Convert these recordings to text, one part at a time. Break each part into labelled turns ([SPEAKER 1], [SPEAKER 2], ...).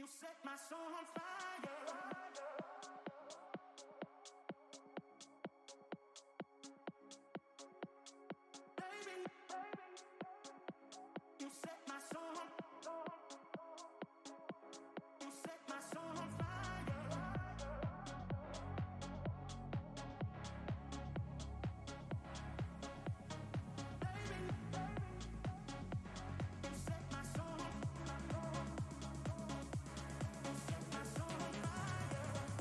[SPEAKER 1] You set my soul on fire. Baby, you set my soul on You set my soul on fire. Baby, you set my soul on You set my soul on fire.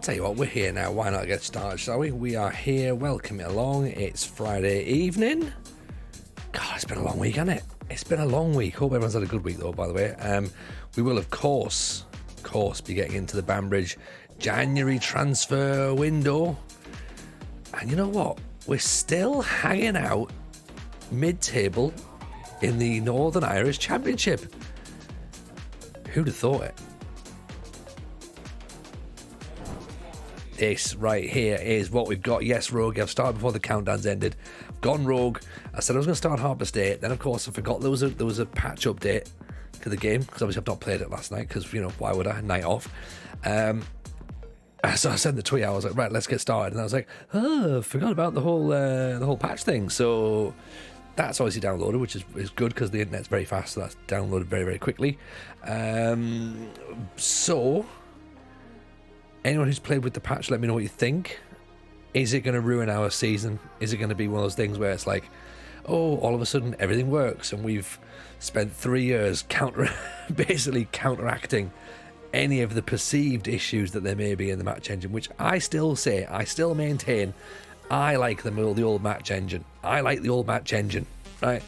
[SPEAKER 2] Tell you what, we're here now. Why not get started, shall we? We are here. Welcome along. It's Friday evening. God, it's been a long week, hasn't it? It's been a long week. Hope everyone's had a good week, though, by the way. We will, of course, be getting into the Banbridge January transfer window. And you know what? We're still hanging out mid-table in the Northern Irish Championship. Who'd have thought it? This right here is what we've got. Yes, Rogue, I've started before the countdown's ended. I've gone rogue. I said I was going to start Harper State. Then, of course, I forgot there was a patch update to the game, because obviously I've not played it last night, because, you know, why would I? Night off. So I sent the tweet out. I was like, right, let's get started. And I was like, oh, forgot about the whole patch thing. So that's obviously downloaded, which is good, because the internet's very fast, so that's downloaded very, very quickly. So anyone who's played with the patch, let me know what you think. Is it going to ruin our season? Is it going to be one of those things where it's like, oh, all of a sudden everything works, and we've spent 3 years basically counteracting any of the perceived issues that there may be in the match engine, which I still maintain, I like the old match engine. I like the old match engine, right?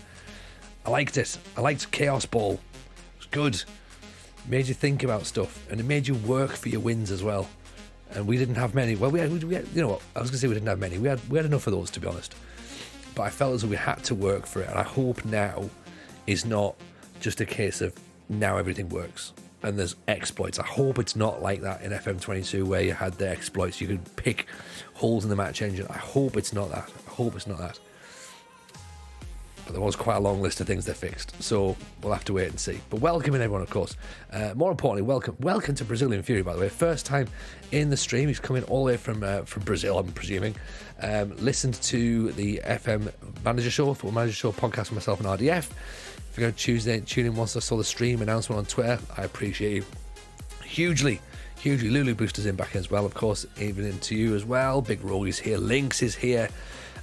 [SPEAKER 2] I liked it. I liked Chaos Ball. It was good. It made you think about stuff, and it made you work for your wins as well. And we didn't have many. Well, we had, you know what? I was going to say we didn't have many. We had enough of those, to be honest. But I felt as though we had to work for it, and I hope now is not just a case of now everything works and there's exploits. I hope it's not like that in FM22 where you had the exploits. You could pick holes in the match engine. I hope it's not that. But there was quite a long list of things they fixed, so we'll have to wait and see. But welcoming everyone, of course. More importantly, welcome to Brazilian Fury, by the way. First time in the stream. He's coming all the way from Brazil, I'm presuming. Listened to the FM Manager Show, Football Manager Show podcast with myself and RDF. If you're going to tune in once I saw the stream announcement on Twitter, I appreciate you hugely. Lulu Booster's in back as well, of course, even into you as well. Big Rogue is here, Lynx is here.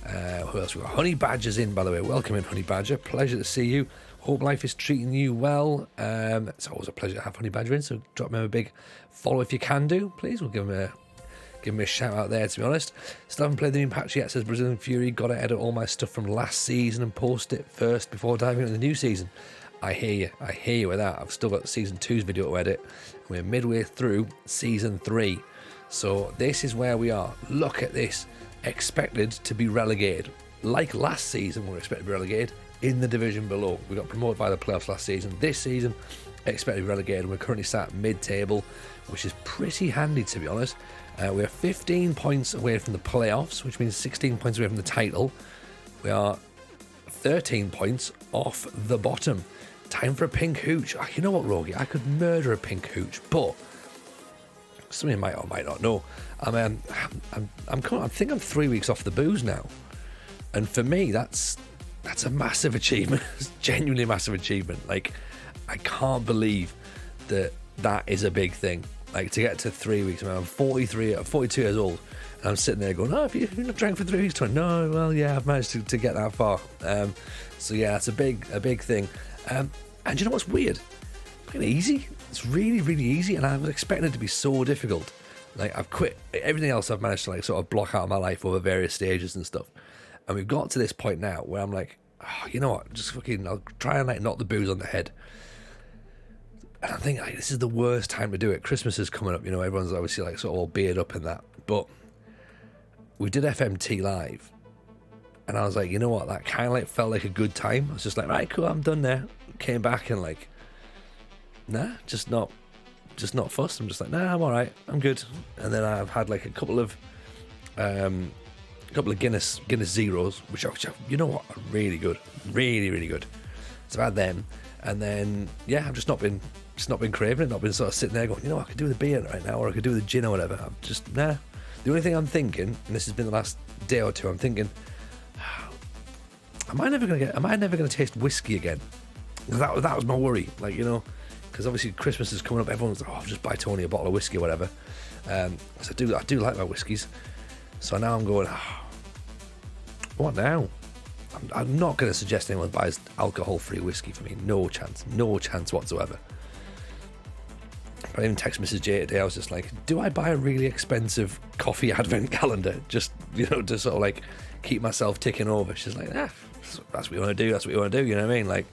[SPEAKER 2] Who else? We've got Honey Badger's in, by the way. Welcome in, Honey Badger. Pleasure to see you. Hope life is treating you well. It's always a pleasure to have Honey Badger in, so drop him a big follow if you can do, please. We'll give him a shout out there, to be honest. Still haven't played the new patch yet, says Brazilian Fury. Got to edit all my stuff from last season and post it first before diving into the new season. I hear you with that. I've still got season 2's video to edit. We're midway through season 3. So this is where we are. Look at this. Expected to be relegated. Like last season, we were expected to be relegated in the division below. We got promoted by the playoffs last season. This season, expected to be relegated. We're currently sat mid-table, which is pretty handy, to be honest. We're 15 points away from the playoffs, which means 16 points away from the title. We are 13 points off the bottom. Time for a pink hooch. You know what, Rogie? I could murder a pink hooch, but some of you might or might not know. I think I'm 3 weeks off the booze now, and for me, that's a massive achievement. It's genuinely a massive achievement. Like, I can't believe that is a big thing. Like, to get to 3 weeks. I mean, I'm 42 years old, and I'm sitting there going, "Oh, have you not drank for 3 weeks?" No, well, yeah, I've managed to get that far. So yeah, it's a big thing. And you know what's weird? It's kind of easy. It's really, really easy, and I was expecting it to be so difficult. Like, I've quit everything else. I've managed to like sort of block out of my life over various stages and stuff, and we've got to this point now where I'm like, oh, you know what? Just fucking, I'll try and like knock the booze on the head. And I think like, this is the worst time to do it. Christmas is coming up, you know. Everyone's obviously like sort of all beard up and that, but we did FMT live, and I was like, you know what? That kind of like felt like a good time. I was just like, right, cool, I'm done there. Came back and like, nah, just not fussed. I'm just like, nah, I'm all right, I'm good. And then I've had like a couple of Guinness Zeros, which are, you know what, are really good, really, really good. So I've had them, and then yeah, I've just not been craving it, not been sort of sitting there going, you know, I could do with a beer right now, or I could do with a gin or whatever. I'm just nah. The only thing I'm thinking, and this has been the last day or two, I'm thinking, am I never gonna taste whiskey again? That was my worry, like, you know. Because obviously Christmas is coming up, everyone's like, oh, I'll just buy Tony a bottle of whiskey or whatever. So I do like my whiskies. So now I'm going, what now? I'm not going to suggest anyone buys alcohol-free whiskey for me. No chance whatsoever. But I even texted Mrs. J today. I was just like, do I buy a really expensive coffee advent calendar just, to sort of like keep myself ticking over? She's like, that's what you want to do. That's what you want to do. You know what I mean? Like,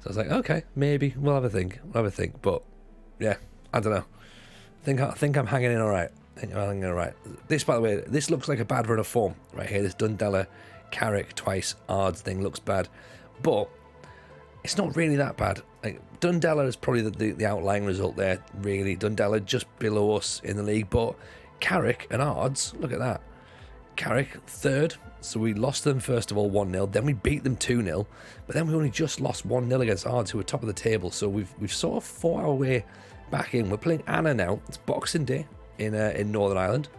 [SPEAKER 2] so I was like, okay, maybe we'll have a think. But yeah, I don't know. I think I'm hanging in all right. This, by the way, this looks like a bad run of form right here. This Dundela, Carrick twice, Ards thing looks bad, but it's not really that bad. Like, Dundela is probably the outlying result there, really. Dundela just below us in the league, but Carrick and Ards, look at that. Carrick, third, so we lost them first of all 1-0, then we beat them 2-0, but then we only just lost 1-0 against Ards, who were top of the table, so we've sort of fought our way back in. We're playing Anna now. It's Boxing Day in Northern Ireland.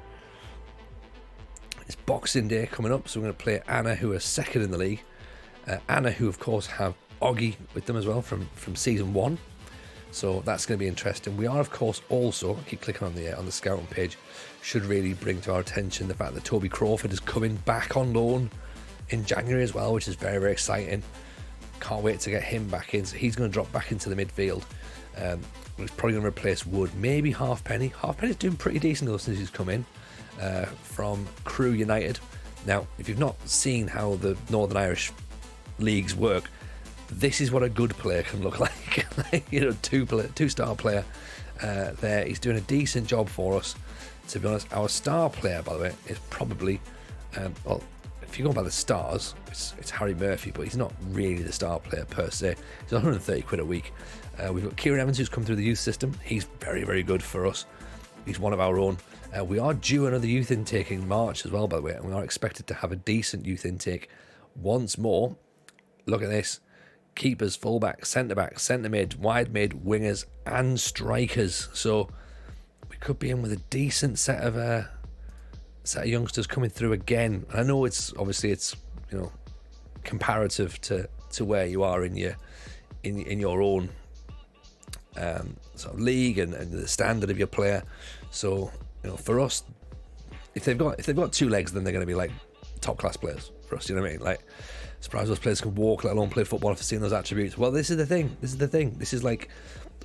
[SPEAKER 2] It's Boxing Day coming up, so we're going to play Anna, who are second in the league. Anna, who of course have Oggy with them as well from season 1, so that's going to be interesting. We are of course also, I keep clicking on the scouting page, should really bring to our attention the fact that Toby Crawford is coming back on loan in January as well, which is very, very exciting. Can't wait to get him back in. So he's going to drop back into the midfield. He's probably going to replace Wood, maybe Halfpenny. Halfpenny's doing pretty decent though since he's come in from Crewe United. Now, if you've not seen how the Northern Irish leagues work, this is what a good player can look like. Two-star player there. He's doing a decent job for us. To be honest, our star player, by the way, is probably if you go by the stars, it's Harry Murphy, but he's not really the star player per se. He's 130 quid a week. We've got Kieran Evans, who's come through the youth system. He's very, very good for us. He's one of our own. We are due another youth intake in March as well, by the way, and we are expected to have a decent youth intake once more. Look at this. Keepers, fullback, centre-back, centre-mid, wide mid, wingers and strikers. So we could be in with a decent set of youngsters coming through again. And I know it's comparative to where you are in your own sort of league and the standard of your player. So for us, if they've got two legs, then they're going to be like top class players for us. You know what I mean? Like, surprised those players can walk, let alone play football, after seeing those attributes. Well, this is the thing. This is like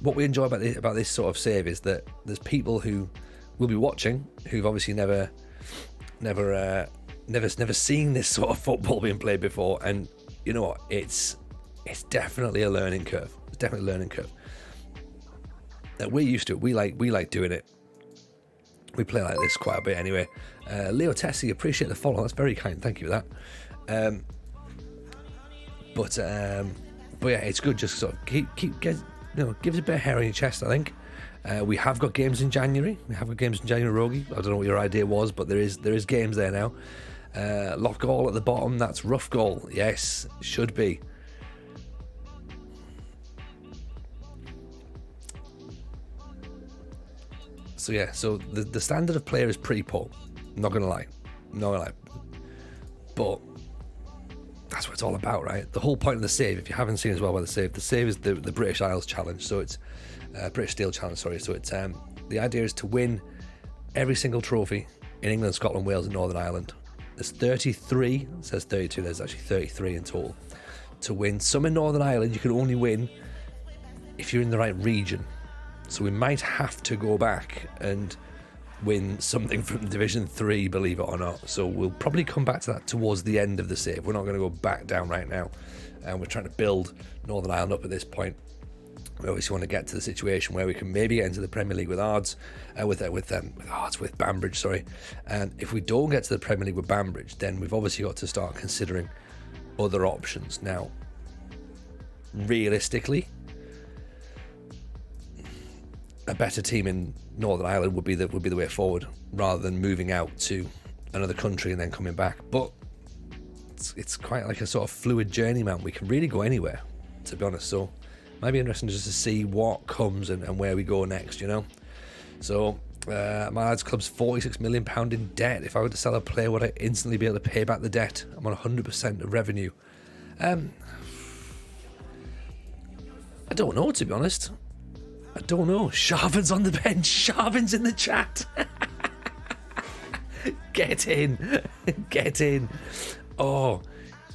[SPEAKER 2] what we enjoy about this sort of save, is that there's people who will be watching who've obviously never seen this sort of football being played before, and you know what? It's definitely a learning curve. It's definitely a learning curve. We're used to it. We like doing it. We play like this quite a bit anyway. Leo Tessie, appreciate the follow. That's very kind. Thank you for that. But yeah, it's good just sort of gives a bit of hair on your chest, I think. We have got games in January. Rogie. I don't know what your idea was, but there is games there now. Loughgall at the bottom, that's Roughgall. Yes, should be. So yeah, so the standard of player is pretty poor. Not gonna lie. But that's what it's all about, right? The whole point of the save, if you haven't seen as well by the save is the British Isles Challenge. So it's British Steel Challenge, sorry. So it's the idea is to win every single trophy in England, Scotland, Wales and Northern Ireland. There's 33, it says 32, there's actually 33 in total to win. Some in Northern Ireland you can only win if you're in the right region. So we might have to go back and win something from Division 3, believe it or not. So we'll probably come back to that towards the end of the save. We're not going to go back down right now. And we're trying to build Northern Ireland up at this point. We obviously want to get to the situation where we can maybe get into the Premier League with Ards, with Banbridge, sorry. And if we don't get to the Premier League with Banbridge, then we've obviously got to start considering other options. Now, realistically, a better team in Northern Ireland would be the way forward, rather than moving out to another country and then coming back. But it's quite like a sort of fluid journey, man. We can really go anywhere, to be honest. So it might be interesting just to see what comes and where we go next, you know. So my lads club's £46 million in debt. If I were to sell a player, would I instantly be able to pay back the debt? I'm on 100% of revenue. I don't know, to be honest. I don't know. Sharvin's on the bench. Sharvin's in the chat. Get in. Oh,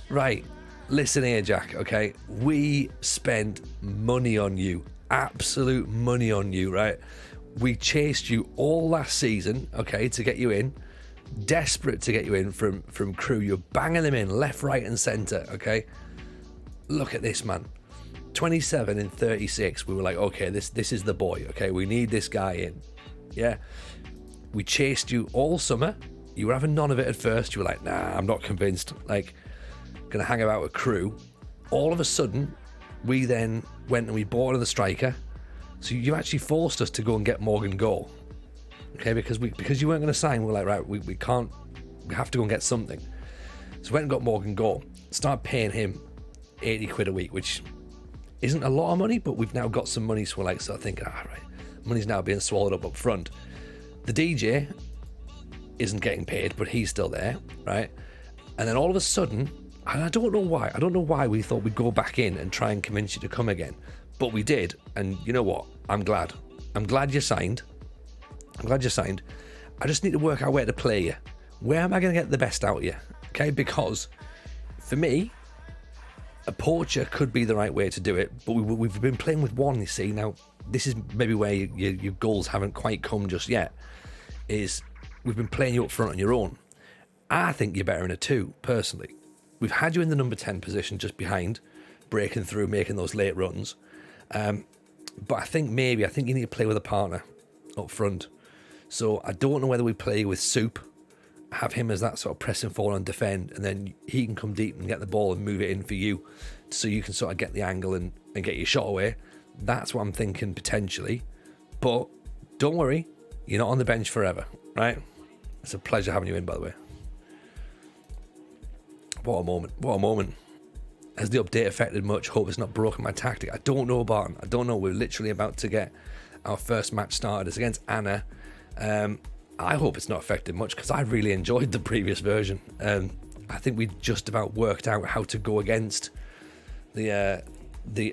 [SPEAKER 2] right. Listen here, Jack, okay? We spent money on you, absolute money on you, right? We chased you all last season, okay, to get you in. Desperate to get you in from Crew. You're banging them in left, right, and centre, okay? Look at this, man. 27 and 36. We were like, okay, this is the boy, okay? We need this guy in. Yeah. We chased you all summer. You were having none of it at first. You were like, nah, I'm not convinced. Like, gonna hang about with Crew. All of a sudden, we then went and we bought another striker. So you actually forced us to go and get Morgan Gore. Okay, because you weren't going to sign, we're like, right, we have to go and get something. So we went and got Morgan Gore, started paying him 80 quid a week, which isn't a lot of money, but we've now got some money, so we're like, so I think, right, money's now being swallowed up front. The DJ isn't getting paid, but he's still there, right? And then all of a sudden, and I don't know why we thought we'd go back in and try and convince you to come again, but we did, and you know what? I'm glad you signed. I just need to work out where to play you. Where am I going to get the best out of you? Okay, because for me, a poacher could be the right way to do it, but we've been playing with one, you see. Now, this is maybe where your goals haven't quite come just yet, is we've been playing you up front on your own. I think you're better in a 2, personally. We've had you in the number 10 position just behind, breaking through, making those late runs. But I think you need to play with a partner up front. So I don't know whether we play with Soup, have him as that sort of pressing forward and defend, and then he can come deep and get the ball and move it in for you, so you can sort of get the angle and get your shot away. That's what I'm thinking potentially. But don't worry, you're not on the bench forever, right? It's a pleasure having you in, by the way. What a moment. Has the update affected much? Hope it's not broken my tactic. I don't know, Barton. I don't know. We're literally about to get our first match started. It's against Anna. I hope it's not affected much, because I really enjoyed the previous version. I think we just about worked out how to go against the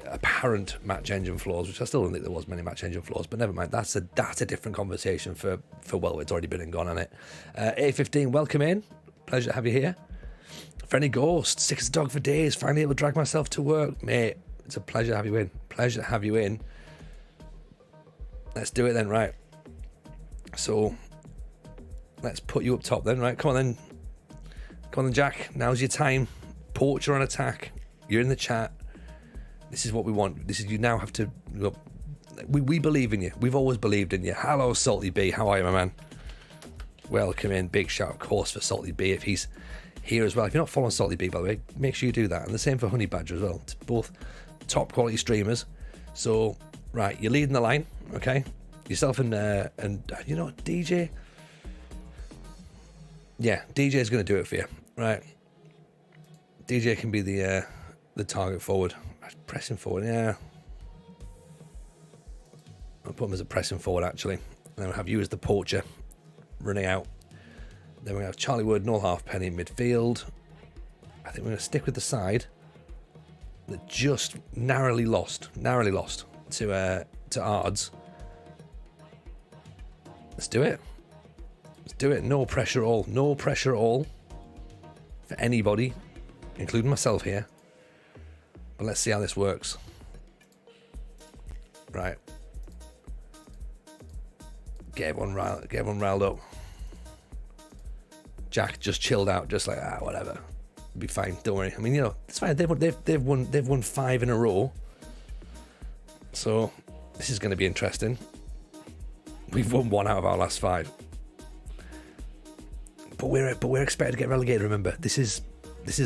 [SPEAKER 2] apparent match engine flaws, which I still don't think there was many match engine flaws, but never mind. That's a different conversation for well, it's already been and gone on it. Ep17, welcome in. Pleasure to have you here. Friendly Ghost, sick as a dog for days. Finally able to drag myself to work, mate. It's a pleasure to have you in. Pleasure to have you in. Let's do it then, right? So let's put you up top then, right? Come on then, Jack. Now's your time. Poacher on attack. You're in the chat. This is what we want. This is, you now have to look. We believe in you. We've always believed in you. Hello, Salty B. How are you, my man? Welcome in. Big shout, of course, for Salty B if he's here as well. If you're not following Salty B, by the way, make sure you do that. And the same for Honey Badger as well. It's both top quality streamers. So, right, you're leading the line, okay? Yourself and you know, DJ. Yeah, DJ is going to do it for you, right? DJ can be the target forward. Pressing forward, yeah. I'll put him as a pressing forward, actually. And then we'll have you as the poacher, running out. Then we're going to have Charlie Wood, Noel Halfpenny in midfield. I think we're going to stick with the side that just narrowly lost to Ards. Let's do it. No pressure at all. No pressure at all for anybody, including myself here. But let's see how this works. Right. Get everyone riled up. Jack just chilled out, just like, whatever. It'll be fine, don't worry. I mean, you know, it's fine. They've won 5 in a row. So this is going to be interesting. We've won 1 out of our last 5. But we're expected to get relegated, remember. This is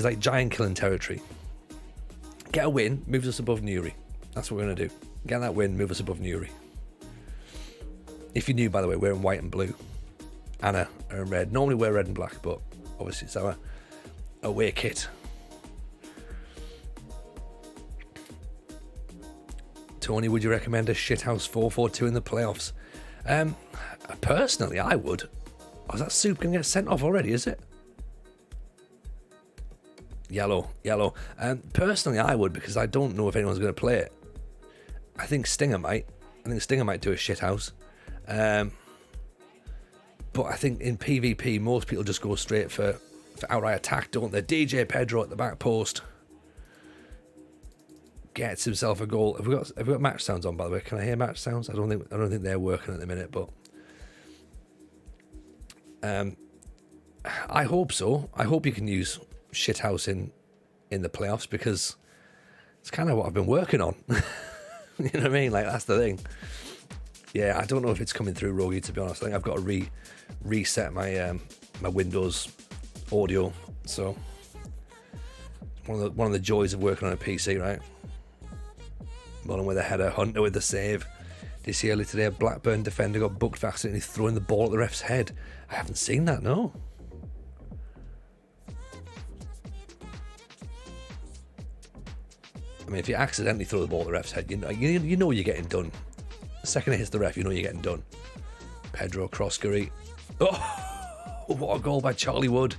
[SPEAKER 2] like giant killing territory. Get a win, moves us above Newry. That's what we're going to do. Get that win, move us above Newry. If you're new, by the way, we're in white and blue. Anna are in red. Normally we're red and black, but obviously it's our away kit. Tony, would you recommend a shithouse 4-4-2 in the playoffs? Personally, I would. Oh, is that Soup going to get sent off already, is it? Yellow. Personally, I would, because I don't know if anyone's going to play it. I think Stinger might. do a shithouse. But I think in PvP, most people just go straight for outright attack, don't they? DJ Pedro at the back post. gets himself a goal. Have we got match sounds on, by the way? Can I hear match sounds? I don't think they're working at the minute, but I hope so. I hope you can use shithouse in the playoffs, because it's kind of what I've been working on. You know what I mean? Like, that's the thing. Yeah, I don't know if it's coming through, Rogie, to be honest. I think I've got to reset my my Windows audio. So one of the joys of working on a PC, right? Mullen with a header, Hunter with the save. Did you see earlier today a Blackburn defender got booked for accidentally throwing the ball at the ref's head? I haven't seen that, no. I mean, if you accidentally throw the ball at the ref's head, you know you're getting done. The second it hits the ref, you know you're getting done. Pedro Croskery. Oh, what a goal by Charlie Wood.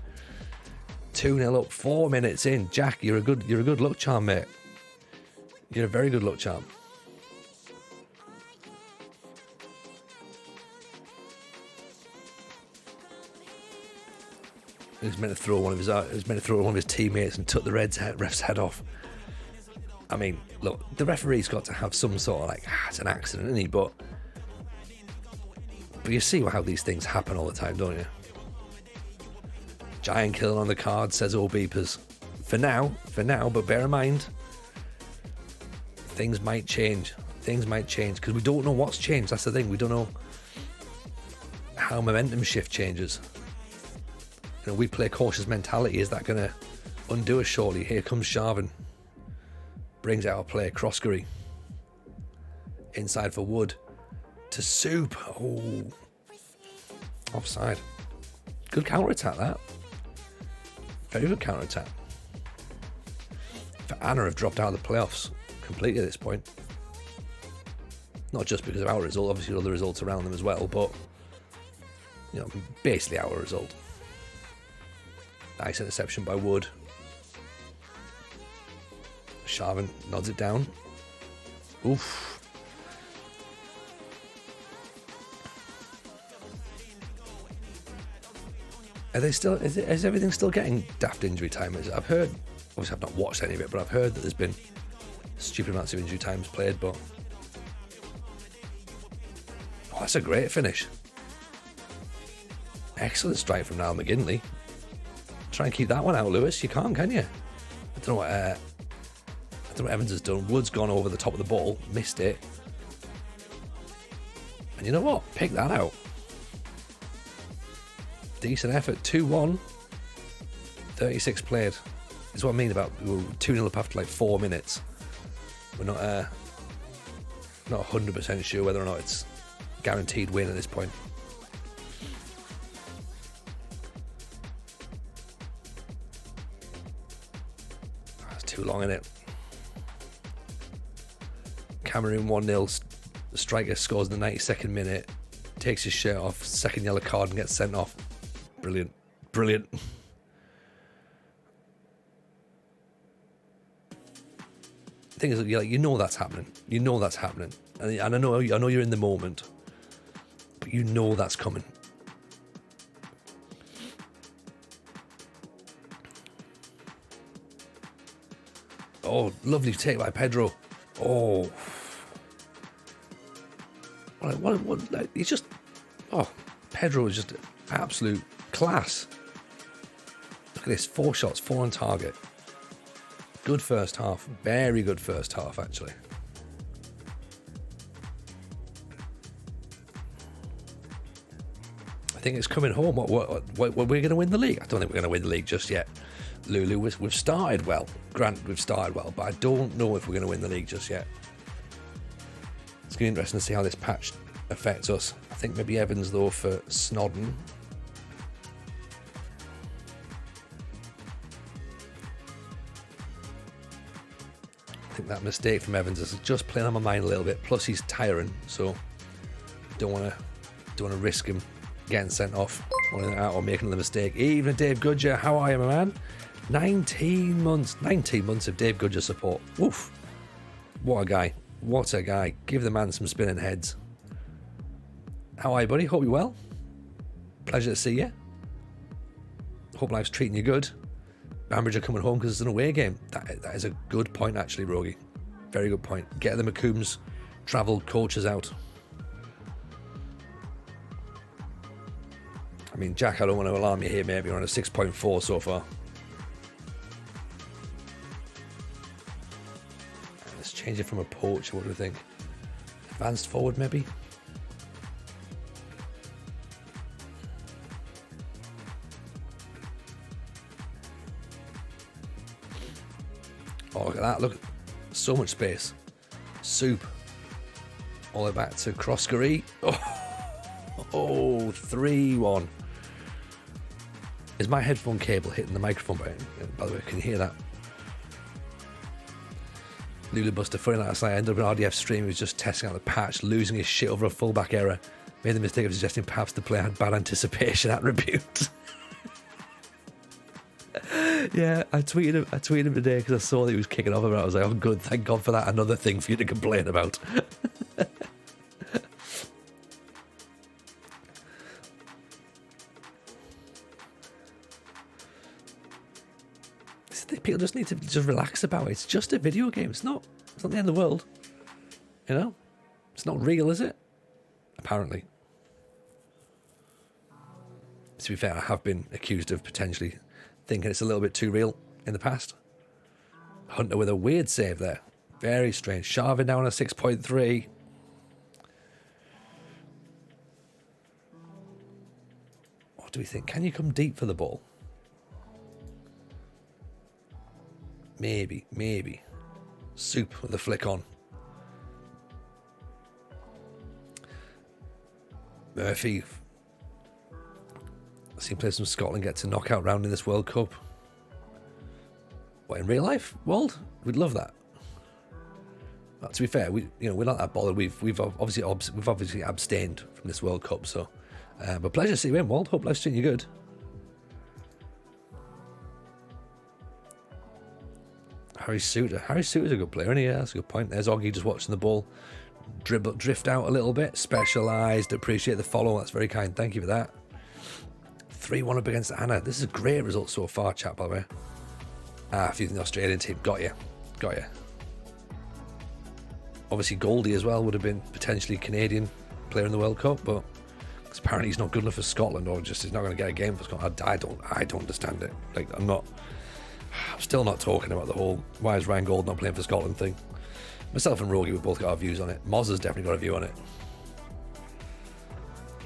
[SPEAKER 2] 2-0 up, 4 minutes in. Jack, you're a good luck charm, mate. You're a very good luck charm. He was meant to throw one of his teammates and took the ref's head off. I mean, look, the referee's got to have some sort of like, it's an accident, isn't he? But you see how these things happen all the time, don't you? Giant kill on the card, says all beepers. For now, but bear in mind, things might change. Because we don't know what's changed. That's the thing. We don't know how momentum shift changes. You know, we play cautious mentality. Is that going to undo us shortly? Here comes Sharvin. Brings out a player, Croskery. Inside for Wood. To Soup. Oh. Offside. Good counter-attack, that. Very good counter-attack. For Anna have dropped out of the playoffs completely at this point. Not just because of our result, obviously other results around them as well, but you know, basically our result. Nice interception by Wood. Sharvin nods it down. Oof. Are they still? Is everything still getting daft injury time? I've heard. Obviously, I've not watched any of it, but I've heard that there's been stupid amounts of injury times played. But that's a great finish. Excellent strike from Niall McGinley. Try and keep that one out, Lewis. You can't, can you? I don't know what Evans has done. Wood's gone over the top of the ball, missed it. And you know what? Pick that out. Decent effort. 2-1. 36 played. Is what I mean about we were 2-0 up after like 4 minutes. We're not 100% sure whether or not it's guaranteed win at this point. That's too long, isn't it? Cameroon 1-0. The striker scores in the 92nd minute. Takes his shirt off. Second yellow card and gets sent off. Brilliant. Brilliant. The thing is, you know that's happening. You know that's happening. And I know you're in the moment. But you know that's coming. Oh, lovely take by Pedro. Oh. What, like, he's just... Oh, Pedro is just absolute class. Look at this, 4 shots, 4 on target. Good first half, very good first half actually. I think it's coming home. What we're going to win the league? I don't think we're going to win the league just yet. Lulu, we've started well. Grant, we've started well, but I don't know if we're going to win the league just yet. It's going to be interesting to see how this patch affects us. I think maybe Evans though for Snodden. I think that mistake from Evans is just playing on my mind a little bit. Plus he's tiring, so don't want to risk him getting sent off or making another mistake. Even Dave Goodger, how are you, my man? 19 months of Dave Goodger support. Woof. What a guy. What a guy. Give the man some spinning heads. How are you, buddy? Hope you're well. Pleasure to see you. Hope life's treating you good. Banbridge are coming home because it's an away game. That is a good point, actually, Rogie. Very good point. Get the McCombs travel coaches out. I mean, Jack, I don't want to alarm you here, mate. You're on a 6.4 so far. Let's change it from a poacher. What do we think? Advanced forward, maybe? Oh, look at that. Look. So much space. Soup. All the way back to Croskery. Oh, 3-1. Is my headphone cable hitting the microphone? By the way, can you hear that? Lulu Buster, funny last night, I ended up in RDF stream. He was just testing out the patch, losing his shit over a fullback error. Made the mistake of suggesting perhaps the player had bad anticipation attribute. Yeah, I tweeted him today because I saw that he was kicking off about it. I was like, oh good, thank God for that. Another thing for you to complain about. People just need to just relax about it. It's just a video game. It's not the end of the world. You know? It's not real, is it? Apparently. To be fair, I have been accused of potentially thinking it's a little bit too real in the past. Hunter with a weird save there. Very strange. Sharvin down a 6.3. What do we think? Can you come deep for the ball? Maybe. Soup with the flick on. Murphy. I've seen players from Scotland get to knockout round in this World Cup. What, in real life? World? We'd love that. But to be fair, we're not that bothered. We've obviously abstained from this World Cup. So, but pleasure to see you in, Wald. Hope life's treating you good. Harry Suter's a good player, isn't he? Yeah, that's a good point. There's Oggy just watching the ball drift out a little bit. Specialised. Appreciate the follow. That's very kind. Thank you for that. 3-1 up against Anna. This is a great result so far, chat, by the way. If you're in the Australian team. Got you. Obviously, Goldie as well would have been potentially Canadian player in the World Cup, but apparently he's not good enough for Scotland, or just he's not going to get a game for Scotland. I don't understand it. Like, I'm still not talking about the whole why is Ryan Gold not playing for Scotland thing. Myself and Rogie, we both got our views on it. Moz has definitely got a view on it.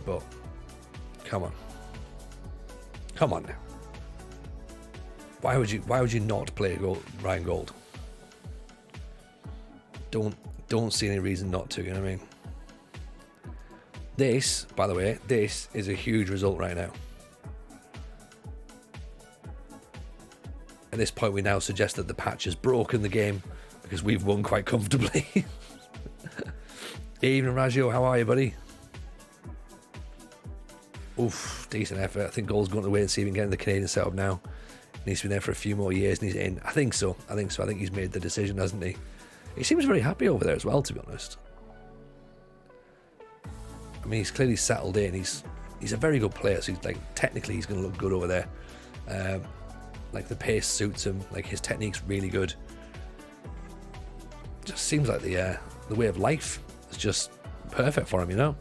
[SPEAKER 2] But, come on now. Why would you not play Ryan Gold? Don't see any reason not to, you know what I mean? This, by the way, this is a huge result right now. At this point, we now suggest that the patch has broken the game because we've won quite comfortably. Evening, Raggio. How are you, buddy? Oof, decent effort. I think Gold's going to wait and see if we can get in the Canadian setup now. Needs to be there for a few more years and he's in. I think so. I think he's made the decision, hasn't he? He seems very happy over there as well, to be honest. I mean, he's clearly settled in. He's a very good player, so technically he's going to look good over there. Like the pace suits him. Like his technique's really good. Just seems like the way of life is just perfect for him, you know.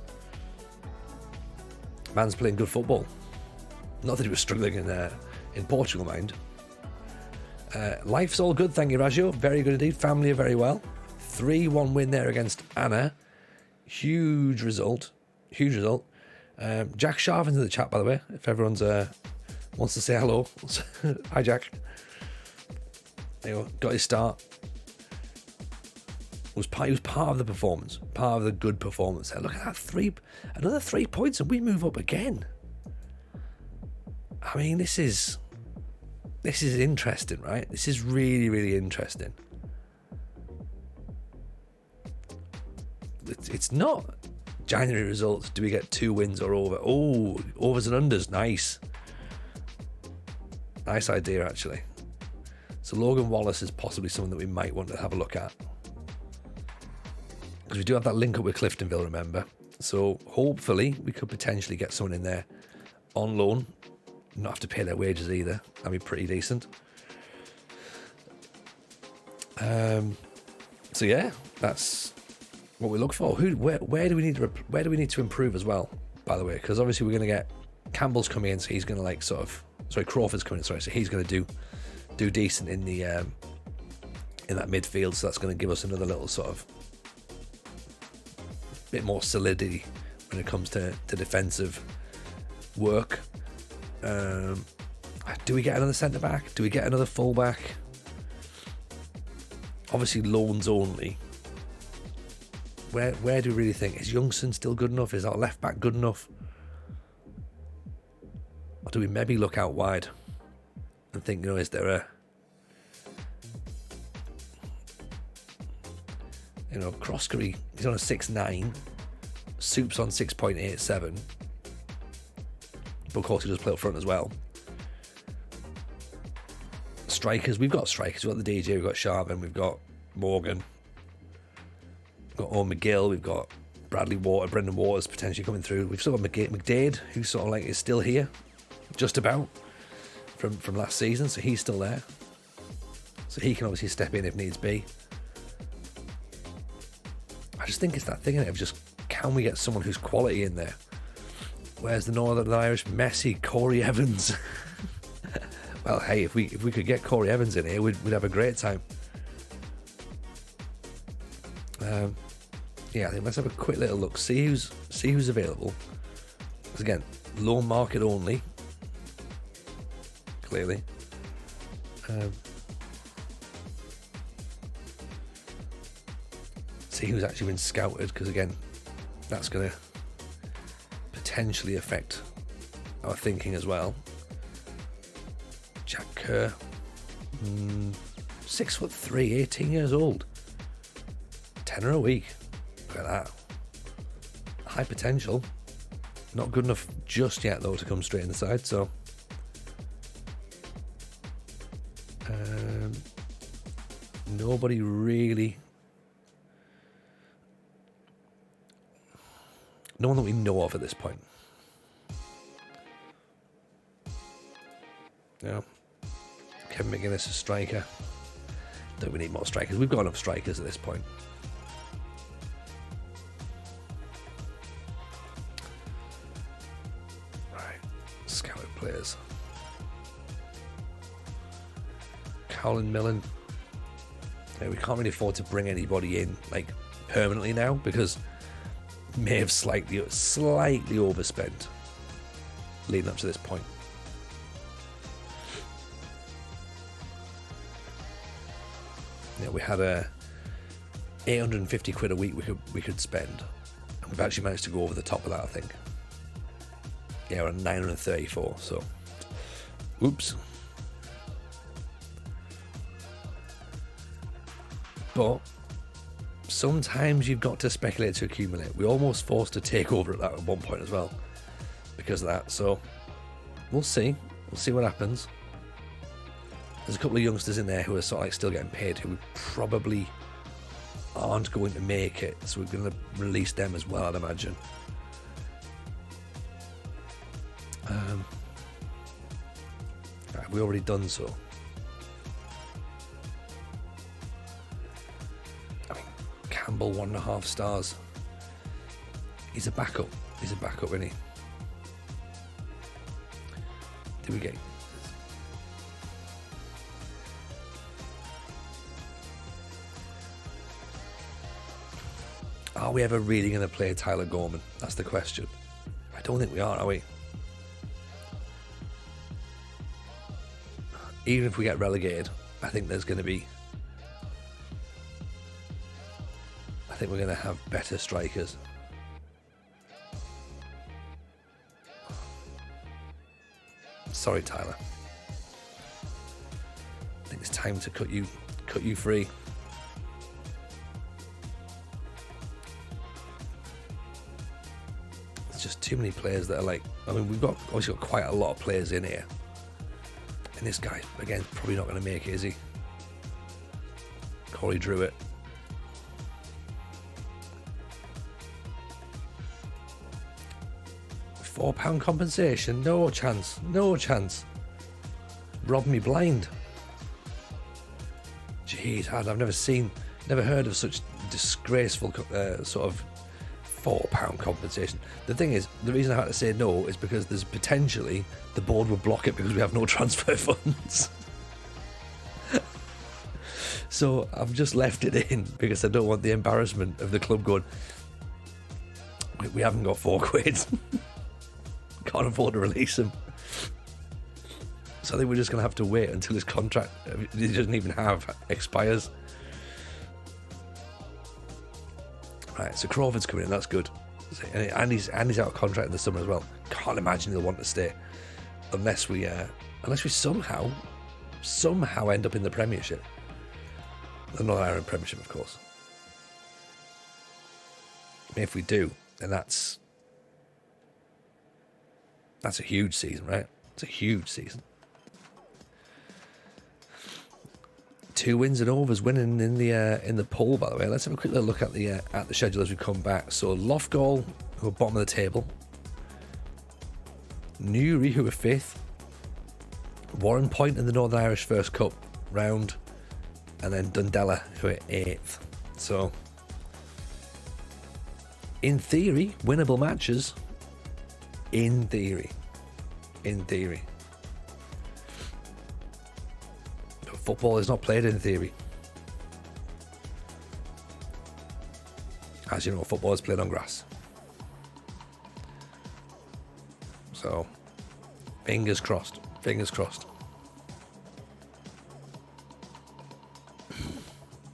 [SPEAKER 2] Man's playing good football. Not that he was struggling in Portugal, mind. Life's all good, thank you, Raggio. Very good indeed. Family are very well. 3-1 win there against Anna. Huge result. Jack Sharvin's in the chat, by the way. If everyone's wants to say hello. Hi, Jack. There you go. Got his start. He was part of the performance. Part of the good performance there. Look at that. Another 3 points and we move up again. I mean, this is interesting, right? This is really, really interesting. It's not January results. Do we get 2 wins or over? Oh, overs and unders. Nice idea, actually. So Logan Wallace is possibly someone that we might want to have a look at, because we do have that link up with Cliftonville, remember? So hopefully we could potentially get someone in there on loan. Not have to pay their wages either. That'd be pretty decent. So yeah, that's what we look for. Where do we need to improve as well? By the way, because obviously we're going to get Campbell's coming in, so he's going to like Crawford's coming in, so he's going to do decent in the in that midfield. So that's going to give us another little sort of bit more solidity when it comes to defensive work. Do we get another centre back? Do we get another full back? Obviously loans only. Where do we really think? Is Youngson still good enough? Is our left back good enough? Or do we maybe look out wide and think, is there a Croskery, he's on a 6'9", Soup's on 6.87, but of course he does play up front as well. Strikers, we've got strikers. We've got the DJ, we've got Sharpen, we've got Morgan, we've got Owen McGill, we've got Brendan Waters potentially coming through. We've still got McDade, who sort of like is still here, just about, from last season, so he's still there. So he can obviously step in if needs be. I just think it's that thing of just, can we get someone who's quality in there? Where's the Northern Irish Messi, Corey Evans? Well, hey, if we could get Corey Evans in here, we'd have a great time. Yeah, I think let's have a quick little look, see who's available. Because again, loan market only, clearly. See who's actually been scouted, because again, that's going to potentially affect our thinking as well. Jack Kerr, 6'3", 18 years old, tenner a week. Look at that. High potential. Not good enough just yet though to come straight in the side. So nobody really. No one that we know of at this point. Yeah. Kevin McGuinness, a striker. Don't we need more strikers? We've got enough strikers at this point. Right. Scouted players. Colin Millen. Yeah, we can't really afford to bring anybody in like permanently now, because may have slightly overspent leading up to this point. Yeah, we had a 850 quid a week we could spend, and we've actually managed to go over the top of that, I think. Yeah, we're on 934, so oops. But sometimes you've got to speculate to accumulate. We're almost forced to take over at that at one point as well because of that. So we'll see. We'll see what happens. There's a couple of youngsters in there who are sort of like still getting paid, who probably aren't going to make it. So we're going to release them as well, I'd imagine. Right, we already done so. Campbell, 1.5 stars. He's a backup. Isn't he? Do we get? Are we ever really going to play Tyler Gorman? That's the question. I don't think we are we? Even if we get relegated, I think there's going to be. I think we're going to have better strikers. Sorry, Tyler. I think it's time to cut you free. There's just too many players that are like. I mean, we've obviously got quite a lot of players in here, and this guy again probably not going to make it, is he? Corey Druitt. £4 compensation, no chance. Robbed me blind. Jeez, I've never seen Never heard of such disgraceful sort of £4 compensation. The thing is, the reason I had to say no is because there's potentially the board would block it because we have no transfer funds. So I've just left it in because I don't want the embarrassment of the club going, we haven't got £4. Can't afford to release him. So I think we're just going to have to wait until his contract, he doesn't even have, expires. Right, so Crawford's coming in, that's good. And he's out of contract in the summer as well. Can't imagine he'll want to stay unless we somehow end up in the Premiership. The Northern Ireland Premiership, of course. I mean, if we do, then that's a huge season, right? It's a huge season. 2 wins and overs winning in the poll, by the way. Let's have a quick little look at the schedule as we come back. So Loughgall, who are bottom of the table. Newry, who are 5th. Warren Point in the Northern Irish First Cup round. And then Dundela, who are 8th. So, in theory, winnable matches. In theory. But football is not played in theory. As you know, football is played on grass. So, fingers crossed.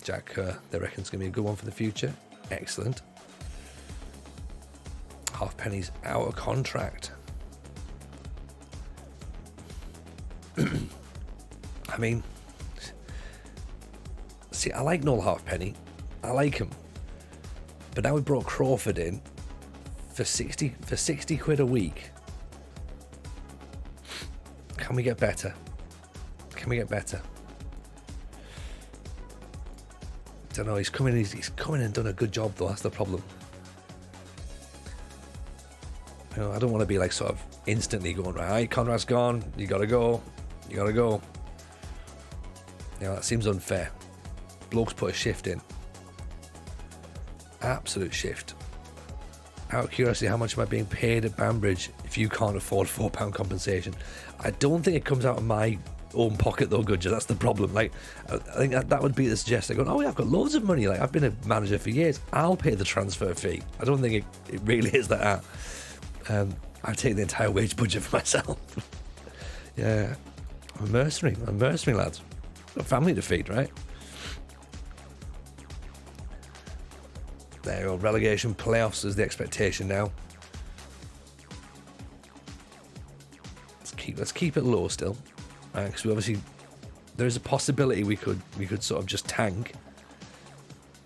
[SPEAKER 2] Jack Kerr, they reckon it's going to be a good one for the future. Excellent. Halfpenny's out of contract. I mean, see, I like Noel Halfpenny. I like him. But now we brought Crawford in for 60 quid a week. Can we get better? I don't know, he's come in and done a good job though, that's the problem. You know, I don't want to be like sort of instantly going, right, Conrad's gone, you gotta go. You know, that seems unfair. Bloke's put a shift in. Absolute shift. Out of curiosity, how much am I being paid at Banbridge if you can't afford £4 compensation? I don't think it comes out of my own pocket though, Gudger. That's the problem. Like, I think that would be the suggestion. Going, oh yeah, I've got loads of money. Like, I've been a manager for years. I'll pay the transfer fee. I don't think it really is that. I've taken the entire wage budget for myself. Yeah, I'm a mercenary, lads. Got a family to feed, right? There you go. Relegation playoffs is the expectation now. Let's keep it low still, because we obviously there is a possibility we could sort of just tank.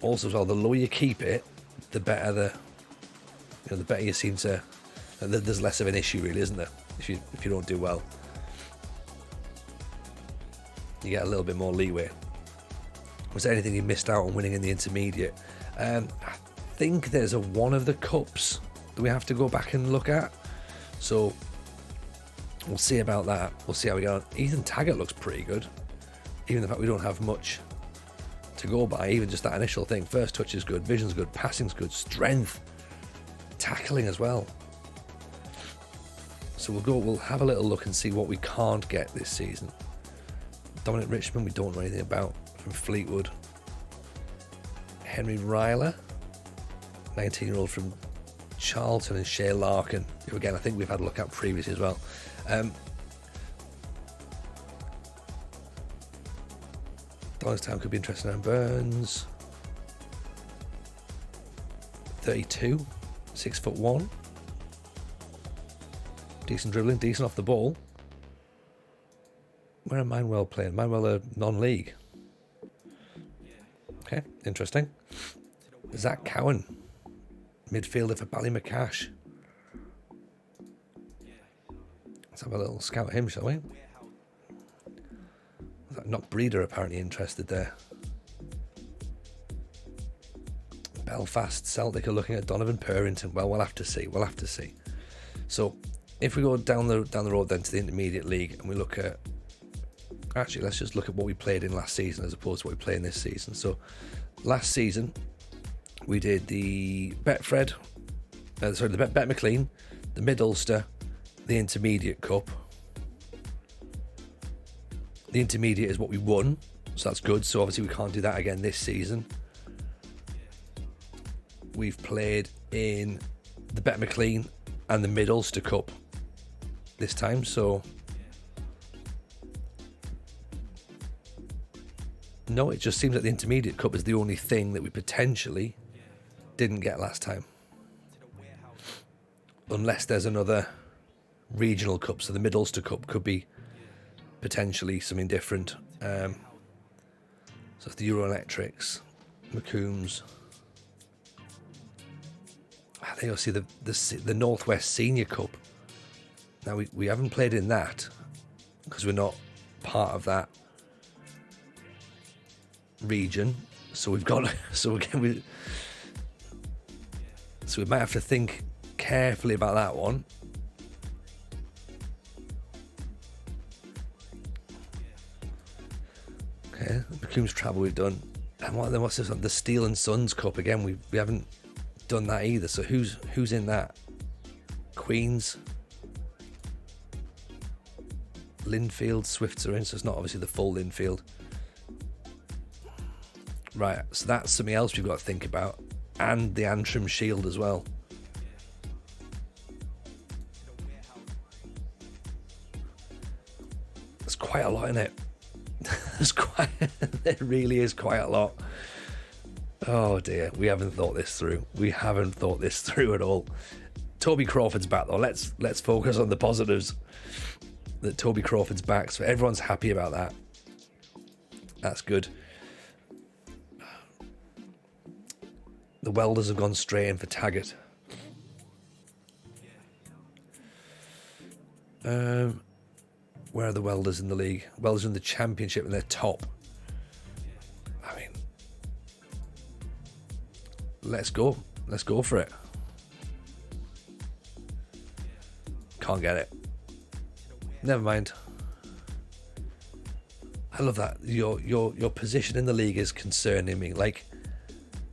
[SPEAKER 2] Also, as well, the lower you keep it, the better the better you seem to. There's less of an issue, really, isn't there? If you don't do well, you get a little bit more leeway. Was there anything you missed out on winning in the intermediate? I think there's one of the cups that we have to go back and look at. So we'll see about that. We'll see how we go on. Ethan Taggart looks pretty good. Even the fact we don't have much to go by, even just that initial thing. First touch is good, vision's good, passing's good, strength, tackling as well. So we'll have a little look and see what we can't get this season. Dominic Richmond, we don't know anything about, from Fleetwood. Henry Ryler, 19-year-old from Charlton, and Shea Larkin, who again I think we've had a look at previously as well. Donaldstown could be interesting. And Burns, 32, 6'1", decent dribbling, decent off the ball. Where are Manuel playing? Manuel are non-league. Okay, interesting. Zach Cowan, midfielder for Ballymacash. Let's have a little scout at him, shall we? Not Breeder apparently interested there. Belfast Celtic are looking at Donovan Purrington. Well, we'll have to see. So if we go down the road then to the Intermediate League and we look at Actually, let's just look at what we played in last season as opposed to what we play in this season. So, last season, we did the Betfred, the Bet McLean, the Mid Ulster, the Intermediate Cup. The Intermediate is what we won, so that's good. So obviously we can't do that again this season. We've played in the Bet McLean and the Mid Ulster Cup this time, so no, it just seems like the Intermediate Cup is the only thing that we potentially didn't get last time. Unless there's another regional cup, so the Mid Ulster Cup could be potentially something different. So it's the Euro Electrics, McCombs. I think you'll see the Northwest Senior Cup. Now we haven't played in that because we're not part of that region. So we've got so we might have to think carefully about that one. Okay, McCombs Travel we've done. And what's this one? The Steel and Sons Cup again. We haven't done that either. So who's in that? Queens, Linfield, Swifts are in. So it's not obviously the full Linfield. Right. So that's something else we've got to think about, and the Antrim Shield as well. There's quite a lot in it. There really is quite a lot. Oh dear, we haven't thought this through. We haven't thought this through at all. Toby Crawford's back though. Let's focus on the positives. That Toby Crawford's back, so everyone's happy about that. That's good. The Welders have gone straight in for Taggart. Where are the Welders in the league? Welders in the Championship and they're top. I mean, let's go. Let's go for it. Can't get it. Never mind. I love that. Your position in the league is concerning me. Like,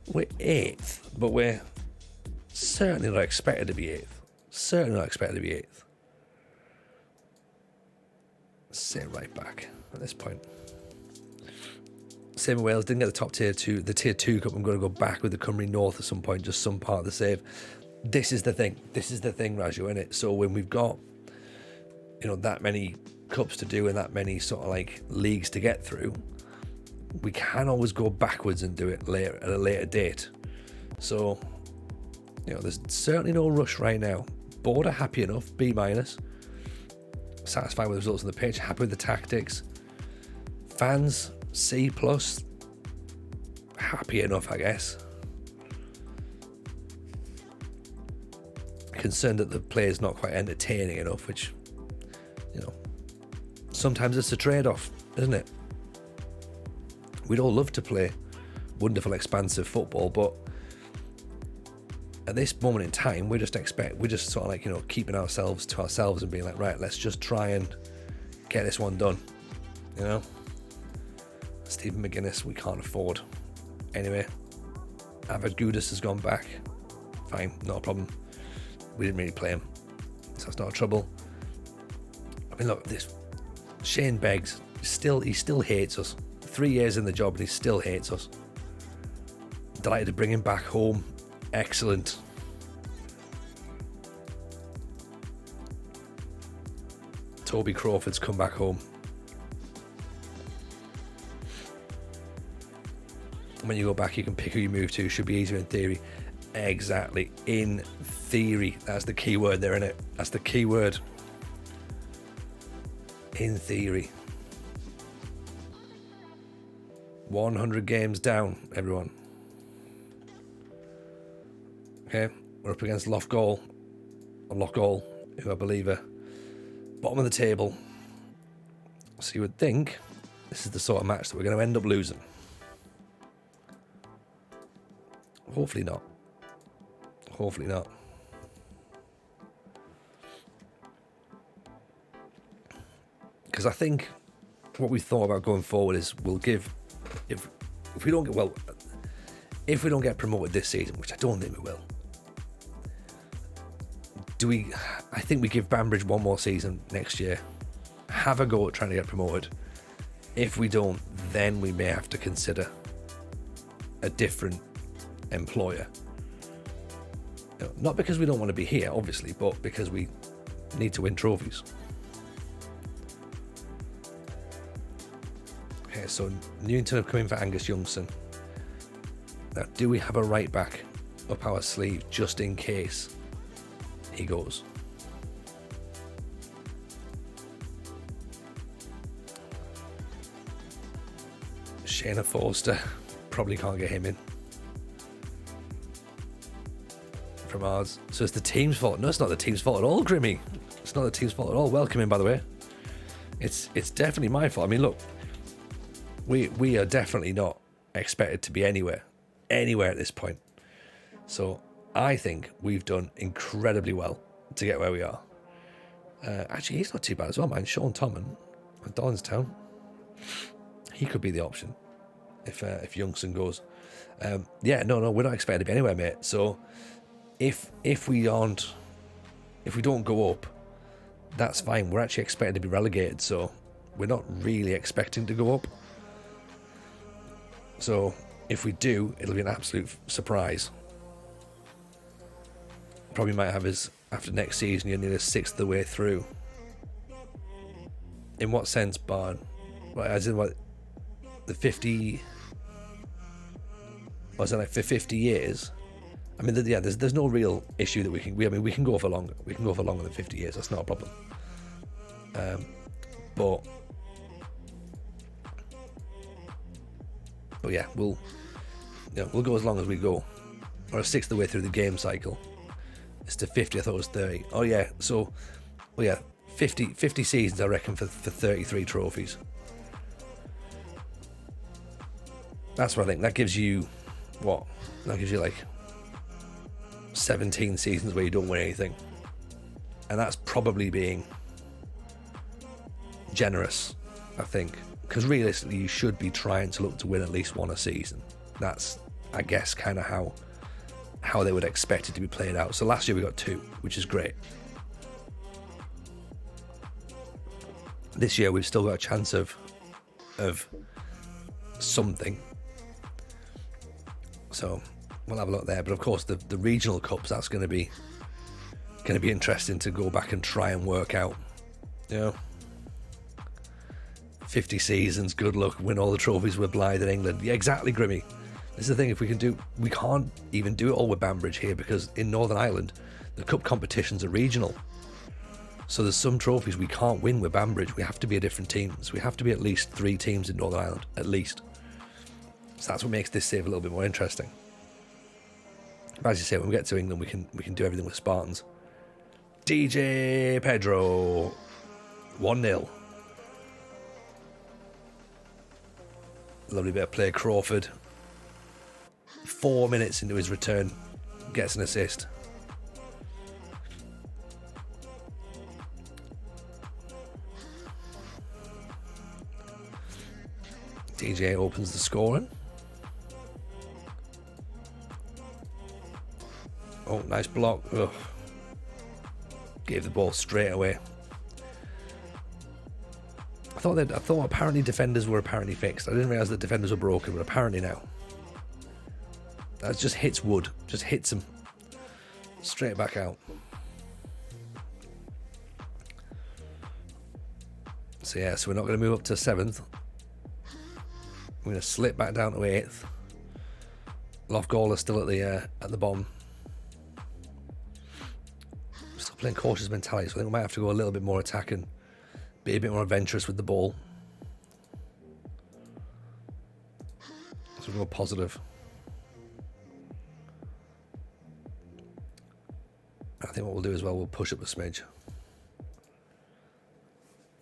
[SPEAKER 2] we're 8th, but we're certainly not expected to be 8th. Certainly not expected to be 8th. Sit right back at this point. Same with Wales, didn't get the top tier 2. The tier 2 cup, I'm going to go back with the Cymru North at some point, just some part of the save. This is the thing, Raju, isn't it? So when we've got, that many cups to do and that many sort of like leagues to get through, we can always go backwards and do it later at a later date. So, there's certainly no rush right now. Board are happy enough, B-. Satisfied with the results on the pitch, happy with the tactics. Fans, C+. Happy enough, I guess. Concerned that the player's not quite entertaining enough, which, sometimes it's a trade-off, isn't it? We'd all love to play wonderful, expansive football, but at this moment in time, we're just sort of like, keeping ourselves to ourselves and being like, right, let's just try and get this one done. Stephen McGuinness, we can't afford. Anyway, Avad Gudis has gone back. Fine, not a problem. We didn't really play him, so it's not a trouble. I mean, look, this Shane Beggs, he still hates us. 3 years in the job and he still hates us. Delighted to bring him back home. Excellent. Toby Crawford's come back home. When you go back, you can pick who you move to. Should be easier in theory. Exactly. In theory. That's the key word there, isn't it? That's the key word. In theory. 100 games down, everyone. Okay, we're up against Loughgall, who I believe are bottom of the table. So you would think this is the sort of match that we're going to end up losing. Hopefully not. Hopefully not. Because I think what we thought about going forward is we'll give, if we don't get promoted this season, which I don't think we will, I think we give Banbridge one more season next year, have a go at trying to get promoted. If we don't, then we may have to consider a different employer. Not because we don't want to be here, obviously, but because we need to win trophies. Okay, so Newington have come in for Angus Youngson. Now, do we have a right back up our sleeve just in case he goes? Shayna Forster, probably can't get him in from ours. So it's the team's fault. No, it's not the team's fault at all, Grimmy. It's not the team's fault at all. Welcome in, by the way. It's definitely my fault. I mean, look, we are definitely not expected to be anywhere at this point. So I think we've done incredibly well to get where we are. Actually, he's not too bad as well, man. Sean Tommen at Donstown. He could be the option if Youngson goes. Yeah, no, we're not expected to be anywhere, mate. So if we don't go up, that's fine. We're actually expected to be relegated, so we're not really expecting to go up. So if we do, it'll be an absolute surprise. Probably might have us after next season. You're near a sixth of the way through. In what sense, Barn? Right, as in what? The 50, was it like for 50 years? I mean, yeah, there's no real issue that we can go for longer. We can go for longer than 50 years. That's not a problem. But yeah, we'll go as long as we go. Or a sixth of the way through the game cycle. It's to 50. I thought it was 30. Oh yeah, so 50 seasons, I reckon, for 33 trophies. That's what I think. That gives you what? That gives you like 17 seasons where you don't win anything. And that's probably being generous, I think. Because realistically, you should be trying to look to win at least one a season. That's, I guess, kind of how they would expect it to be played out. So last year we got 2, which is great. This year we've still got a chance of something. So we'll have a look there. But of course, the regional cups, that's going to be interesting to go back and try and work out. 50 seasons, good luck, win all the trophies with Blythe in England. Yeah, exactly, Grimmy. This is the thing, we can't even do it all with Banbridge here, because in Northern Ireland, the cup competitions are regional. So there's some trophies we can't win with Banbridge. We have to be a different team. So we have to be at least 3 teams in Northern Ireland, at least. So that's what makes this save a little bit more interesting. But as you say, when we get to England, we can do everything with Spartans. DJ Pedro, 1-0. Lovely bit of play, Crawford. 4 minutes into his return, gets an assist. DJ opens the scoring. Oh, nice block. Ugh. Gave the ball straight away. I thought apparently defenders were apparently fixed. I didn't realise that defenders were broken, but apparently now. That just hits wood. Just hits him. Straight back out. So yeah, so we're not going to move up to 7th. We're going to slip back down to 8th. Lough41 still at the bottom. Still playing cautious mentality, so I think we might have to go a little bit more attacking. Be a bit more adventurous with the ball. So we'll go positive. I think what we'll do as well, we'll push up a smidge.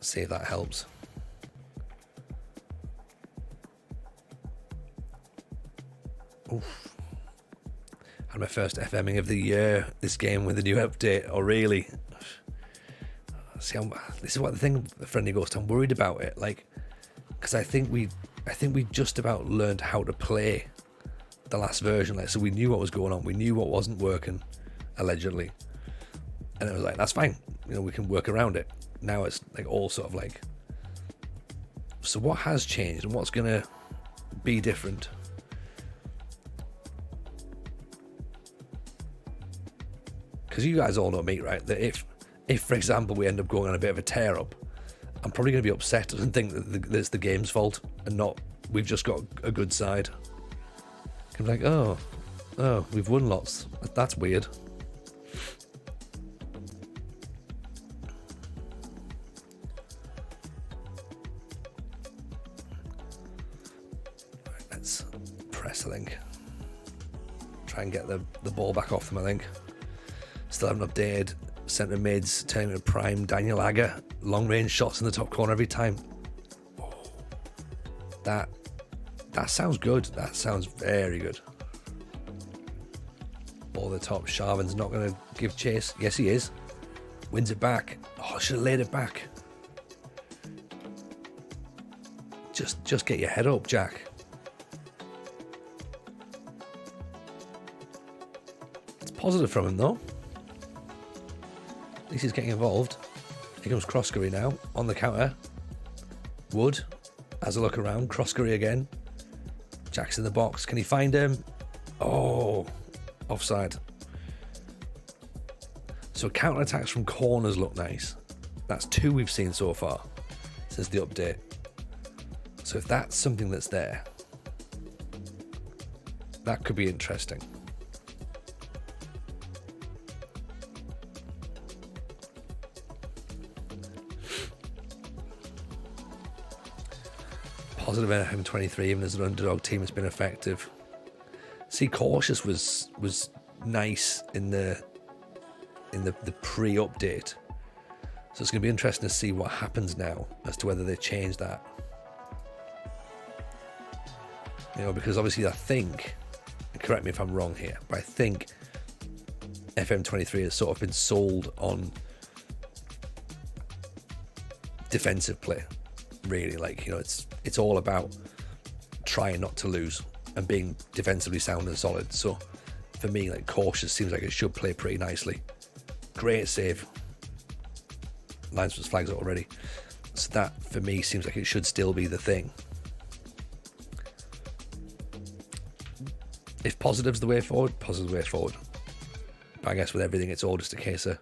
[SPEAKER 2] See if that helps. Oof. Had my first FMing of the year this game with a new update. Oh, really? See, this is what the thing, Friendly Ghost, I'm worried about it. Like, because I think we just about learned how to play the last version. Like, so we knew what was going on. We knew what wasn't working, allegedly. And it was like, that's fine. You know, we can work around it. Now it's like all sort of like, so what has changed and what's going to be different? Because you guys all know me, right? That if, for example, we end up going on a bit of a tear up, I'm probably going to be upset and think that it's the game's fault and not we've just got a good side. I'm like, oh, we've won lots. That's weird. Let's press, I think. Try and get the ball back off them, I think. Still haven't updated. Centre mids, turning to prime. Daniel Agger, long range shots in the top corner every time. Oh, that sounds good. That sounds very good. Ball at the top. Sharvin's not going to give chase. Yes, he is. Wins it back. Oh, I should have laid it back. Just get your head up, Jack. It's positive from him, though. At least he's getting involved. Here comes Croskery now on the counter. Wood has a look around. Croskery again. Jack's in the box. Can he find him? Oh, offside. So counter attacks from corners look nice. That's 2 we've seen so far since the update. So if that's something that's there, that could be interesting. Positive FM23, even as an underdog team, has been effective. See, cautious was nice in the pre-update, so it's going to be interesting to see what happens now as to whether they change that. You know, because obviously I think, correct me if I'm wrong here, but I think FM23 has sort of been sold on defensive play. Really, like, you know, it's all about trying not to lose and being defensively sound and solid. So for me, like, cautious seems like it should play pretty nicely. Great save. Linesman's flags it already. So that for me seems like it should still be the thing. If positive's the way forward, positive's the way forward. But I guess with everything, it's all just a case of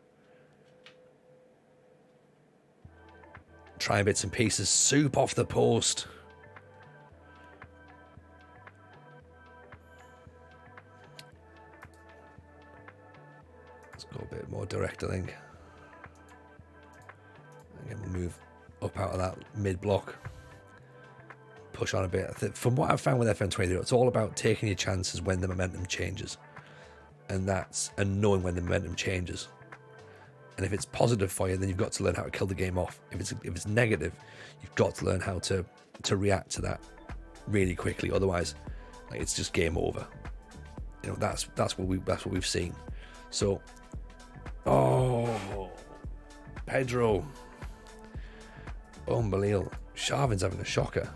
[SPEAKER 2] trying bits and pieces. Soup off the post. Let's go a bit more direct, I think. Again, we'll move up out of that mid block. Push on a bit. From what I've found with FM23, it's all about taking your chances when the momentum changes. And knowing when the momentum changes. And if it's positive for you, then you've got to learn how to kill the game off. If it's negative, you've got to learn how to react to that really quickly. Otherwise, like, it's just game over. You know, that's what we've seen. So, Pedro, unbelievable. Sharvin's having a shocker.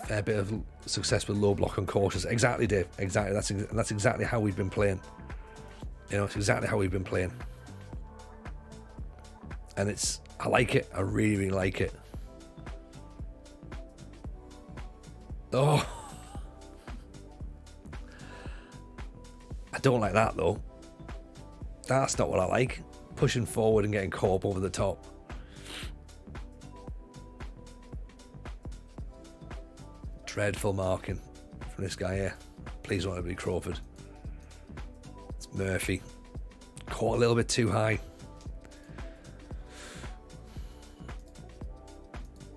[SPEAKER 2] Fair bit of success with low block and cautious. Exactly, Dave. Exactly. That's exactly how we've been playing. You know, it's exactly how we've been playing. And I like it. I really, really like it. Oh. I don't like that, though. That's not what I like. Pushing forward and getting caught up over the top. Dreadful marking from this guy here. Please don't let it be Crawford. It's Murphy. Caught a little bit too high.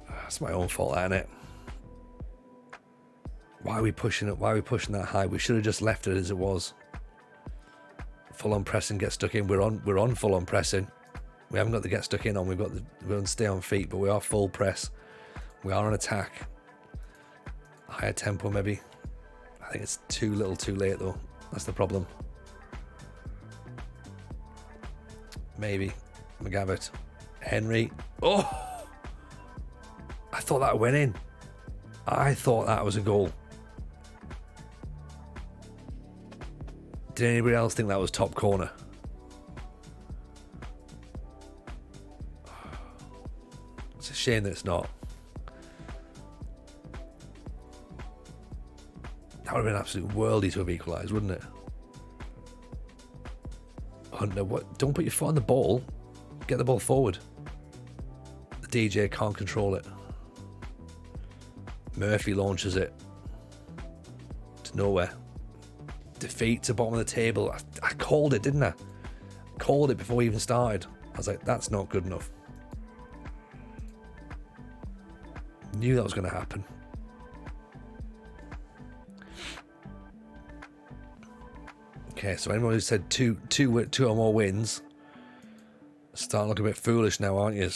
[SPEAKER 2] That's my own fault, isn't it? Why are we pushing it? Why are we pushing that high? We should have just left it as it was. Full on pressing, get stuck in. We're on full on pressing. We haven't got the get stuck in on. We're on stay on feet, but we are full press. We are on attack. Higher tempo, maybe. I think it's too little too late, though. That's the problem. maybe. McGavitt. Henry. Oh! I thought that went in. I thought that was a goal. Did anybody else think that was top corner? It's a shame that it's not. That would have been absolute worldy to have equalised, wouldn't it? Hunter, what? Don't put your foot on the ball. Get the ball forward. The DJ can't control it. Murphy launches it to nowhere. Defeat to bottom of the table. I called it, didn't I? Called it before we even started. I was like, that's not good enough. Knew that was going to happen. Okay, so anyone who said two or more wins, starting to look a bit foolish now, aren't you?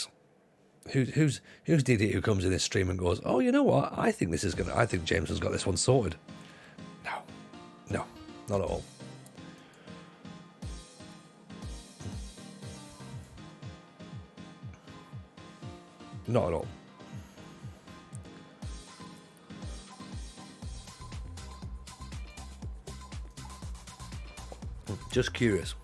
[SPEAKER 2] Who's the idiot who comes in this stream and goes, oh, you know what? I think James has got this one sorted. No, not at all. Not at all. Just curious.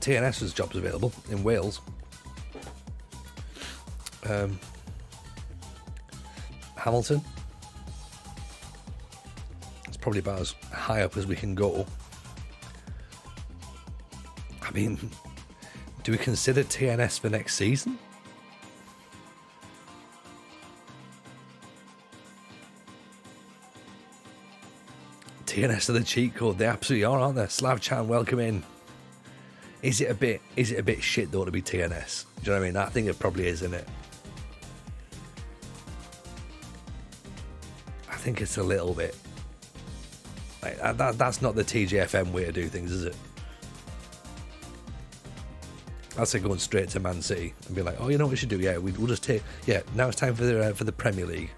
[SPEAKER 2] TNS's jobs available in Wales. Hamilton. It's probably about as high up as we can go. I mean, do we consider TNS for next season? TNS are the cheat code. They absolutely are, aren't they? Slavchan, welcome in. Is it a bit shit though to be TNS? Do you know what I mean? I think it probably is, isn't it? I think it's a little bit. Like, that's not the TJFM way to do things, is it? That's like going straight to Man City and be like, oh, you know what we should do? Yeah, we'll just take. Yeah, now it's time for the Premier League.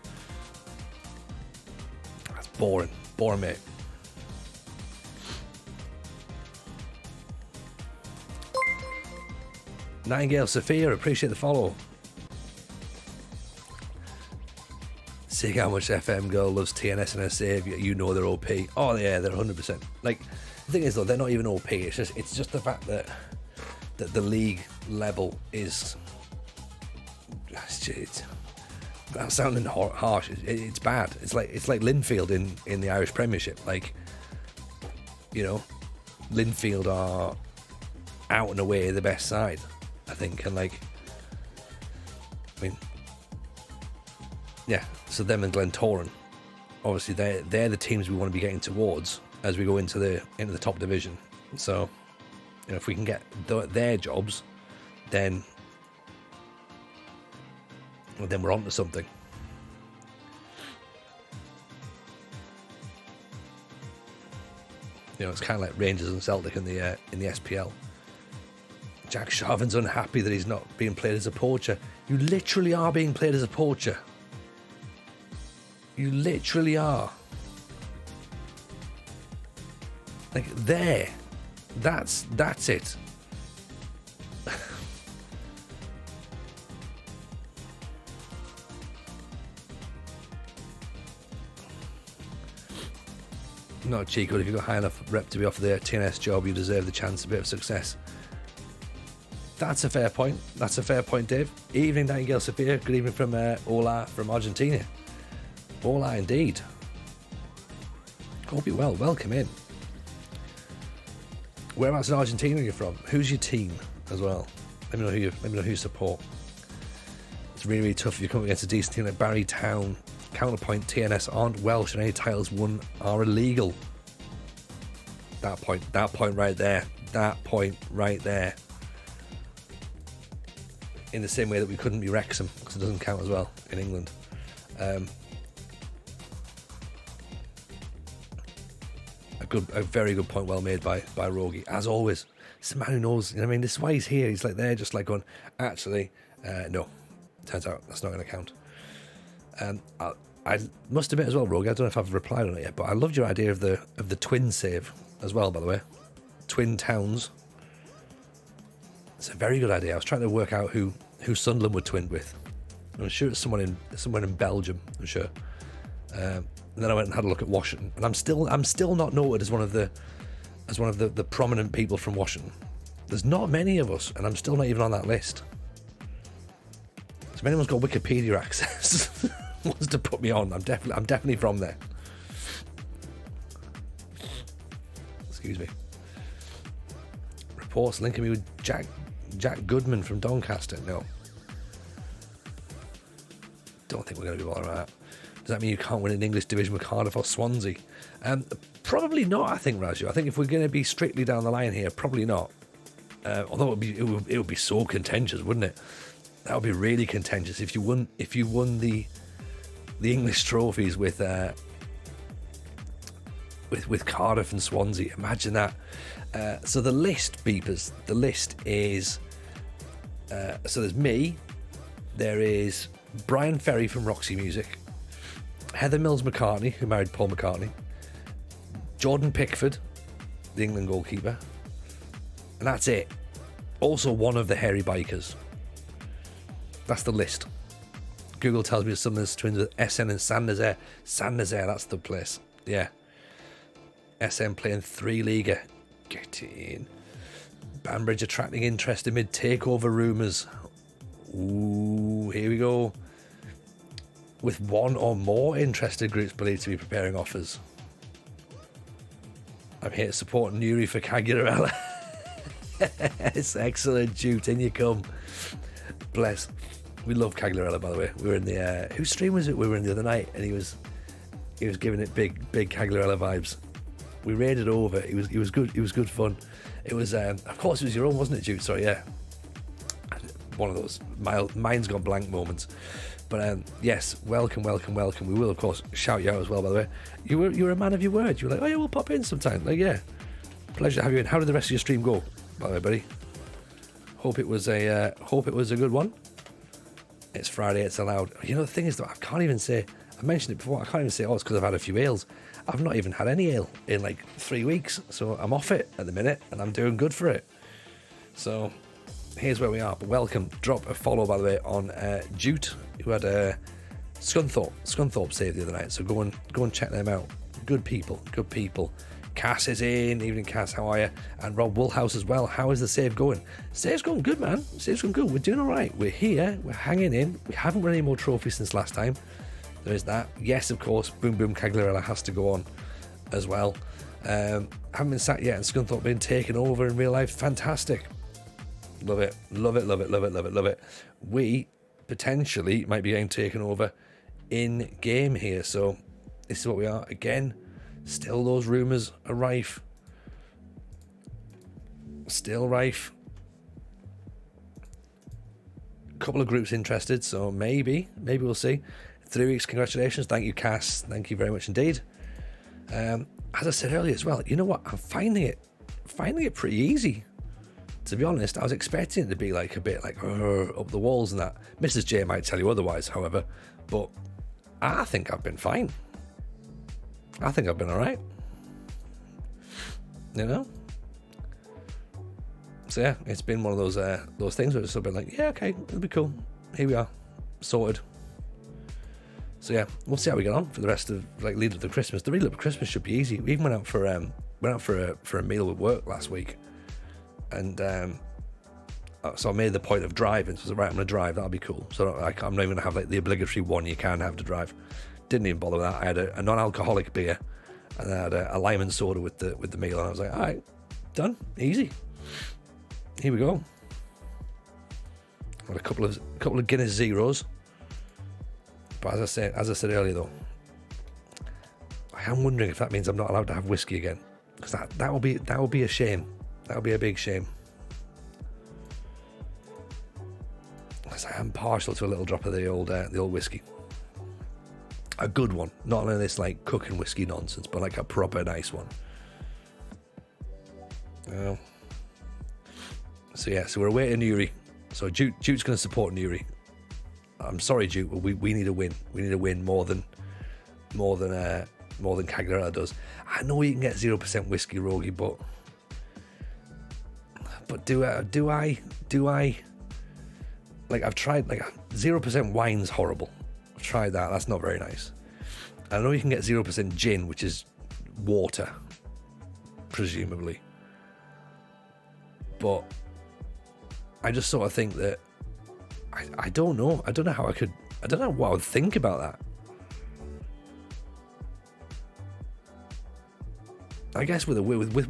[SPEAKER 2] That's boring, mate. Nightingale Sophia, appreciate the follow. Seeing how much FM girl loves TNS and her save, you know they're OP. Oh yeah, they're 100%. Like, the thing is though, they're not even OP. It's just the fact that the league level is. That's sounding harsh. It's bad. It's like Linfield in the Irish Premiership. Like, you know, Linfield are out and away the best side, I think, and like, I mean, yeah. So them and Glentoran, obviously they're the teams we want to be getting towards as we go into the top division. So, you know, if we can get their jobs, then we're on to something. You know, it's kind of like Rangers and Celtic in the SPL. Jack Sharvin's unhappy that he's not being played as a poacher. You literally are being played as a poacher. You literally are. Like, there. That's it. Not cheeky, but if you've got high enough rep to be offered the TNS job, you deserve the chance, a bit of success. That's a fair point. That's a fair point, Dave. Evening, Nightingale Sophia. Good evening from Ola from Argentina. Ola indeed. Hope you're well. Welcome in. Whereabouts in Argentina are you from? Who's your team as well? Let me know who you support. It's really, really tough if you're coming against a decent team like Barry Town. Counterpoint, TNS aren't Welsh and any titles won are illegal. That point right there. That point right there. In the same way that we couldn't be Wrexham, because it doesn't count as well in England. A very good point, well made by Rogie, as always. It's a man who knows. You know what I mean, this is why he's here. He's like there, just like going. Actually, no. Turns out that's not going to count. I must admit as well, Rogue, I don't know if I've replied on it yet, but I loved your idea of the twin save as well, by the way. Twin towns. It's a very good idea. I was trying to work out who Sunderland were twinned with. I'm sure it's somewhere in Belgium, I'm sure. And then I went and had a look at Washington, and I'm still not noted as one of the prominent people from Washington. There's not many of us, and I'm still not even on that list. So if anyone's got Wikipedia access, wants to put me on, I'm definitely from there. Excuse me. Reports linking me with Jack Goodman from Doncaster. No. Don't think we're going to be bothered about that. Does that mean you can't win an English division with Cardiff or Swansea? Probably not, I think, Raju. I think if we're going to be strictly down the line here, probably not. Although it would be so contentious, wouldn't it? That would be really contentious if you won the English trophies with Cardiff and Swansea. Imagine that. So the list, beepers. The list is so there's me. There is Brian Ferry from Roxy Music, Heather Mills McCartney, who married Paul McCartney, Jordan Pickford, the England goalkeeper, and that's it. Also one of the hairy bikers. That's the list. Google tells me some of the twins with SN and Saint-Nazaire. Saint-Nazaire, that's the place. Yeah. SM playing 3 Liga. Get in. Banbridge attracting interest amid takeover rumours. Ooh, here we go. With one or more interested groups believed to be preparing offers. I'm here to support Newry for Cagliarella. It's excellent, Jute. In you come. Bless. We love Cagliarella, by the way. We were in the whose stream was it? We were in the other night, and he was giving it big Cagliarella vibes. We raided over. It was good. It was good fun. It was of course it was your own, wasn't it, Jude? Sorry, yeah. One of those mind's gone blank moments. But yes, welcome. We will of course shout you out as well. By the way, you were a man of your word. You were like, oh yeah, we'll pop in sometime. Like, yeah, pleasure to have you in. How did the rest of your stream go, by the way, buddy? Hope it was a good one. It's Friday. It's allowed. You know, the thing is that I can't even say. I mentioned it before. I can't even say, oh, it's because I've had a few ales. I've not even had any ale in like 3 weeks, so I'm off it at the minute, and I'm doing good for it. So here's where we are. But welcome. Drop a follow, by the way, on Jute, who had a Scunthorpe save the other night. So go and check them out. Good people. Cass is in. Evening, Cass. How are you? And Rob Woolhouse as well. How is the save going? Save's going good, man. Save's going good. We're doing all right. We're here. We're hanging in. We haven't won any more trophies since last time. There is that. Yes, of course, Boom Boom Cagliarella has to go on as well. Haven't been sacked yet, and Scunthorpe been taken over in real life. Fantastic. Love it. We potentially might be getting taken over in game here. So this is what we are. Again, still those rumours are rife. Still rife. A couple of groups interested, so maybe we'll see. 3 weeks, congratulations. Thank you, Cass. Thank you very much indeed. As I said earlier as well, you know what? I'm finding it pretty easy. To be honest, I was expecting it to be like a bit like up the walls and that. Mrs. J might tell you otherwise, however, but I think I've been fine. I think I've been all right. You know? So yeah, it's been one of those things where it's a bit like, yeah, okay, it'll be cool. Here we are, sorted. So yeah, we'll see how we get on for the rest of like lead up to Christmas. The lead up to Christmas should be easy. We even went out for a meal with work last week, and so I made the point of driving. So I was like, right, I'm gonna drive. That'll be cool. So I'm not even gonna have like the obligatory one you can have to drive. Didn't even bother with that. I had a non-alcoholic beer, and I had a lime and soda with the meal, and I was like, all right, done, easy. Here we go. Got a couple of Guinness Zeros. But as I said earlier, though, I am wondering if that means I'm not allowed to have whiskey again, because that will be a shame. That would be a big shame. Because I am partial to a little drop of the old whiskey. A good one, not only this like cooking whiskey nonsense, but like a proper nice one. So yeah, so we're away to Newry. So Jute's going to support Newry. I'm sorry, Jude, but we need a win. We need a win more than more than Cagliari does. I know you can get 0% whiskey Rogie, but do I? Like, I've tried, like, 0% wine's horrible. I've tried that. That's not very nice. I know you can get 0% gin, which is water, presumably. But I just sort of think that I don't know. I don't know how I could. I don't know what I would think about that. I guess with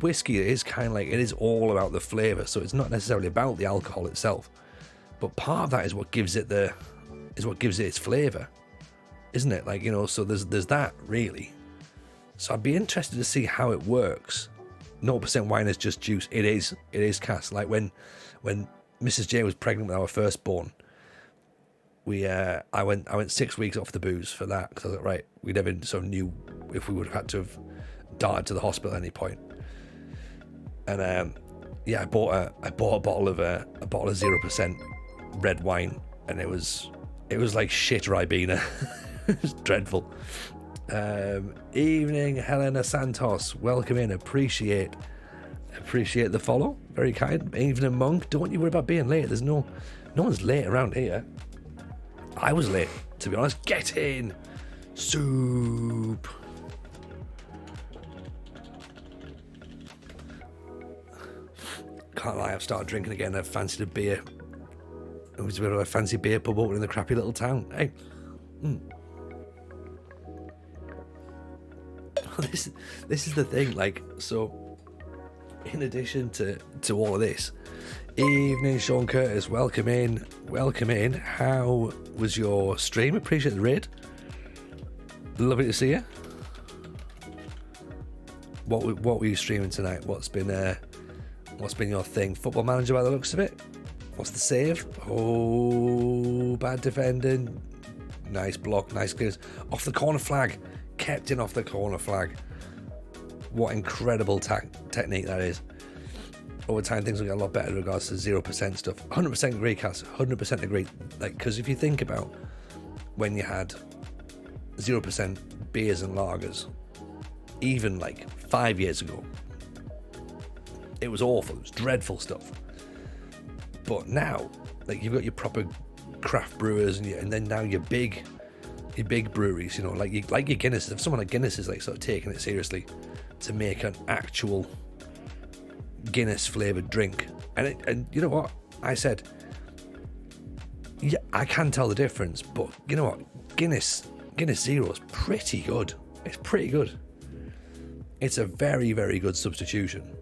[SPEAKER 2] whiskey, it is kind of like, it is all about the flavour. So it's not necessarily about the alcohol itself, but part of that is what gives it its flavour, isn't it? Like, you know, so there's that really. So I'd be interested to see how it works. 0% wine is just juice. It is cask. Like when Mrs. J was pregnant with our firstborn, I went 6 weeks off the booze for that, because I was like, right, we never sort of knew if we would have had to have darted to the hospital at any point. And I bought a bottle of 0% red wine, and it was like shit Ribena. It was dreadful. Evening, Helena Santos, welcome in. Appreciate the follow, very kind. Evening, Monk, don't you worry about being late. There's no one's late around here. I was late, to be honest. Get in, soup. Can't lie, I've started drinking again. I've fancied a beer. It was a bit of a fancy beer pub open in the crappy little town. Hey. This is the thing, like, so in addition to all of this, evening Sean Curtis, welcome in. How was your stream? Appreciate the raid, lovely to see you. What were you streaming tonight? What's been your thing? Football Manager by the looks of it. What's the save? Oh, bad defending, nice block, nice clearance off the corner flag. Kept in off the corner flag. What incredible technique that is. Over time, things will get a lot better in regards to 0% stuff. 100% agree, Cass. 100% agree. Like, because if you think about when you had 0% beers and lagers, even like 5 years ago, it was awful. It was dreadful stuff. But now, like, you've got your proper craft brewers, and then now your big breweries, you know, like your Guinness. If someone like Guinness is like sort of taking it seriously to make an actual Guinness flavored drink, and you know what I said, yeah, I can tell the difference, but you know what, Guinness Zero is pretty good. It's pretty good. It's a very, very good substitution.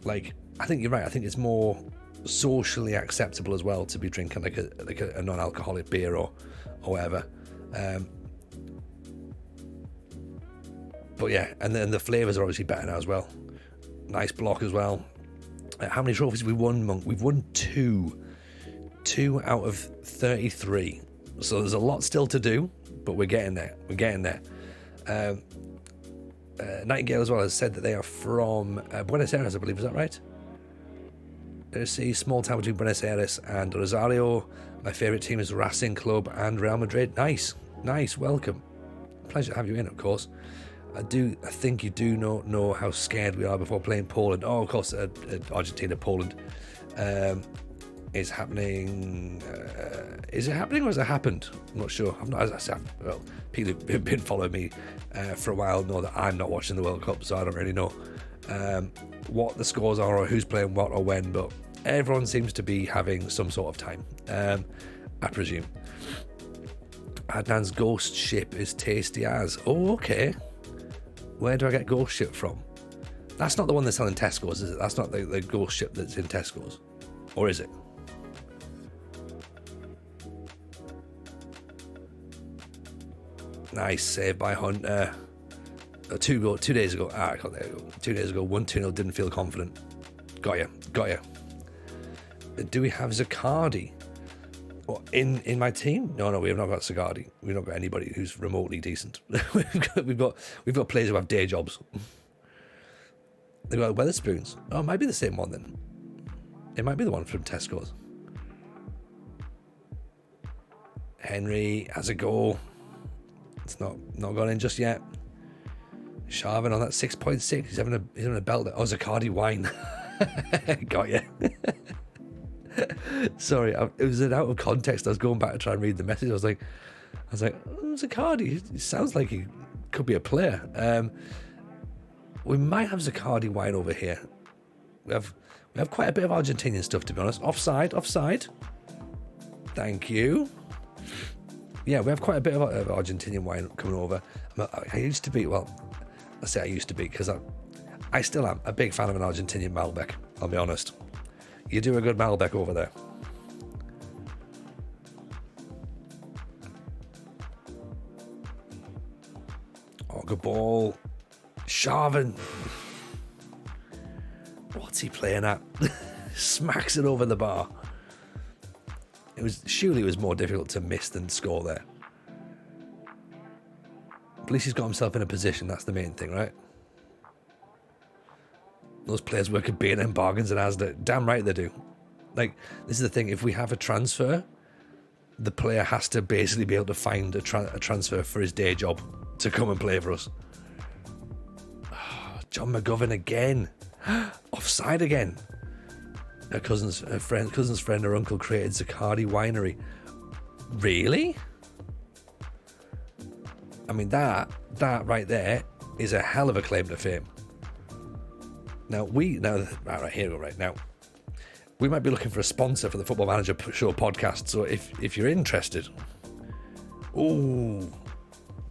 [SPEAKER 2] Like, I think you're right. I think it's more socially acceptable as well to be drinking like a non-alcoholic beer or whatever. But yeah, and then the flavours are obviously better now as well. Nice block as well. How many trophies have we won, Monk? We've won two out of 33. So there's a lot still to do, but we're getting there. Nightingale as well has said that they are from Buenos Aires, I believe. Is that right? There's a small town between Buenos Aires and Rosario. My favourite team is Racing Club and Real Madrid. Nice, welcome. Pleasure to have you in, of course. I think you do know how scared we are before playing Poland. Oh, of course, Argentina, Poland is happening. Is it happening or has it happened? I'm not sure. I'm not. As I said, well, people who've been following me for a while know that I'm not watching the World Cup, so I don't really know what the scores are or who's playing what or when. But everyone seems to be having some sort of time, I presume. Adnan's ghost ship is tasty as. Oh, okay. Where do I get ghost ship from? That's not the one that's selling Tesco's, is it? That's not the ghost ship that's in Tesco's. Or is it? Nice save by Hunter. 2 days ago. There you go. 2 days ago, 1-2-0, didn't feel confident. Got you. Do we have Zaccardi? What, in my team? No, we have not got Zaccardi. We've not got anybody who's remotely decent. we've got players who have day jobs. They've got Weatherspoons. Oh, it might be the same one then. It might be the one from Tesco's. Henry has a go. It's not gone in just yet. Sharvin on that 6.6. He's having a belt. Oh, Zacardi wine. Got you. Sorry, it was an out of context. I was going back to try and read the message. I was like, Zacardi. It sounds like he could be a player. We might have Zacardi wine over here. We have quite a bit of Argentinian stuff, to be honest. Offside. Thank you. Yeah, we have quite a bit of Argentinian wine coming over. I used to be, well, I say I used to be because I still am a big fan of an Argentinian Malbec, I'll be honest. You do a good Malbec over there. Oh, good ball. Sharvin. What's he playing at? Smacks it over the bar. Surely it was more difficult to miss than score there. At least he's got himself in a position, that's the main thing, right? Those players work at B&M Bargains and Asda. Damn right they do. Like, this is the thing, if we have a transfer, the player has to basically be able to find a transfer for his day job to come and play for us. Oh, John McGovern again. Offside again. Her cousin's friend or uncle created Zacardi Winery. Really? I mean, that right there is a hell of a claim to fame. Right here we go. Right now, we might be looking for a sponsor for the Football Manager Show podcast. So if you're interested, ooh,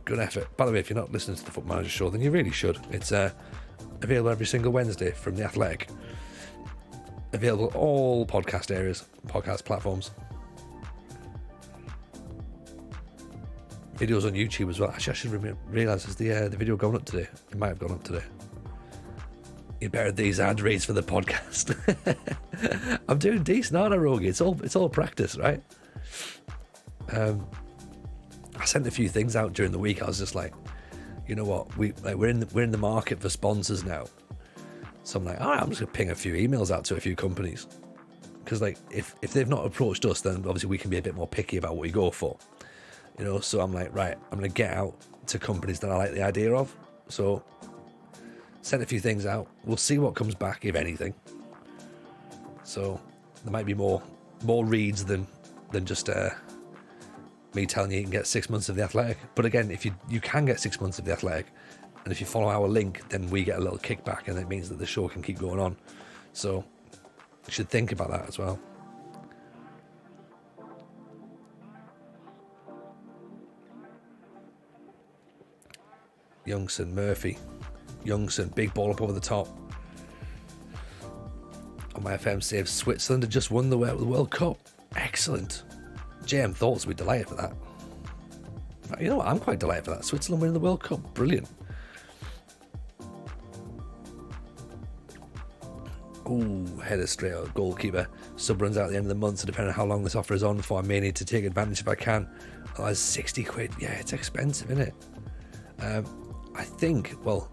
[SPEAKER 2] good effort. By the way, if you're not listening to the Football Manager Show, then you really should. It's available every single Wednesday from The Athletic. Available all podcast areas, podcast platforms. Videos on YouTube as well. Actually, I should realise is the video going up today? It might have gone up today. You better these ad reads for the podcast. I'm doing decent, aren't I, Rogie? It's all practice, right? I sent a few things out during the week. I was just like, you know what? We're in the market for sponsors now. So I'm like, all right, I'm just gonna ping a few emails out to a few companies, because like if they've not approached us, then obviously we can be a bit more picky about what we go for, you know. So I'm like, right, I'm gonna get out to companies that I like the idea of. So sent a few things out. We'll see what comes back, if anything. So there might be more reads than just me telling you can get 6 months of The Athletic. But again, if you can get 6 months of The Athletic, and if you follow our link, then we get a little kickback, and it means that the show can keep going on. So you should think about that as well. Youngson, Murphy. Youngson, big ball up over the top. On my FM save, Switzerland had just won the World Cup. Excellent. JM Thoughts would be delighted for that. You know what? I'm quite delighted for that. Switzerland winning the World Cup. Brilliant. Ooh, header straight out, goalkeeper. Sub runs out at the end of the month, so depending on how long this offer is on for, I may need to take advantage if I can. Oh, that's 60 quid. Yeah, it's expensive, isn't it? I think, well,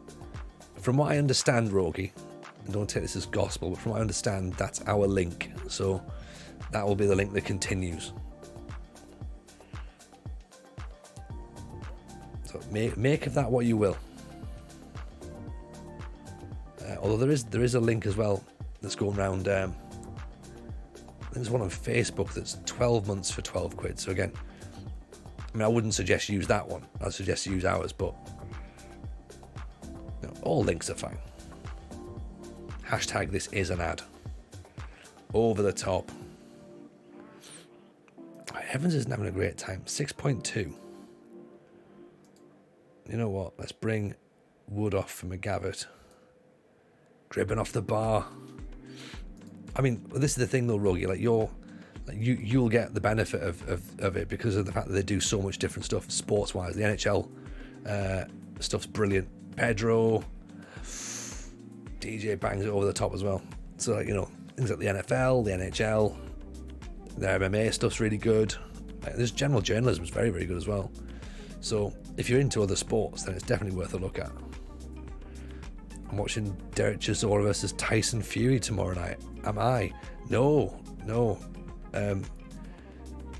[SPEAKER 2] from what I understand, Rogie, and don't take this as gospel, but from what I understand, that's our link. So that will be the link that continues. So make of that what you will. Although there is a link as well that's going around. I think there's one on Facebook that's 12 months for 12 quid. So again, I mean, I wouldn't suggest you use that one. I'd suggest you use ours, but you know, all links are fine. Hashtag this is an ad. Over the top. Evans isn't having a great time. 6.2. You know what? Let's bring Wood off for McGavitt. Dribbling off the bar. I mean, this is the thing though, Rogie. Like you'll get the benefit of it because of the fact that they do so much different stuff sports-wise. The NHL stuff's brilliant. Pedro, DJ bangs it over the top as well. So like, you know, things like the NFL, the NHL, their MMA stuff's really good. This general journalism is very, very good as well. So if you're into other sports, then it's definitely worth a look at. I'm watching Derek Chisora versus Tyson Fury tomorrow night. Am I? No.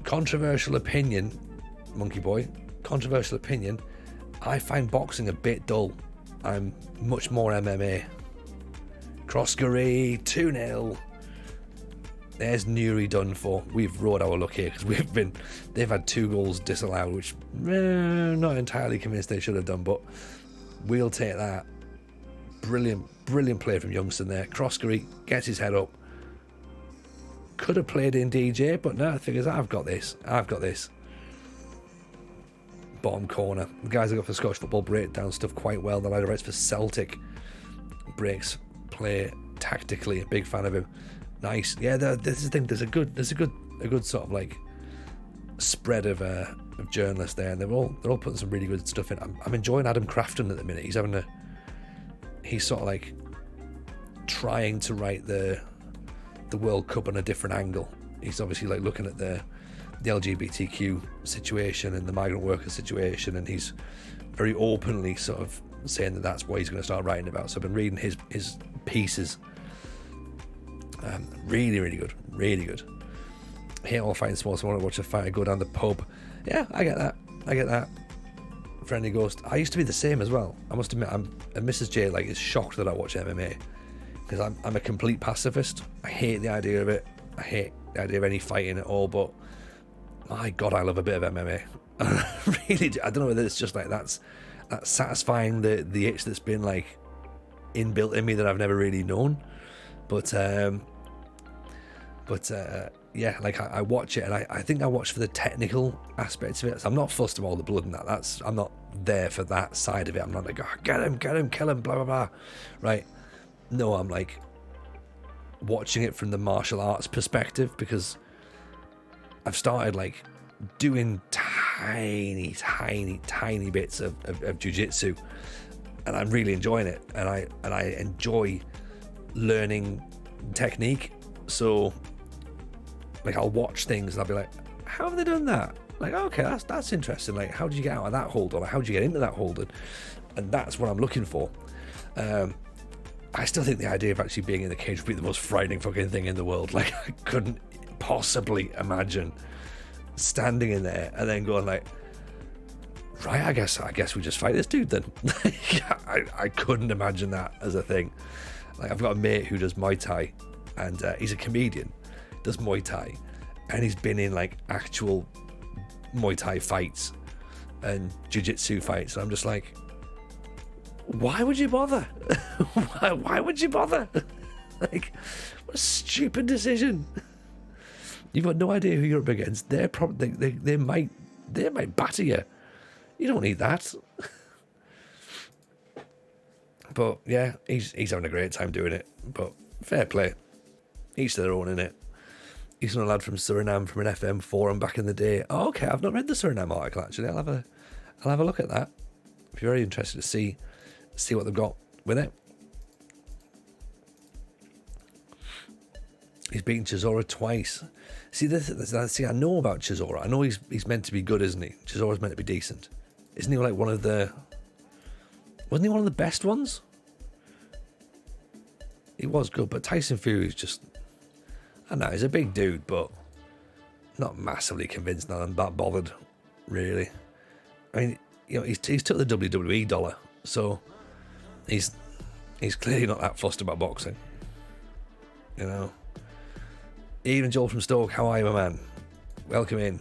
[SPEAKER 2] Controversial opinion, Monkey Boy. Controversial opinion. I find boxing a bit dull. I'm much more MMA. Croskery, 2-0. There's Newry done for. We've rode our luck here because they've had 2 goals disallowed, which not entirely convinced they should have done, but we'll take that. Brilliant play from Youngstown there. Croskery gets his head up. Could have played in DJ, but no, figures I've got this. Bottom corner. The guys that got for Scottish football break down stuff quite well. The ladder writes for Celtic. Breaks play tactically. A big fan of him. Nice. Yeah, this is the thing. There's a good sort of like spread of journalists there, and they're all putting some really good stuff in. I'm enjoying Adam Crafton at the minute. He's sort of like trying to write the World Cup on a different angle. He's obviously like looking at the LGBTQ situation and the migrant worker situation, and he's very openly sort of saying that that's what he's going to start writing about. So I've been reading his pieces. Really good. Hate all fighting sports. I want to watch a fighter go down the pub. Yeah, I get that. Friendly ghost. I used to be the same as well. I must admit, and Mrs. J is shocked that I watch MMA because I'm a complete pacifist. I hate the idea of it. I hate the idea of any fighting at all. But my God, I love a bit of MMA. I really do. I don't know whether it's just like that's satisfying the itch that's been like inbuilt in me that I've never really known. But yeah, like I watch it, and I think I watch for the technical aspects of it. So I'm not fussed of all the blood and that. I'm not there for that side of it. I'm not like, oh, get him, kill him, blah blah blah. Right? No, I'm like watching it from the martial arts perspective because I've started like doing tiny bits of jiu-jitsu, and I'm really enjoying it, and I enjoy learning technique. So like I'll watch things and I'll be like, how have they done that? Like, okay, that's interesting. Like, how did you get out of that hold, or like, how did you get into that hold? And that's what I'm looking for. I still think the idea of actually being in the cage would be the most frightening fucking thing in the world. Like, I couldn't possibly imagine standing in there and then going like, right, I guess we just fight this dude then. I couldn't imagine that as a thing. Like, I've got a mate who does Muay Thai, and he's a comedian, does Muay Thai, and he's been in like actual Muay Thai fights and jiu-jitsu fights, and I'm just like, why would you bother? why would you bother? Like, what a stupid decision. You've got no idea who you're up against. They're probably they might batter you. You don't need that. But yeah, he's having a great time doing it. But fair play. Each to their own, innit? He's a lad from Suriname from an FM forum back in the day. Oh, okay, I've not read the Suriname article actually. I'll have a look at that. If you're very interested to see what they've got with it. He's beaten Chisora twice. See, I know about Chisora. I know he's meant to be good, isn't he? Chisora's meant to be decent. Isn't he like wasn't he one of the best ones? He was good, but Tyson Fury's just, I don't know, he's a big dude, but not massively convinced, not I'm that bothered, really. I mean, you know, he's took the WWE dollar, so he's clearly not that fussed about boxing. You know. Even Joel from Stoke, how are you, my man? Welcome in.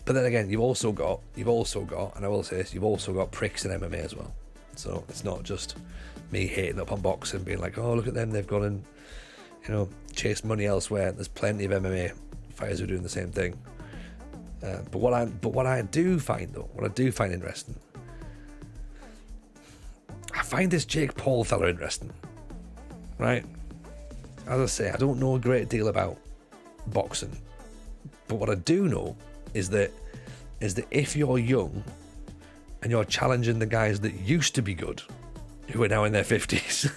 [SPEAKER 2] But then again, you've also got, and I will say this, you've also got pricks in MMA as well. So it's not just me hating up on boxing, being like, oh, look at them, they've gone and, you know, chased money elsewhere. There's plenty of MMA fighters who are doing the same thing. But what I do find interesting, I find this Jake Paul fella interesting, right? As I say, I don't know a great deal about boxing, but what I do know is that if you're young and you're challenging the guys that used to be good, who are now in their 50s,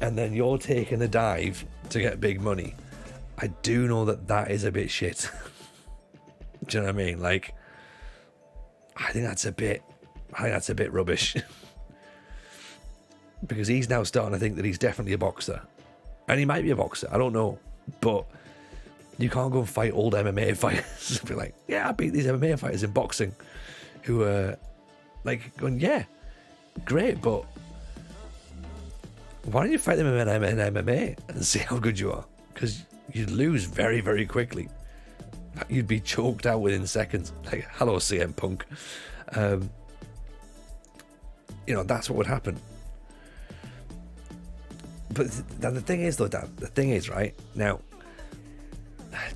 [SPEAKER 2] and then you're taking a dive to get big money, I do know that is a bit shit. Do you know what I mean? Like, I think that's a bit rubbish. Because he's now starting to think that he's definitely a boxer. And he might be a boxer, I don't know. But you can't go and fight old MMA fighters and be like, yeah, I beat these MMA fighters in boxing. who are like going, yeah, great, but why don't you fight them in MMA and see how good you are? Because you'd lose very, very quickly. You'd be choked out within seconds. Like, hello, CM Punk. That's what would happen. But the thing is, though, Dan, the thing is, right, now,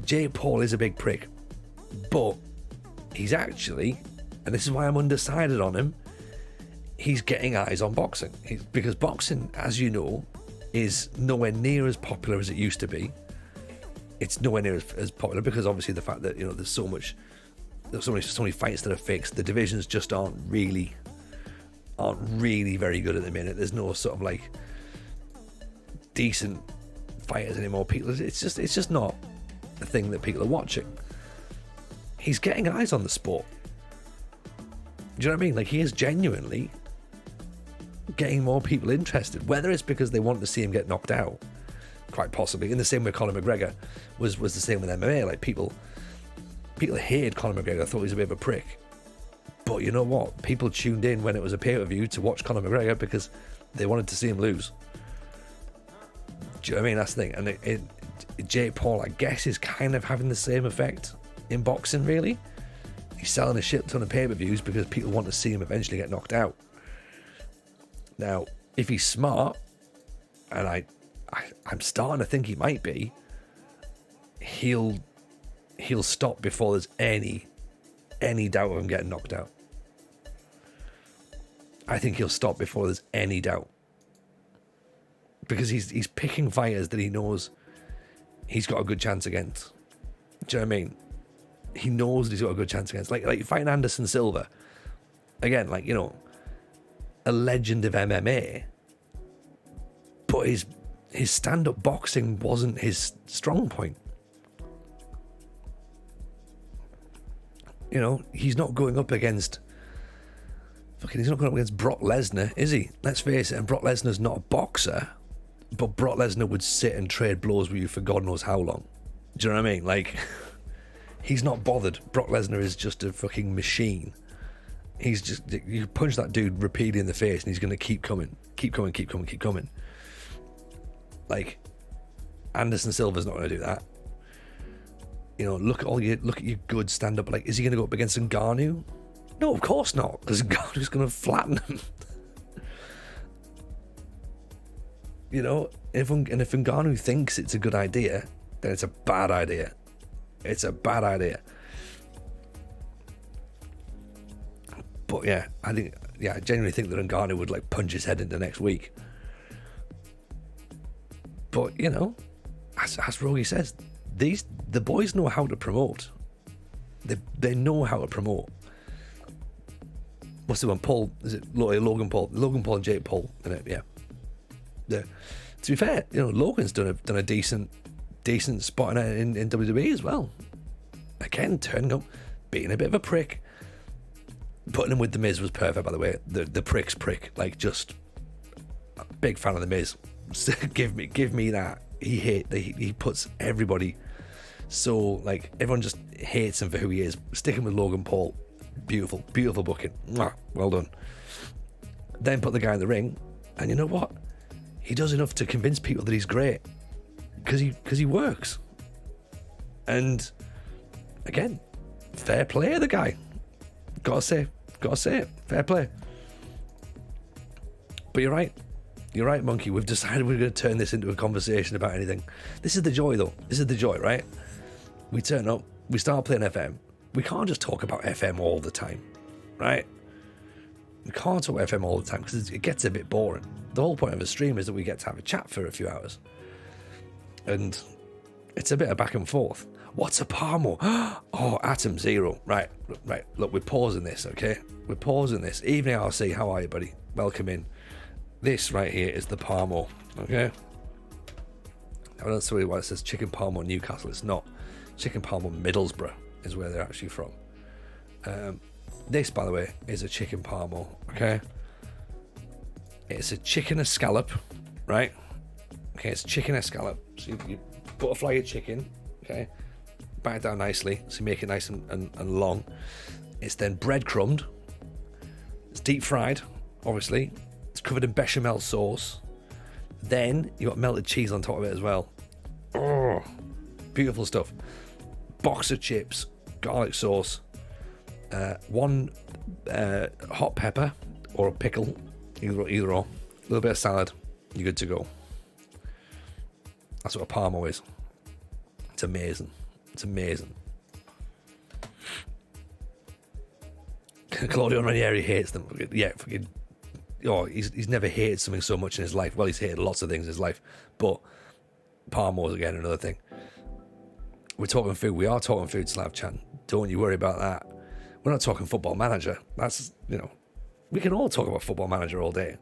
[SPEAKER 2] Jake Paul is a big prick, but he's actually, and this is why I'm undecided on him, he's getting eyes on boxing. Because boxing, as you know, is nowhere near as popular as it used to be. It's nowhere near as popular because obviously the fact that, there's so many fights that are fixed. The divisions just aren't really very good at the minute. There's no sort of like decent fighters anymore. It's just not the thing that people are watching. He's getting eyes on the sport. Do you know what I mean? Like, he is genuinely getting more people interested. Whether it's because they want to see him get knocked out, quite possibly. In the same way Conor McGregor was the same with MMA. Like, people hated Conor McGregor, thought he was a bit of a prick. But you know what? People tuned in when it was a pay-per-view to watch Conor McGregor because they wanted to see him lose. Do you know what I mean? That's the thing. And Jake Paul, I guess, is kind of having the same effect in boxing, really. He's selling a shit ton of pay-per-views because people want to see him eventually get knocked out. Now, if he's smart, and I'm starting to think he might be, he'll stop before there's any doubt of him getting knocked out. I think he'll stop before there's any doubt. Because he's picking fighters that he knows he's got a good chance against. Do you know what I mean? He knows that he's got a good chance against. Like fighting Anderson Silva. Again, a legend of MMA. But his stand-up boxing wasn't his strong point. He's not going up against Brock Lesnar, is he? Let's face it, and Brock Lesnar's not a boxer, but Brock Lesnar would sit and trade blows with you for God knows how long. Do you know what I mean? Like, he's not bothered. Brock Lesnar is just a fucking machine. He's just, you punch that dude repeatedly in the face and he's going to keep coming. Like, Anderson Silva's not going to do that. Look at your good stand-up. Like, is he going to go up against Ngannou? No, of course not, because Ngannou's going to flatten him. If Ngannou thinks it's a good idea, then it's a bad idea. It's a bad idea. But yeah, I genuinely think that Ngannou would like punch his head into next week. But as Rogie says, the boys know how to promote. They know how to promote. What's the one? Paul? Is it Logan Paul? Logan Paul and Jake Paul, isn't it? Yeah. Yeah. To be fair, Logan's done a decent spot in WWE as well. Again, turning up, being a bit of a prick. Putting him with The Miz was perfect, by the way. The prick's prick. Like, just a big fan of The Miz. give me that. He puts everybody, so like everyone just hates him for who he is. Sticking with Logan Paul, beautiful booking. Mwah, well done. Then put the guy in the ring, and you know what? He does enough to convince people that he's great because he works. And again, fair play, the guy. Gotta say it. Fair play. But you're right, Monkey. We've decided we're going to turn this into a conversation about anything. This is the joy, though. This is the joy, right? We turn up, we start playing FM. We can't just talk about FM all the time, right? We can't talk FM all the time because it gets a bit boring. The whole point of a stream is that we get to have a chat for a few hours. And it's a bit of back and forth. What's a Parmo? Oh, Atom Zero. Right. Look, we're pausing this, okay? We're pausing this. Evening RC, how are you, buddy? Welcome in. This right here is the Parmo, okay? I don't know why it says Chicken Parmo Newcastle. It's not. Chicken Parmo Middlesbrough is where they're actually from. This, by the way, is a Chicken Parmo, okay? It's a chicken escallop, right? Okay, it's chicken escallop. So you butterfly your chicken, okay? Bite it down nicely, so you make it nice and long. It's then breadcrumbed, It's deep fried, obviously. It's covered in bechamel sauce. Then you got melted cheese on top of it as well. Oh, beautiful stuff. Box of chips, garlic sauce, one hot pepper or a pickle, either or. A little bit of salad, you're good to go. That's what a Parmo is. It's amazing. It's amazing. Claudio Ranieri hates them. Yeah, fucking. Oh, he's never hated something so much in his life. Well, he's hated lots of things in his life, but Parmo's again another thing. We're talking food. We are talking food, Slav Chan. Don't you worry about that. We're not talking Football Manager. That's, we can all talk about Football Manager all day,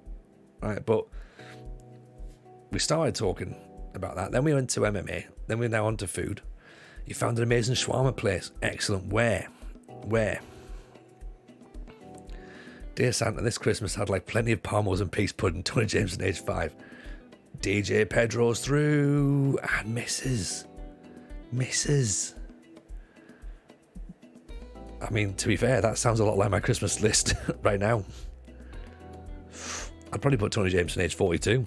[SPEAKER 2] right? But we started talking about that. Then we went to MMA. Then we're now on to food. You found an amazing shawarma place. Excellent. Where? Dear Santa, this Christmas had like plenty of Parmos and peace pudding. Tony Jameson, age 5. DJ Pedro's through. And Mrs. I mean, to be fair, that sounds a lot like my Christmas list right now. I'd probably put Tony Jameson, age 42.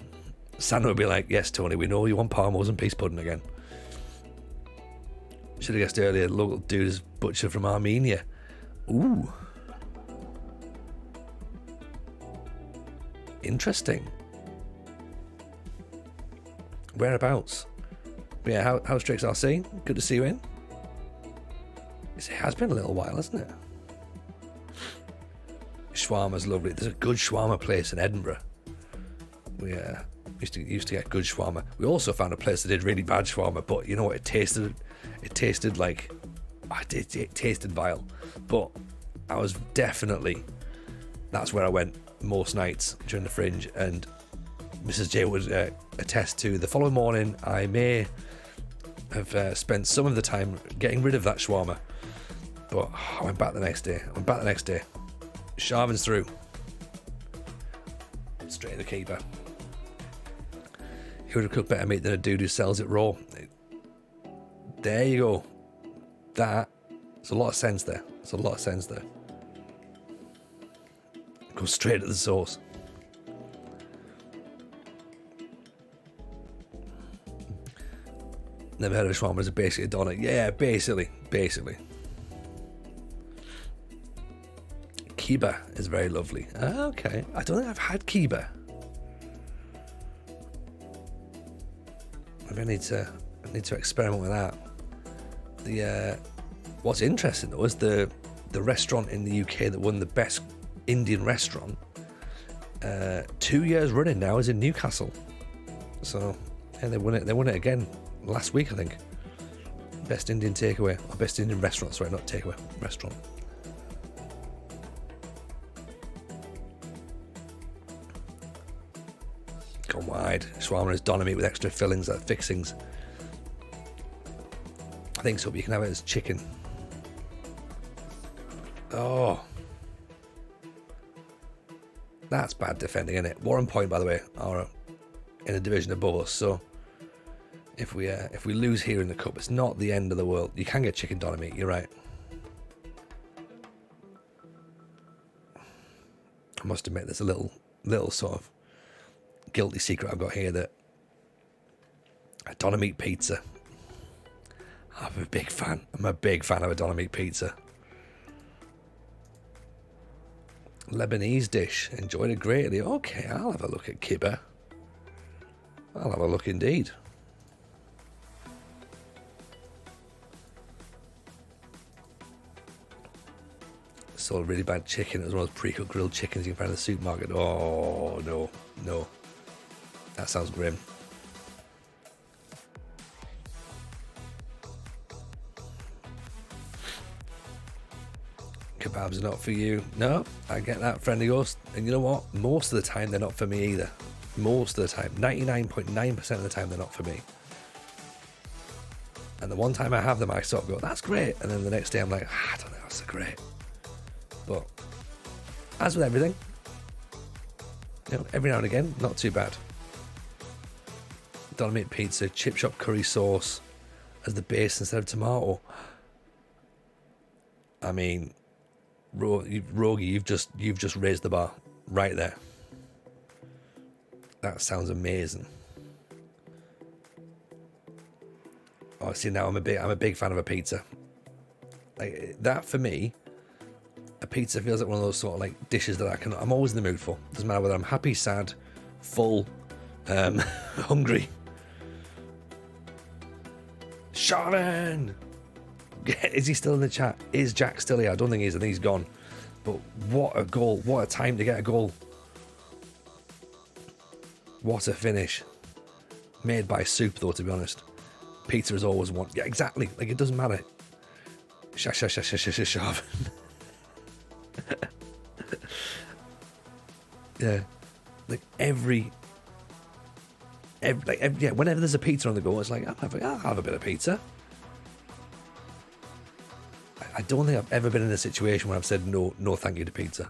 [SPEAKER 2] Santa would be like, yes, Tony, we know you want Parmos and peace pudding again. Should have guessed earlier, local dude is butcher from Armenia. Ooh. Interesting. Whereabouts? But yeah, how's Tricks RC? Good to see you in. It has been a little while, hasn't it? Shawarma's lovely. There's a good shawarma place in Edinburgh. We used to get good shawarma. We also found a place that did really bad shawarma, but you know what? It tasted like it tasted vile. But I was definitely, that's where I went most nights during the Fringe, and Mrs. J would attest to the following morning I may have spent some of the time getting rid of that shawarma, but I went back the next day. Sharvan's through. Straight to the keeper. He would have cooked better meat than a dude who sells it raw. There you go. There's a lot of sense there. Go straight at the sauce. Never heard of shawarma as a basically a doner. Yeah, basically. Kiba is very lovely. Okay. I don't think I've had kiba. Maybe I need to experiment with that. What's interesting though is the restaurant in the UK that won the best Indian restaurant 2 years running now is in Newcastle. So yeah, they won it again last week, I think. Best Indian takeaway, or best Indian restaurant, sorry, not takeaway, restaurant. Gone wide. Shawarma is doner meat with extra fillings, fixings. I think so, but you can have it as chicken. Oh. That's bad defending, isn't it? Warren Point, by the way, are in a division above us, so if we lose here in the cup, it's not the end of the world. You can get chicken doner meat, you're right. I must admit, there's a little sort of guilty secret I've got here, that a doner meat pizza. I'm a big fan of a doner meat pizza. Lebanese dish, enjoyed it greatly. Okay, I'll have a look at kibbeh. I'll have a look indeed. Sold really bad chicken. It was one of those pre-cooked grilled chickens you can find in the supermarket. Oh, no. That sounds grim. Kebabs are not for you. No, I get that, friendly ghost. And you know what? Most of the time, they're not for me either. Most of the time. 99.9% of the time, they're not for me. And the one time I have them, I sort of go, that's great. And then the next day, I'm like, I don't know, that's so great. But as with everything, every now and again, not too bad. Doner meat pizza, chip shop curry sauce as the base instead of tomato. I mean, Rogie, you've just raised the bar right there. That sounds amazing. Oh, see, now I'm a big fan of a pizza. Like that for me, a pizza feels like one of those sort of like dishes that I'm always in the mood for. Doesn't matter whether I'm happy, sad, full, hungry. Sharvin! Is he still in the chat? Is Jack still here? I don't think he is. I think he's gone. But what a goal. What a time to get a goal. What a finish. Made by soup, though, to be honest. Pizza is always one. Yeah, exactly. Like, it doesn't matter. Sharvin. Yeah. Like, whenever there's a pizza on the go, it's like, I'll have a bit of pizza. I don't think I've ever been in a situation where I've said no thank you to pizza.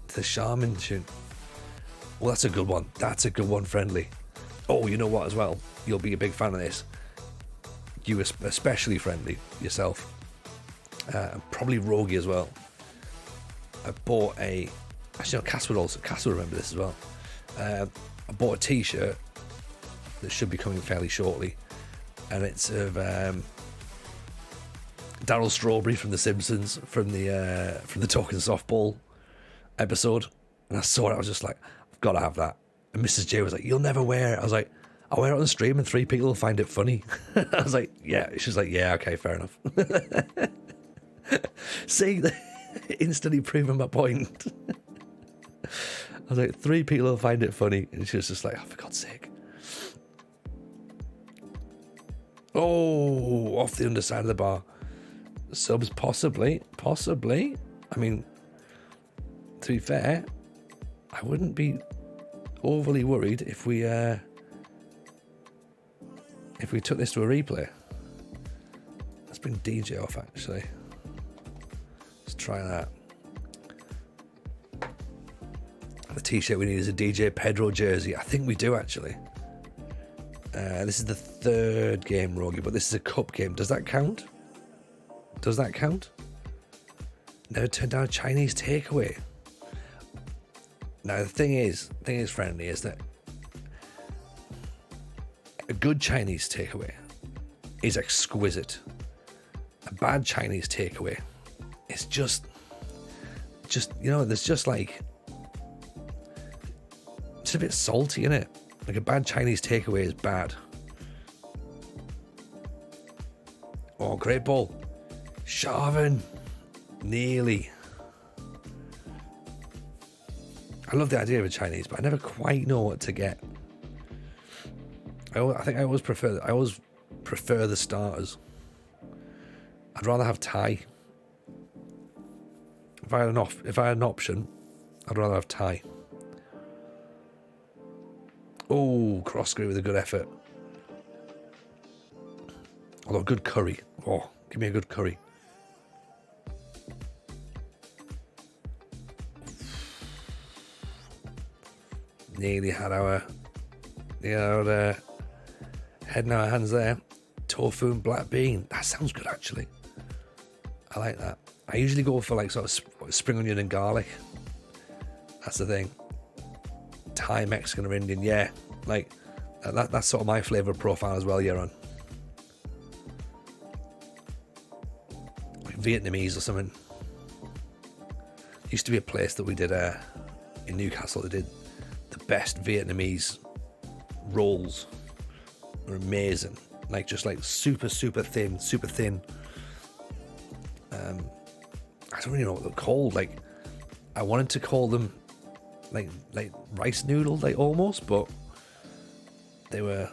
[SPEAKER 2] The Charmin tune. Well, that's a good one. That's a good one, Friendly. Oh, you know what as well? You'll be a big fan of this. You especially, Friendly, yourself. Probably Rogie as well. I bought actually, no, Cass would remember this as well. I bought a t-shirt that should be coming fairly shortly, and it's of Daryl Strawberry from The Simpsons, from the Talking Softball episode. And I saw it, I was just like, I've got to have that. And Mrs. J was like, you'll never wear it. I was like, I'll wear it on the stream and 3 people will find it funny. I was like, yeah. She's like, yeah, okay, fair enough. See, instantly proving my point. I was like, 3 people will find it funny. And she was just like, oh, for God's sake. Oh, off the underside of the bar. Subs, possibly. I mean, to be fair, I wouldn't be overly worried if we took this to a replay. Let's bring DJ off, actually. Let's try that. The t-shirt we need is a DJ Pedro jersey. I think we do, actually. This is the 3rd game, Rogie, but this is a cup game. Does that count? Never turned down a Chinese takeaway. Now, the thing is, Friendly, is that a good Chinese takeaway is exquisite. A bad Chinese takeaway is just there's just like, it's a bit salty, isn't it? Like a bad Chinese takeaway is bad. Oh, great ball. Sharvin. Nearly. I love the idea of a Chinese, but I never quite know what to get. I think I always prefer the starters. I'd rather have Thai. If I had an option, I'd rather have Thai. Oh, cross screw with a good effort. Although good curry. Oh, give me a good curry. Nearly had our head in our hands there. Tofu and black bean. That sounds good, actually. I like that. I usually go for like sort of spring onion and garlic. That's the thing. Thai, Mexican or Indian, yeah. Like that's sort of my flavour profile as well, Yaron. Like Vietnamese or something. Used to be a place that we did in Newcastle that did the best Vietnamese rolls. They're amazing. Like just like super thin. I don't really know what they're called. Like I wanted to call them like rice noodle, like almost, but they were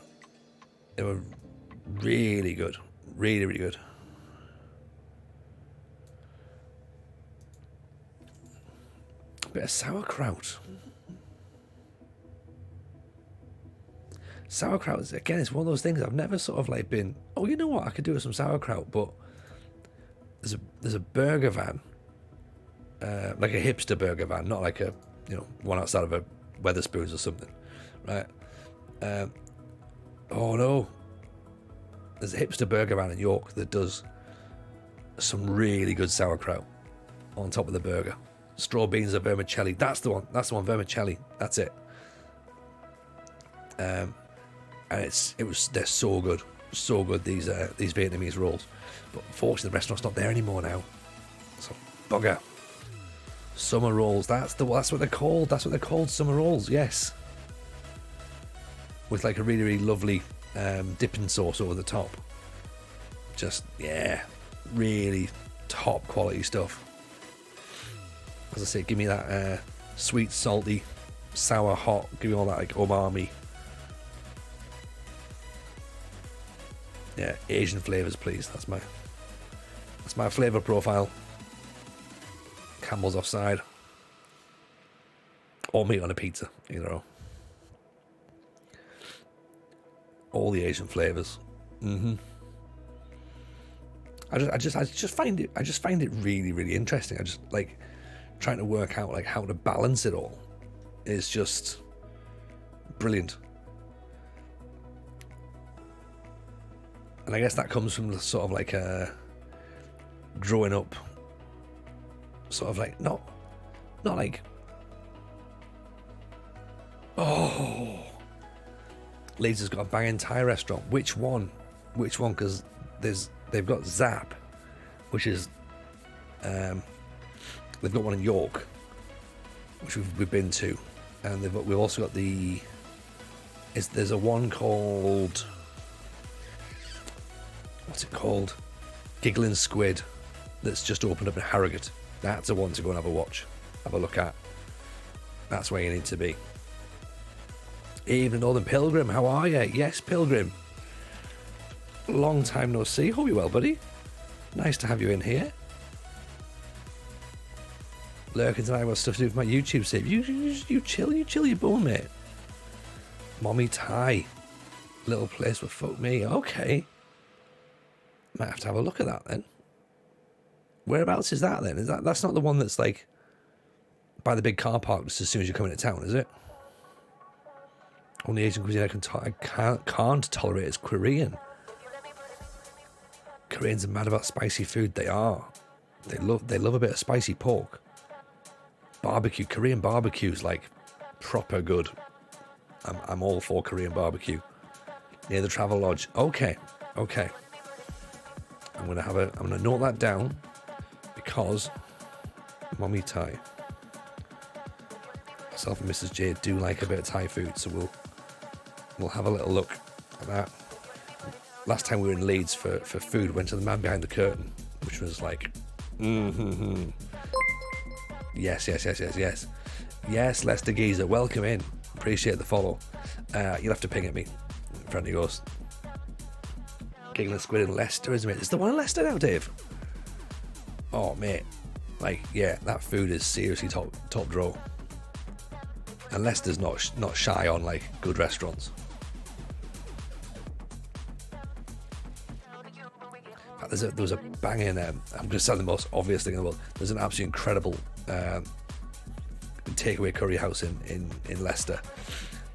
[SPEAKER 2] really good, really good. A bit of sauerkraut. Sauerkraut, again, it's one of those things I've never sort of like been, oh, you know what, I could do with some sauerkraut, but there's a burger van, like a hipster burger van, not like a, one outside of a Wetherspoons or something, right? Oh no, there's a hipster burger van in York that does some really good sauerkraut on top of the burger. Straw beans or vermicelli. That's the one. Vermicelli. That's it. And they're so good. So good, these Vietnamese rolls. But unfortunately, the restaurant's not there anymore now. So, bugger. Summer rolls. That's what they're called. That's what they're called, summer rolls. Yes. With like a really, really lovely dipping sauce over the top. Just, yeah, really top quality stuff. As I say, give me that sweet, salty, sour, hot. Give me all that like umami. Yeah, Asian flavors, please. That's my flavor profile. Campbell's offside, or meat on a pizza, either or. All the Asian flavors. I just find it really, really interesting. I just like trying to work out like how to balance it all. Is just brilliant. And I guess that comes from the sort of like growing up, sort of like not like, oh, Leeds has got a banging Thai restaurant. Which one? Because they've got Zap, which is they've got one in York, which we've been to, and we've also got there's a one called, what's it called? Giggling Squid, that's just opened up in Harrogate. That's a one to go and have a look at. That's where you need to be. Evening, Northern Pilgrim, how are you? Yes, Pilgrim. Long time no see. Hope you're well, buddy. Nice to have you in here. Lurking tonight, got stuff to do with my YouTube save. You chill your bum, mate. Mommy Thai. Little place with fuck me. Okay. Might have to have a look at that then. Whereabouts is that then? That's not the one that's like by the big car park just as soon as you come into town, is it? Only Asian cuisine I can't tolerate is Korean. Koreans are mad about spicy food. They are. They love a bit of spicy pork. Barbecue. Korean barbecue is like proper good. I'm all for Korean barbecue. Near the Travel Lodge. Okay. I'm gonna note that down because Mommy Thai. Myself and Mrs. J do like a bit of Thai food, so we'll have a little look at that. Last time we were in Leeds for food, went to the Man Behind the Curtain, which was like, Yes, Lester Geezer, welcome in. Appreciate the follow. You'll have to ping at me, friendly ghost. Giggling Squid in Leicester, isn't it? Is the one in Leicester now, Dave? Oh, mate. Like, yeah, that food is seriously top draw. And Leicester's not shy on, like, good restaurants. In fact, there was a banging, I'm going to say the most obvious thing in the world. There's an absolutely incredible takeaway curry house in Leicester,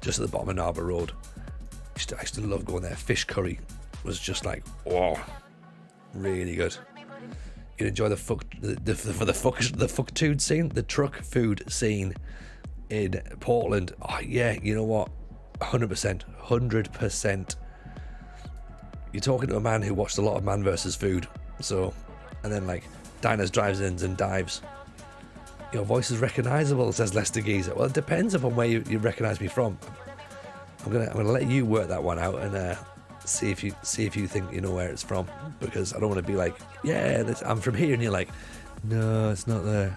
[SPEAKER 2] just at the bottom of Narber Road. I used to love going there. Fish curry was just like, oh, really good. You'd enjoy the fuck-tood scene, the truck food scene in Portland. Oh yeah, you know what? 100%. You're talking to a man who watched a lot of Man vs. Food, so, and then like diners, drive-ins, and dives. Your voice is recognisable, says Lester Geezer. Well, it depends upon where you recognise me from. I'm gonna let you work that one out and see if you think you know where it's from, because I don't want to be like, yeah, I'm from here, and you're like, no, it's not there.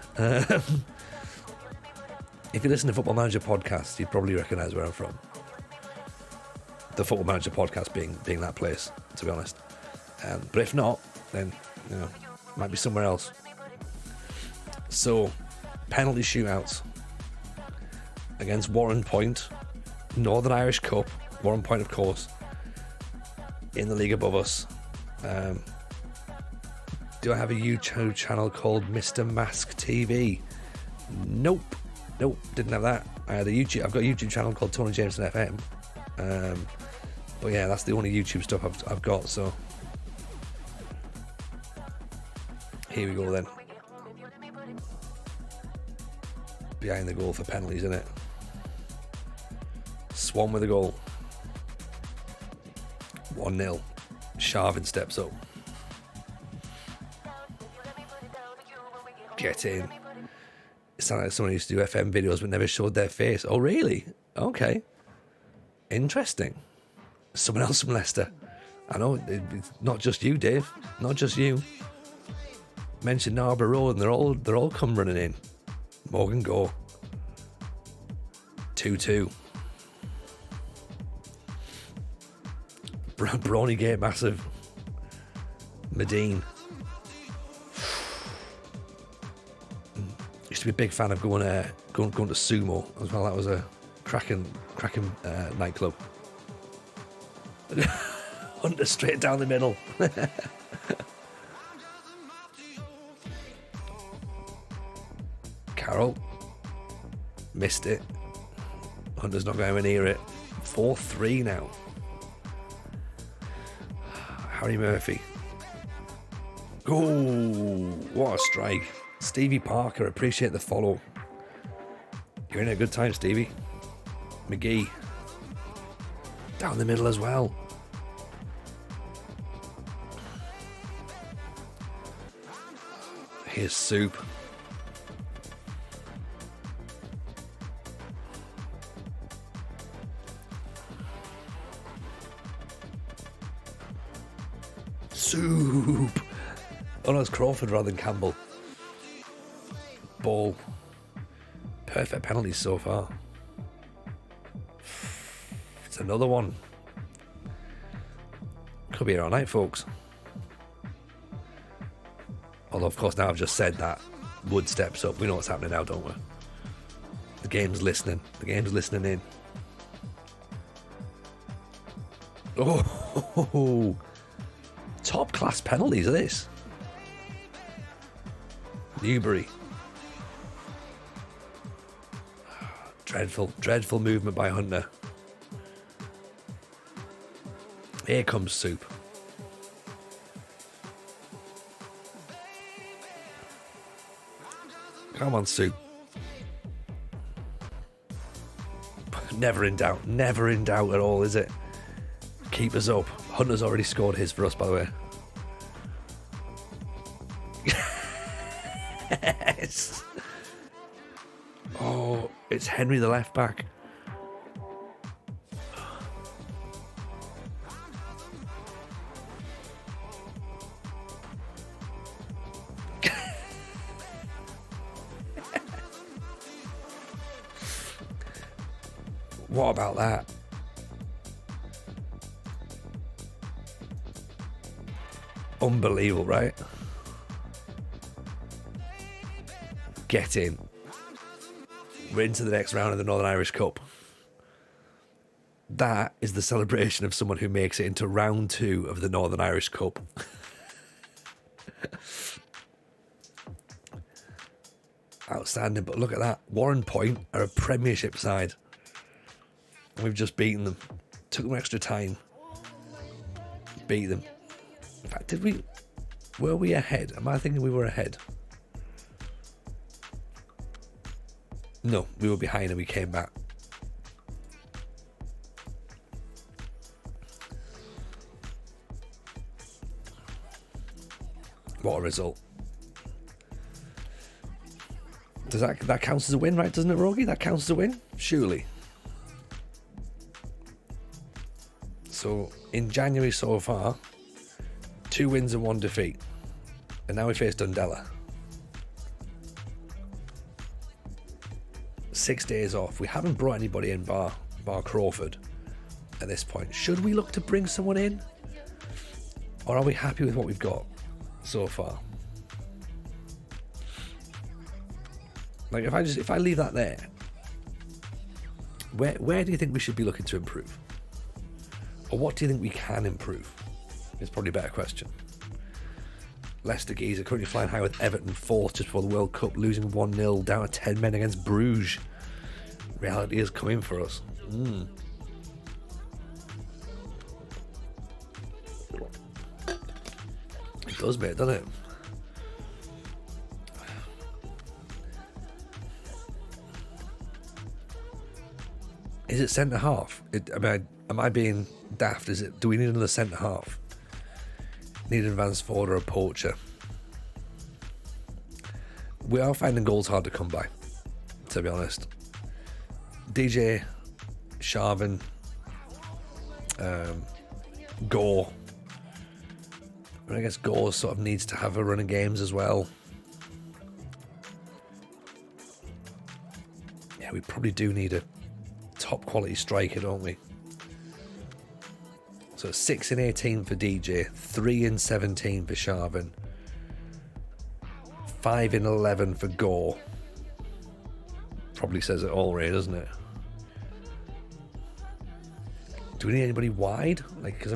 [SPEAKER 2] If you listen to Football Manager podcast, you'd probably recognise where I'm from. The Football Manager podcast being that place, to be honest. But if not, then might be somewhere else. So, penalty shootouts against Warren Point, Northern Irish Cup. Warren Point, of course, in the league above us. Do I have a YouTube channel called Mr. Mask TV? Nope, didn't have that. I've got a YouTube channel called Tony Jameson FM. But yeah, that's the only YouTube stuff I've got. So Here we go then. Behind the goal for penalties, isn't it? Swan with a goal. 1-0. Sharvin steps up. Get in. It sounded like someone used to do FM videos but never showed their face. Oh, really? Okay. Interesting. Someone else from Leicester. I know, it's not just you, Dave. Not just you. Mentioned Narborough Road and they're all come running in. Morgan go. 2-2. Brawny Gate massive. Medine. Used to be a big fan of going to Sumo as well. That was a cracking nightclub. Hunter straight down the middle. Carroll missed it. Hunter's not going near it. 4-3 now. Harry Murphy. Oh, what a strike. Stevie Parker, appreciate the follow. You're in a good time, Stevie. McGee. Down the middle as well. Here's Soup. Soup. Oh no, it's Crawford rather than Campbell. Ball. Perfect penalties so far. It's another one. Could be here all night, folks. Although, of course, now I've just said that, Wood steps up. We know what's happening now, don't we? The game's listening. The game's listening in. Oh, top class penalties are this. Newbury. Dreadful movement by Hunter. Here comes Soup. Come on, Soup. Never in doubt at all, is it? Keep us up. Hunter's already scored his for us, by the way. Yes. Oh, it's Henry the left back. What about that? Unbelievable, right? Get in. We're into the next round of the Northern Irish Cup. That is the celebration of someone who makes it into round 2 of the Northern Irish Cup. Outstanding, but look at that. Warren Point are a Premiership side. And we've just beaten them. Took them extra time. Beat them. In fact, were we ahead? Am I thinking we were ahead? No, we were behind and we came back. What a result. Does that counts as a win, right? Doesn't it, Rogie? That counts as a win? Surely. So, in January so far, 2 wins and 1 defeat. And now we face Dundela. 6 days off. We haven't brought anybody in bar Crawford at this point. Should we look to bring someone in? Or are we happy with what we've got so far? Like, if I leave that there, where do you think we should be looking to improve? Or what do you think we can improve? Is probably a better question. Leicester Geese are currently flying high with Everton 4th just before the World Cup, losing 1-0 down to 10 men against Bruges. Reality is coming for us. It does, mate, doesn't it? Is it centre half? Am I being daft? Do we need another centre half? Need an advanced forward or a poacher? We are finding goals hard to come by, to be honest. DJ, Sharvin, Gore. But I guess Gore sort of needs to have a run of games as well. Yeah, we probably do need a top quality striker, don't we? So 6 in 18 for DJ, 3 in 17 for Sharvin, 5 in 11 for Gore. Probably says it all, really, doesn't it? Do we need anybody wide? Because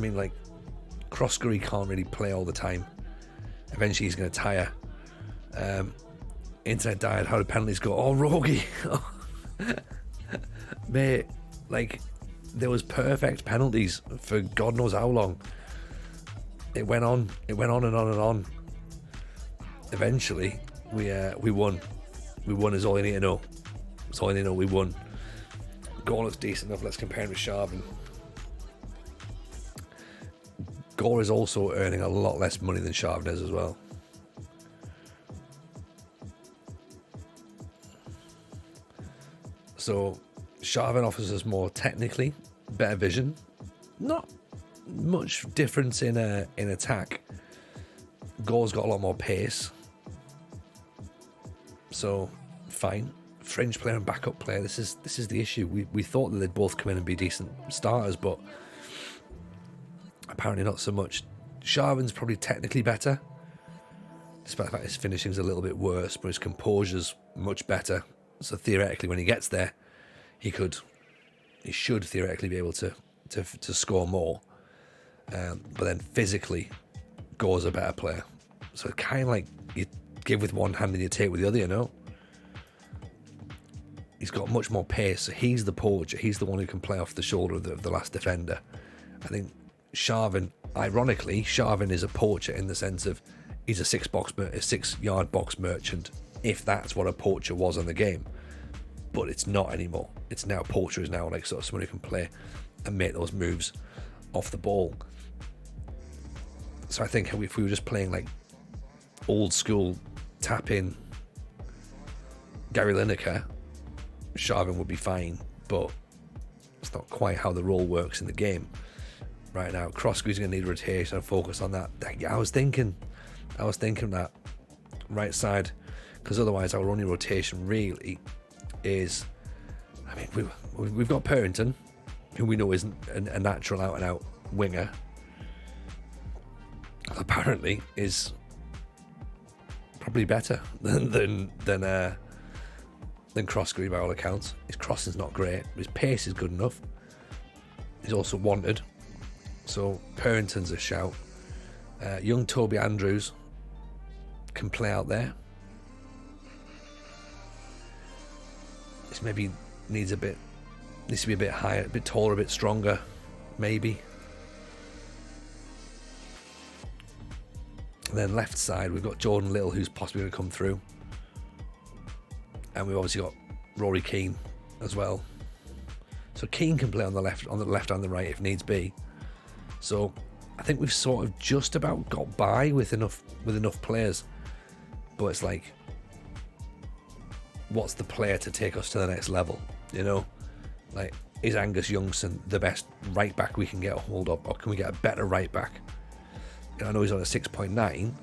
[SPEAKER 2] Croskery can't really play all the time. Eventually he's going to tire. Internet died. How did penalties go? Oh, Rogie. Mate, there was perfect penalties for God knows how long. It went on and on and on. Eventually, we won. We won is all you need to know. That's all you need to know. We won. Gore looks decent enough. Let's compare him with Sharvin. Gore is also earning a lot less money than Sharvin is as well. So Sharvin offers us more technically, better vision. Not much difference in attack. Gore's got a lot more pace. So fine. Fringe player and backup player. This is the issue. We thought that they'd both come in and be decent starters, but apparently not so much. Sharvin's probably technically better, despite the fact his finishing's a little bit worse, but his composure's much better. So theoretically, when he gets there, he should theoretically be able to score more. But then physically, Gore's a better player. So kind of like you give with one hand and you take with the other, you know. He's got much more pace. So he's the poacher. He's the one who can play off the shoulder of the last defender. I think Sharvin, ironically, Sharvin is a poacher in the sense of he's a 6-yard box merchant, if that's what a poacher was on the game. But it's not anymore. It's now, poacher is now sort of someone who can play and make those moves off the ball. So I think if we were just playing old school tap in Gary Lineker, Sharvin would be fine, but it's not quite how the role works in the game right now. Croskery's going to need rotation and focus on that. I was thinking that right side, because otherwise our only rotation really is, we've got Purrington, who we know isn't a natural out and out winger. Apparently is probably better than Croskery by all accounts. His crossing's not great. His pace is good enough. He's also wanted. So Purrington's a shout. Young Toby Andrews can play out there. This maybe needs to be a bit higher, a bit taller, a bit stronger, maybe. And then left side, we've got Jordan Little, who's possibly going to come through. And we've obviously got Rory Keane as well. So Keane can play on the left and the right if needs be. So I think we've sort of just about got by with enough players. But it's what's the player to take us to the next level? You know? Is Angus Youngson the best right back we can get a hold of? Or can we get a better right back? I know he's on a 6.9,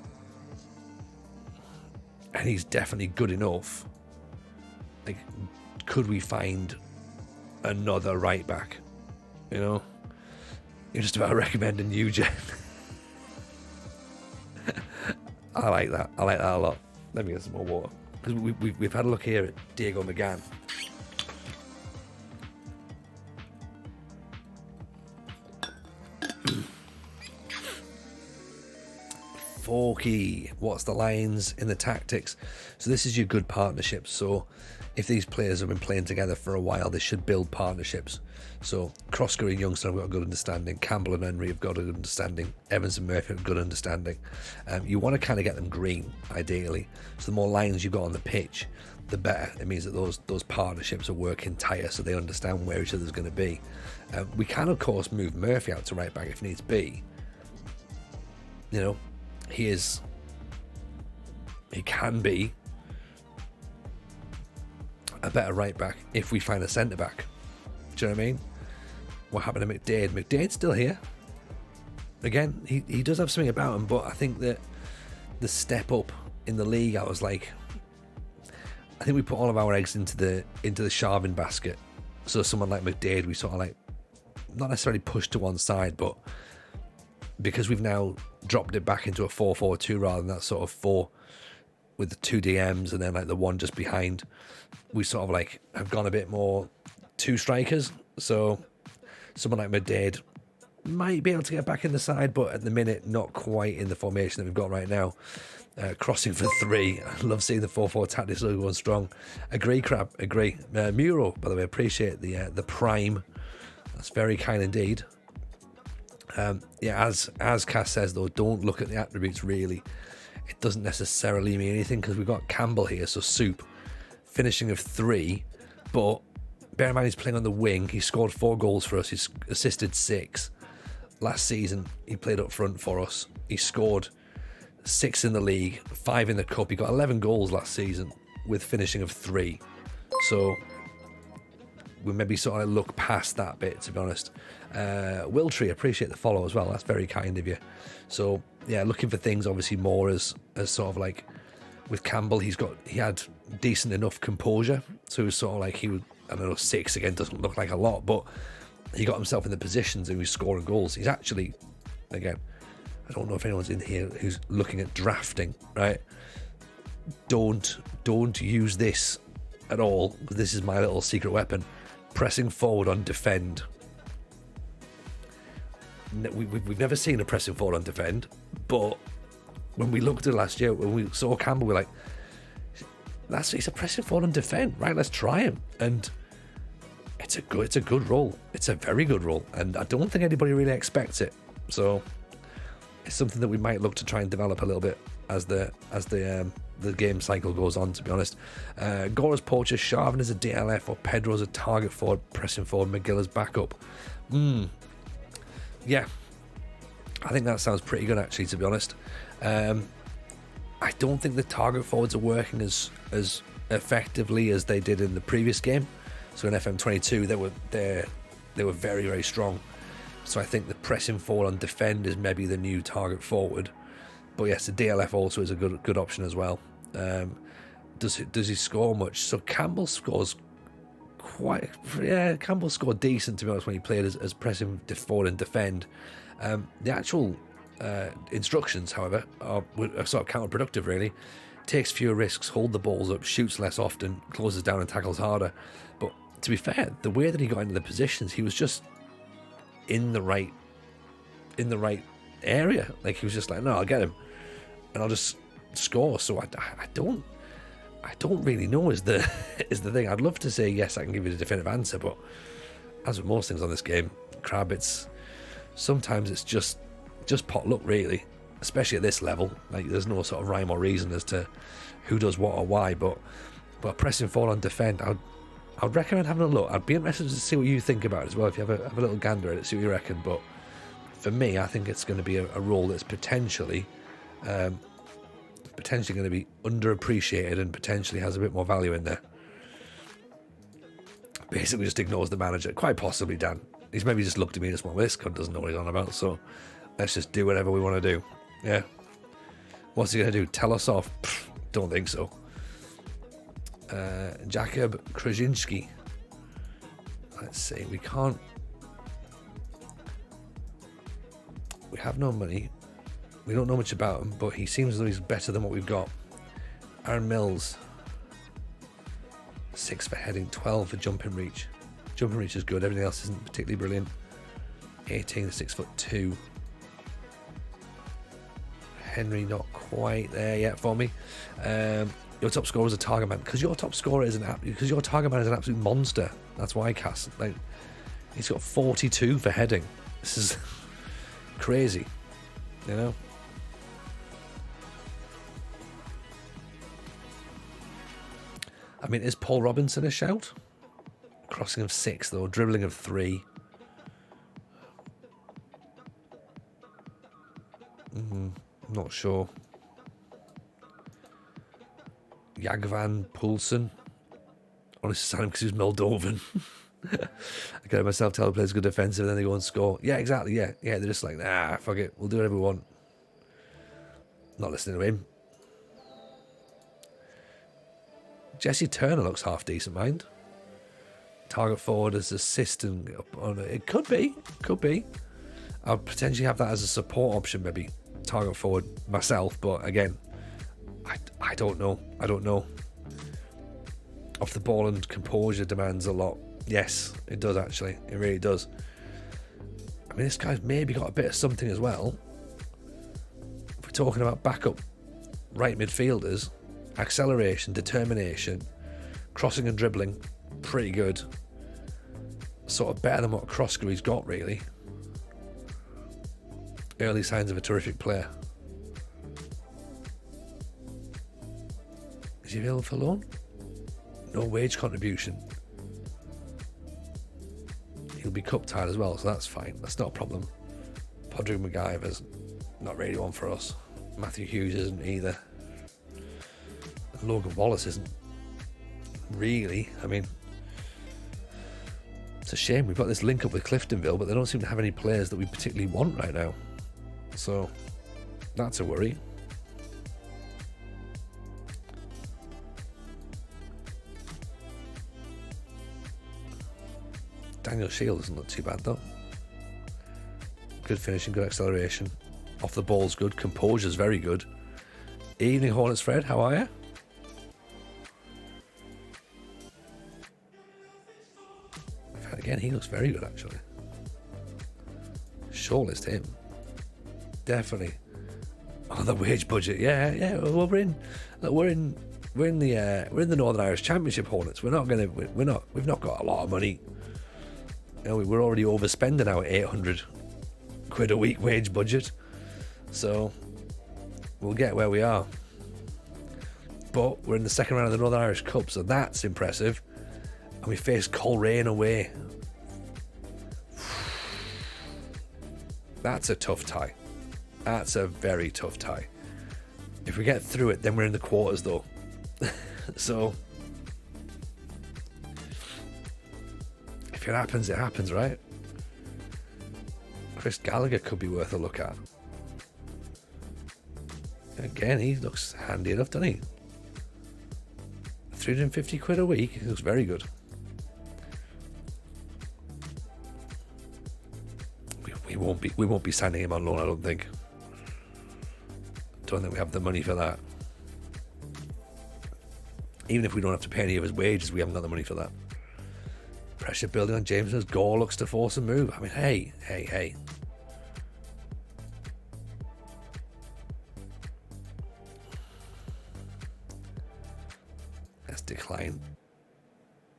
[SPEAKER 2] and he's definitely good enough. Could we find another right back? You know, you're just about recommending you, Jen. I like that a lot. Let me get some more water, because we've had a look here at Diego McGann. Forky, what's the lines in the tactics? So this is your good partnerships. So if these players have been playing together for a while, they should build partnerships. So Croskery and Youngster have got a good understanding. Campbell and Henry have got a good understanding. Evans and Murphy have a good understanding. You want to kind of get them green, ideally. So the more lines you've got on the pitch, the better. It means that those partnerships are working tighter, so they understand where each other's going to be. We can, of course, move Murphy out to right back if needs be. You know, he can be a better right back if we find a centre back. Do you know what I mean? What happened to McDade? McDade's still here. Again, he does have something about him, but I think that the step up in the league, I think we put all of our eggs into the Sharvin basket. So someone like McDade, we sort of like not necessarily pushed to one side, but because we've now dropped it back into a 4-4-2 rather than that sort of 4 with the 2 DMs and then like the one just behind, we sort of like have gone a bit more 2 strikers. So someone like Madrid might be able to get back in the side, but at the minute not quite in the formation that we've got right now. Crossing for 3. I love seeing the 4-4 tactics going strong. Agree, Crab, agree. Muro, by the way, appreciate the prime. That's very kind indeed. As Cass says though, don't look at the attributes really. It doesn't necessarily mean anything because we've got Campbell here, so Soup, finishing of 3, but bear in mind he's playing on the wing. He scored 4 goals for us. He's assisted 6. Last season he played up front for us. He scored 6 in the league, 5 in the cup. He got 11 goals last season with finishing of 3. So we maybe sort of look past that bit, to be honest. Wiltree, appreciate the follow as well. That's very kind of you. So yeah, looking for things obviously more as sort of like with Campbell, he had decent enough composure. So it was sort of like he would, I don't know, 6 again doesn't look like a lot, but he got himself in the positions and he was scoring goals. He's actually, again, I don't know if anyone's in here who's looking at drafting, right? Don't use this at all. This is my little secret weapon. Pressing forward on defend. We've never seen a pressing forward on defend, but when we looked at it last year, when we saw Campbell, we're like, he's a pressing forward on defend, right? Let's try him. And it's a good role. It's a very good role, and I don't think anybody really expects it. So it's something that we might look to try and develop a little bit as the game cycle goes on, to be honest. Gora's poacher, Sharvin is a DLF, or Pedro's a target forward, pressing forward, McGill is backup. Yeah, I think that sounds pretty good actually, to be honest. I don't think the target forwards are working as effectively as they did in the previous game. So in FM22 they were very, very strong. So I think the pressing forward on defend is maybe the new target forward. But yes, the DLF also is a good option as well. Does he score much? So Campbell scores Campbell scored decent, to be honest, when he played as pressing forward and defend. The actual instructions, however, are sort of counterproductive really. Takes fewer risks, hold the balls up, shoots less often, closes down and tackles harder. But to be fair, the way that he got into the positions, he was just in the right area. Like he was just like, no, I'll get him and I'll just score. So I don't really know is the thing. I'd love to say yes, I can give you the definitive answer, but as with most things on this game, Crab, sometimes it's just pot luck really, especially at this level. Like there's no sort of rhyme or reason as to who does what or why, but pressing forward on defend, I'd recommend having a look. I'd be interested to see what you think about it as well, if you have a little gander at it, see what you reckon. But for me, I think it's going to be a role that's potentially going to be underappreciated and potentially has a bit more value in there. Basically just ignores the manager. Quite possibly, Dan. He's maybe just looked at me and just went, well, this cunt doesn't know what he's on about, so let's just do whatever we want to do. Yeah. What's he going to do? Tell us off? Pfft, don't think so. Jakub Krasinski. Let's see. We have no money. We don't know much about him, but he seems as though he's better than what we've got. Aaron Mills. 6 for heading, 12 for jumping reach. Jumping reach is good. Everything else isn't particularly brilliant. 18, 6'2". Henry not quite there yet for me. Your top scorer is a target man, because your target man is an absolute monster. That's why, Cass. Like, he's got 42 for heading. This is crazy, you know. I mean, is Paul Robinson a shout? Crossing of 6, though. Dribbling of 3. Not sure. Jagvan Poulsen. Honestly, sign him because he's Moldovan. I get myself telling players good defensive and then they go and score. Yeah, exactly. Yeah, they're just like, nah, fuck it. We'll do whatever we want. Not listening to him. Jesse Turner looks half decent, mind. Target forward as assistant. It could be. I'll potentially have that as a support option, maybe. Target forward myself, but again, I don't know. Off the ball and composure demands a lot. Yes, it does actually. It really does. I mean, this guy's maybe got a bit of something as well. If we're talking about backup right midfielders, acceleration, determination, crossing and dribbling, pretty good. Sort of better than what Croskery's got, really. Early signs of a terrific player. Is he available for loan? No wage contribution. He'll be cup tied as well, so that's fine. That's not a problem. Podrick MacGyver's not really one for us. Matthew Hughes isn't either. And Logan Wallace isn't really. I mean, it's a shame. We've got this link up with Cliftonville, but they don't seem to have any players that we particularly want right now. So that's a worry. Daniel Shield doesn't look too bad though. Good finishing, good acceleration. Off the ball's good. Composure's very good. Evening Hornets Fred, how are you? Again, he looks very good actually. Shortlist him. Definitely. Oh, the wage budget. Yeah. Well, we're in the Northern Irish Championship Hornets. We've not got a lot of money. You know, we're already overspending our 800 quid a week wage budget. So we'll get where we are. But we're in the second round of the Northern Irish Cup, so that's impressive. And we face Coleraine away. That's a tough tie. That's a very tough tie. If we get through it, then we're in the quarters though. So if it happens, it happens, right? Chris Gallagher could be worth a look at. Again, he looks handy enough, doesn't he? 350 quid a week. He looks very good. We won't be signing him on loan, I don't think. Don't think we have the money for that. Even if we don't have to pay any of his wages, we haven't got the money for that. Pressure building on Jameson's goal looks to force a move. I mean, hey. Let's decline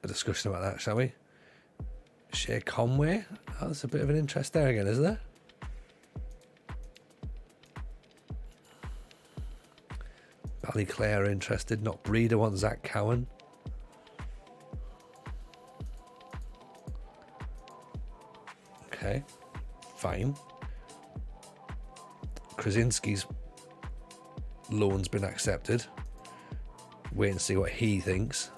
[SPEAKER 2] a discussion about that, shall we? Shea Conway. Oh, there's a bit of an interest there again, isn't there? Ballyclare are interested. Not Breeder wants Zach Cowan. Okay, fine. Krasinski's loan's been accepted. Wait and see what he thinks.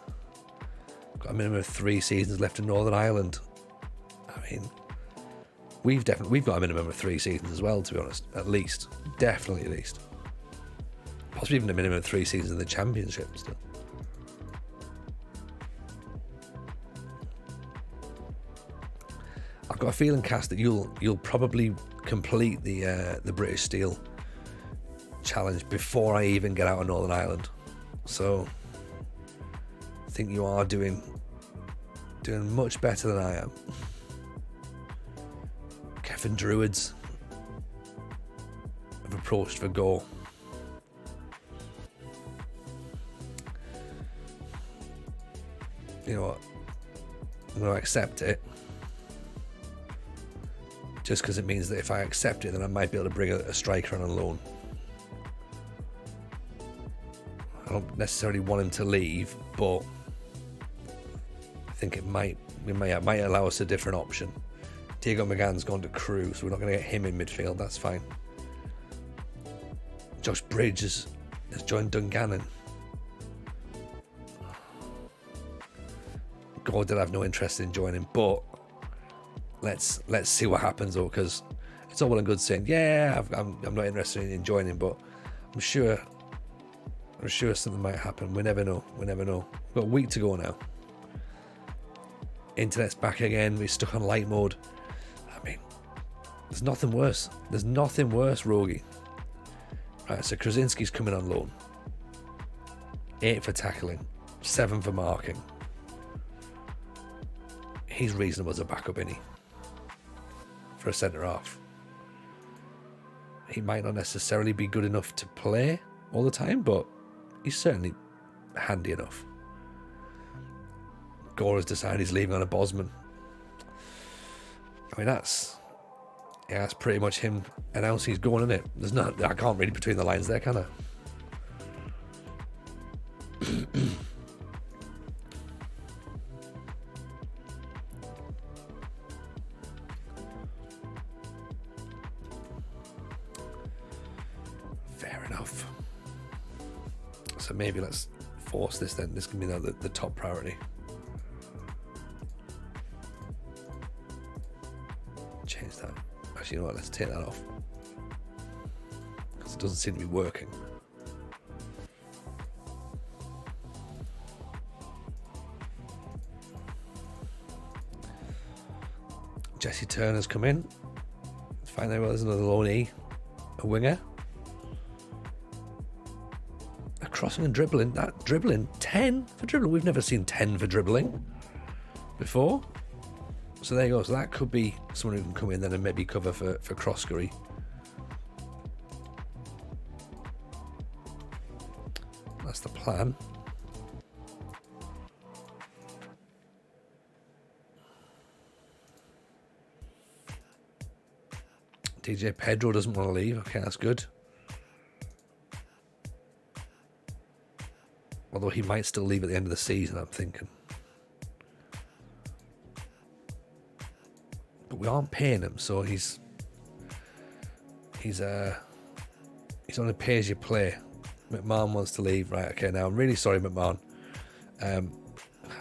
[SPEAKER 2] Got a minimum of 3 seasons left in Northern Ireland. I mean, we've got a minimum of 3 seasons as well, to be honest. At least. Definitely at least. Possibly even a minimum of 3 seasons in the Championship still. I've got a feeling, Cass, that you'll probably complete the British Steel challenge before I even get out of Northern Ireland. So I think you are doing much better than I am. Kevin Druids have approached for Go. You know what? I'm going to accept it. Just because it means that if I accept it, then I might be able to bring a striker on loan. I don't necessarily want him to leave, but think it might allow us a different option. Diego McGann's gone to Crewe, so we're not going to get him in midfield. That's fine. Josh Bridge has joined Dungannon. Gordon have no interest in joining, but let's see what happens though, because it's all well and good saying, yeah, I'm not interested in joining, but I'm sure something might happen. We never know. We've got a week to go now. Internet's back again. We're stuck on light mode. I mean, there's nothing worse. Rogie. Right, so Krasinski's coming on loan. 8 for tackling, 7 for marking. He's reasonable as a backup, isn't he? For a centre half. He might not necessarily be good enough to play all the time, but he's certainly handy enough. Gora's decided he's leaving on a Bosman. I mean, that's pretty much him announcing he's going, isn't it? I can't read between the lines there, can I? Fair enough. So maybe let's force this then. This can be the top priority. Change that. Actually, you know what? Let's take that off. Because it doesn't seem to be working. Jesse Turner's come in. Let's find out there's another loanee. A winger. A crossing and dribbling. That dribbling. 10 for dribbling. We've never seen 10 for dribbling before. So there you go. So that could be someone who can come in then and maybe cover for Croskery. That's the plan. DJ Pedro doesn't want to leave. Okay, that's good. Although he might still leave at the end of the season, I'm thinking. But we aren't paying him, so he's on a pay as you play. McMahon wants to leave. Right, okay, now I'm really sorry, McMahon.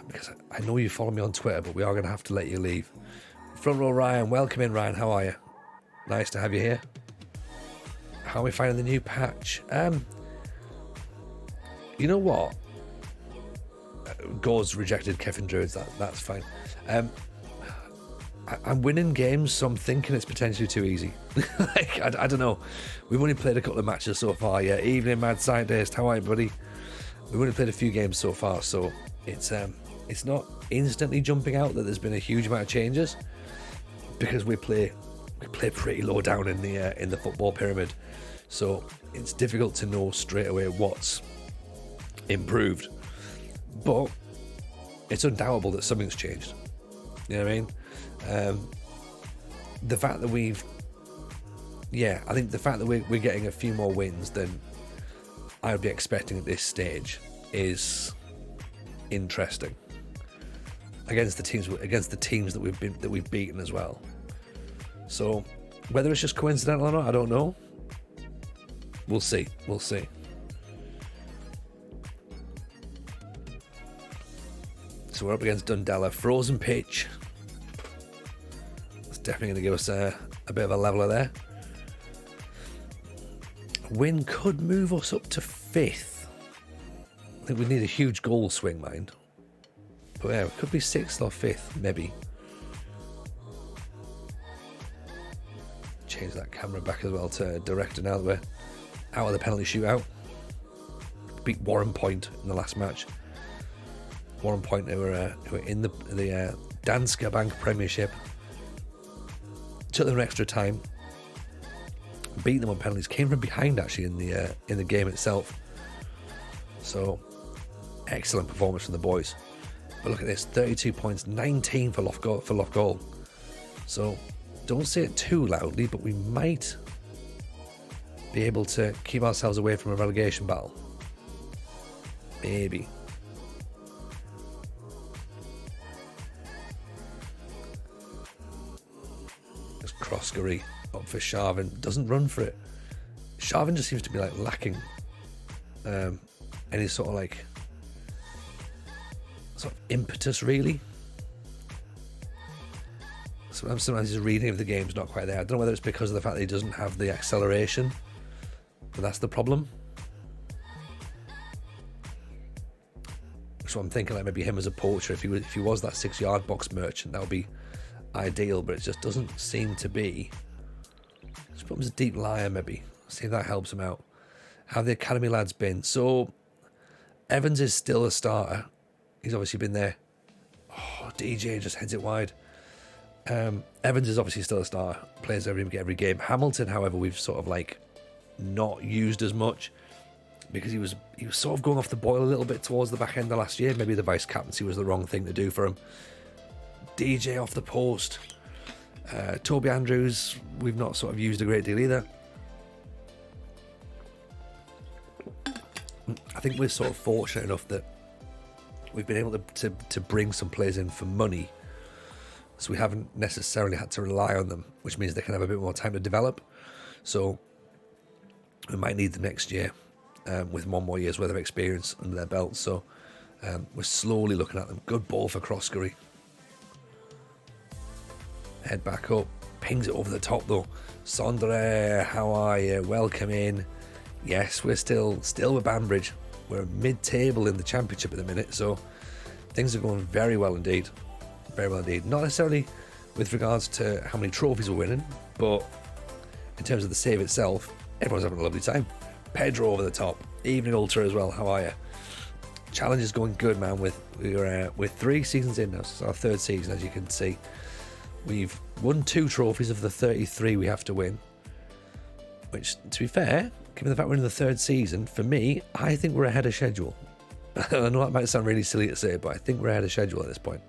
[SPEAKER 2] Because I know you follow me on Twitter, but we are going to have to let you leave. Front row Ryan, welcome in, Ryan. How are you? Nice to have you here. How are we finding the new patch? You know what? Gauze rejected Kevin Druids. That's fine. I'm winning games, so I'm thinking it's potentially too easy. I don't know. We've only played a couple of matches so far. Yeah, evening, Mad Scientist. How are you, buddy? We've only played a few games so far, so it's not instantly jumping out that there's been a huge amount of changes, because we play pretty low down in the football pyramid, so it's difficult to know straight away what's improved. But it's undoubtable that something's changed. You know what I mean? The fact that I think the fact that we're getting a few more wins than I would be expecting at this stage is interesting. Against the teams that we've beaten as well. So whether it's just coincidental or not, I don't know. We'll see. So we're up against Dundalk, frozen pitch. It's definitely going to give us a bit of a leveler there. Win could move us up to 5th. I think we need a huge goal swing, mind. But yeah, it could be 6th or 5th, maybe. Change that camera back as well to director now that we're out of the penalty shootout. Beat Warren Point in the last match. Warren Point, who were in the Danske Bank Premiership. Took them extra time. Beat them on penalties. Came from behind actually in the game itself. So excellent performance from the boys. But look at this: 32 points, 19 for Loughgoal. So don't say it too loudly, but we might be able to keep ourselves away from a relegation battle. Maybe. Croskery up for Sharvin. Doesn't run for it. Sharvin just seems to be like lacking any sort of impetus, really. Sometimes his reading of the game's not quite there. I don't know whether it's because of the fact that he doesn't have the acceleration, but that's the problem. So I'm thinking like maybe him as a poacher, if he was that 6-yard box merchant, that would be ideal, but it just doesn't seem to be. Let's put him as a deep liar, maybe. See if that helps him out. How have the academy lads been? So Evans is still a starter. He's obviously been there. Oh, DJ just heads it wide. Evans is obviously still a starter. Plays every game. Hamilton, however, we've sort of not used as much because he was sort of going off the boil a little bit towards the back end of last year. Maybe the vice captaincy was the wrong thing to do for him. DJ off the post. Toby Andrews, we've not sort of used a great deal either. I think we're sort of fortunate enough that we've been able to bring some players in for money, so we haven't necessarily had to rely on them, which means they can have a bit more time to develop. So we might need them next year with 1 more year's worth of experience under their belt. So we're slowly looking at them. Good ball for Croskery. Head back up. Pings it over the top though. Sondre, how are you? Welcome in. Yes, we're still with Banbridge. We're mid-table in the championship at the minute, so things are going very well indeed. Very well indeed. Not necessarily with regards to how many trophies we're winning, but in terms of the save itself, everyone's having a lovely time. Pedro over the top. Evening Ultra as well. How are you? Challenge is going good, man. We're 3 seasons in now. It's our 3rd season, as you can see. We've won 2 trophies of the 33 we have to win, which, to be fair, given the fact we're in the 3rd season, for me, I think we're ahead of schedule. I know that might sound really silly to say, but I think we're ahead of schedule at this point.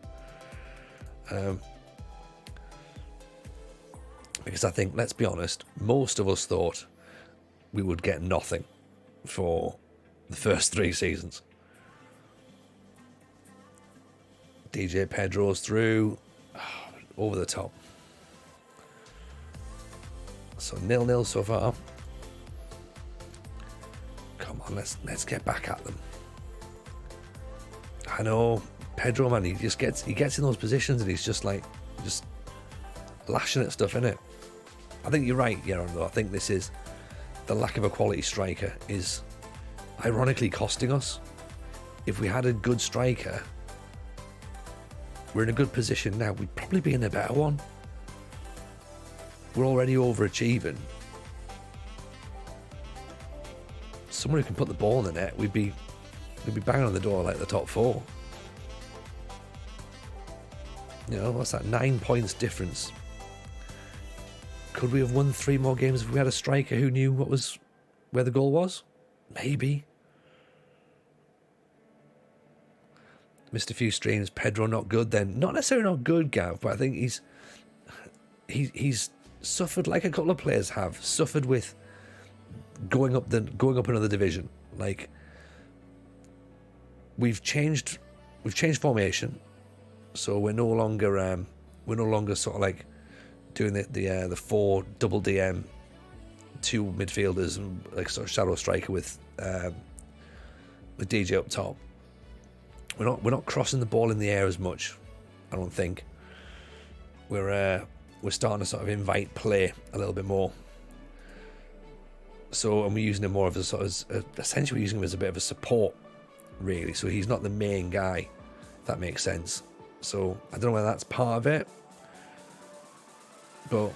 [SPEAKER 2] Because I think, let's be honest, most of us thought we would get nothing for the first 3 seasons. DJ Pedro's through. Over the top. So 0-0 so far. Come on, let's get back at them. I know Pedro, man, he gets in those positions and he's just lashing at stuff, innit? I think you're right, Yaron, though. I think this is the lack of a quality striker is ironically costing us. If we had a good striker, we're in a good position now. We'd probably be in a better one. We're already overachieving. Someone who can put the ball in the net, we'd be banging on the door like the top 4. You know, what's that? 9 points difference. Could we have won 3 more games if we had a striker who knew where the goal was? Maybe. Missed a few streams. Pedro not good then. Not necessarily not good, Gav, but I think he's suffered, like a couple of players have, suffered with going up another division. Like we've changed formation, so we're no longer sort of like doing the 4 double DM, 2 midfielders and like sort of shadow striker with DJ up top. We're not crossing the ball in the air as much, I don't think. We're starting to sort of invite play a little bit more. So, and we're using him more of a sort of, essentially we're using him as a bit of a support, really. So he's not the main guy, if that makes sense. So I don't know whether that's part of it, but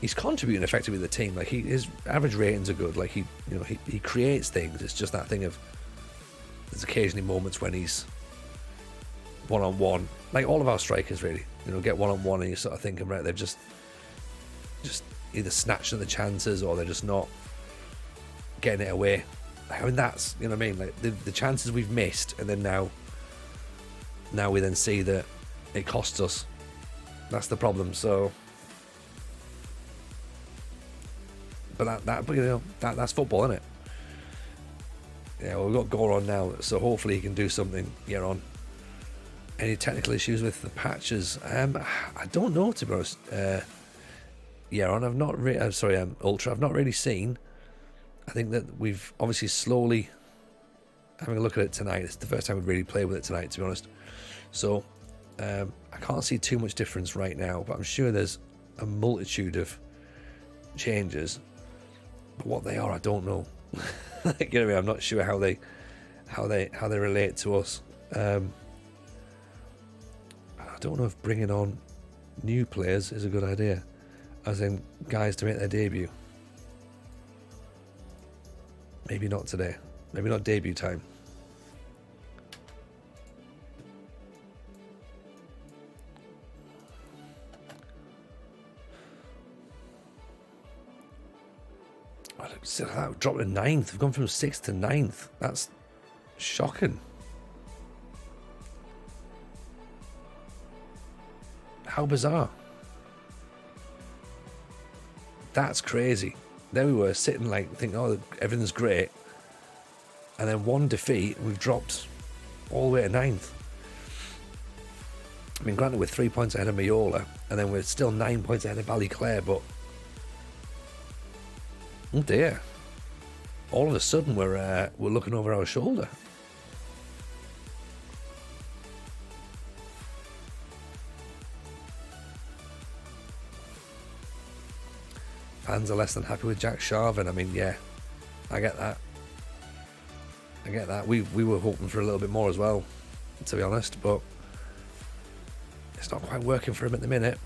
[SPEAKER 2] he's contributing effectively to the team. Like his average ratings are good. Like he creates things. It's just that thing of there's occasionally moments when he's one-on-one, like all of our strikers really. Get one-on-one and you're sort of thinking, right, they've just either snatching the chances or they're just not getting it away. I mean, that's, you know what I mean? Like the chances we've missed, and then now we then see that it costs us. That's the problem. So, but that's football, isn't it? Yeah, well, we've got Goron now, so hopefully he can do something here on. Any technical issues with the patches? I don't know, to be honest. yeah, on I've not really. Sorry, Ultra. I've not really seen. I think that we've obviously slowly having a look at it tonight. It's the first time we've really played with it tonight, to be honest. So I can't see too much difference right now, but I'm sure there's a multitude of changes. But what they are, I don't know. You know what I mean? I'm not sure how they relate to us. I don't know if bringing on new players is a good idea, as in guys to make their debut. Maybe not today. Maybe not debut time. That dropped to 9th. We've gone from 6th to 9th. That's shocking. How bizarre. That's crazy. There we were sitting like thinking, oh, everything's great. And then one defeat, we've dropped all the way to 9th. I mean, granted, we're 3 points ahead of Mayola, and then we're still 9 points ahead of Ballyclare, but oh dear. All of a sudden we're looking over our shoulder. Fans are less than happy with Jack Sharvin. I mean, yeah, I get that. We were hoping for a little bit more as well, to be honest, but it's not quite working for him at the minute.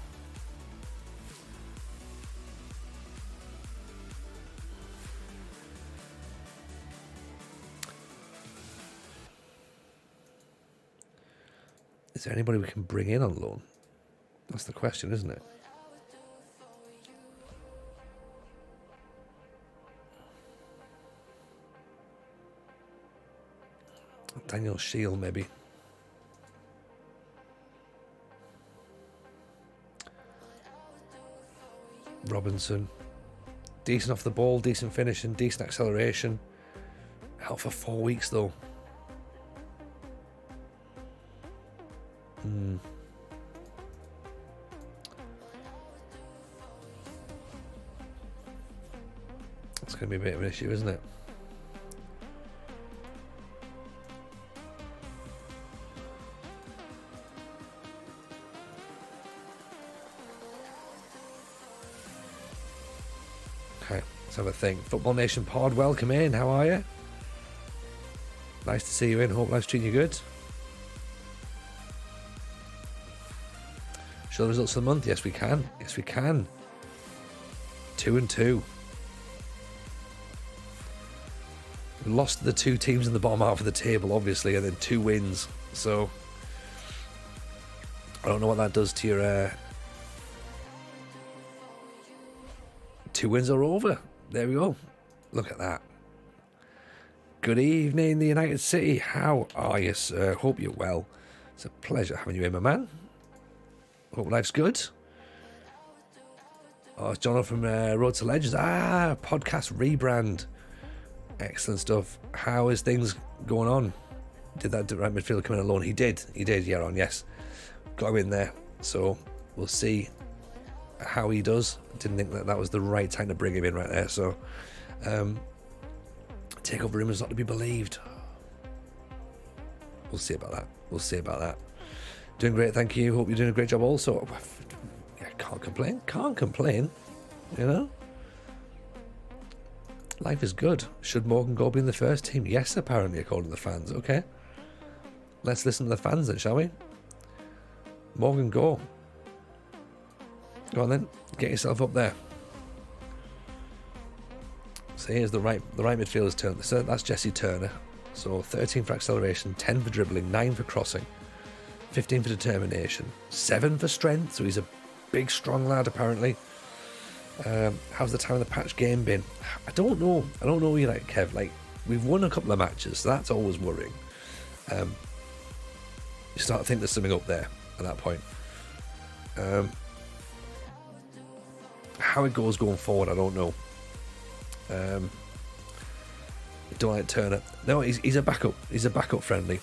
[SPEAKER 2] Is there anybody we can bring in on loan? That's the question, isn't it? Daniel Shield, maybe. Robinson. Decent off the ball, decent finishing, decent acceleration. Out for 4 weeks, though. That's going to be a bit of an issue, isn't it? Okay, let's have a think. Football Nation Pod, welcome in. How are you? Nice to see you in. Hope life's treating you good. Show the results of the month. Yes, we can. Yes, we can. 2-2. We lost the two teams in the bottom half of the table, obviously, and then 2 wins. So I don't know what that does to your 2 wins are over. There we go. Look at that. Good evening, the United City. How are you, sir? Hope you're well. It's a pleasure having you in, my man. Hope life's good. Oh, it's John from Road to Legends. Podcast rebrand. Excellent stuff. How is things going on? Did that right midfielder come in alone? He did, Yaron, yes. Got him in there. So we'll see how he does. Didn't think that was the right time to bring him in right there. So takeover rumours not to be believed. We'll see about that. Doing great, thank you. Hope you're doing a great job also. Yeah, can't complain. You know? Life is good. Should Morgan Go be in the first team? Yes, apparently, according to the fans. Okay. Let's listen to the fans then, shall we? Morgan Go. Go on then. Get yourself up there. So here's the right midfielder's turn. So that's Jesse Turner. So 13 for acceleration, 10 for dribbling, 9 for crossing, 15 for determination, 7 for strength. So he's a big, strong lad, apparently. How's the time of the patch game been? I don't know. You like Kev. Like, we've won a couple of matches, so that's always worrying. You start to think there's something up there at that point. How it goes going forward, I don't know. Don't like Turner. No, he's a backup. He's a backup friendly.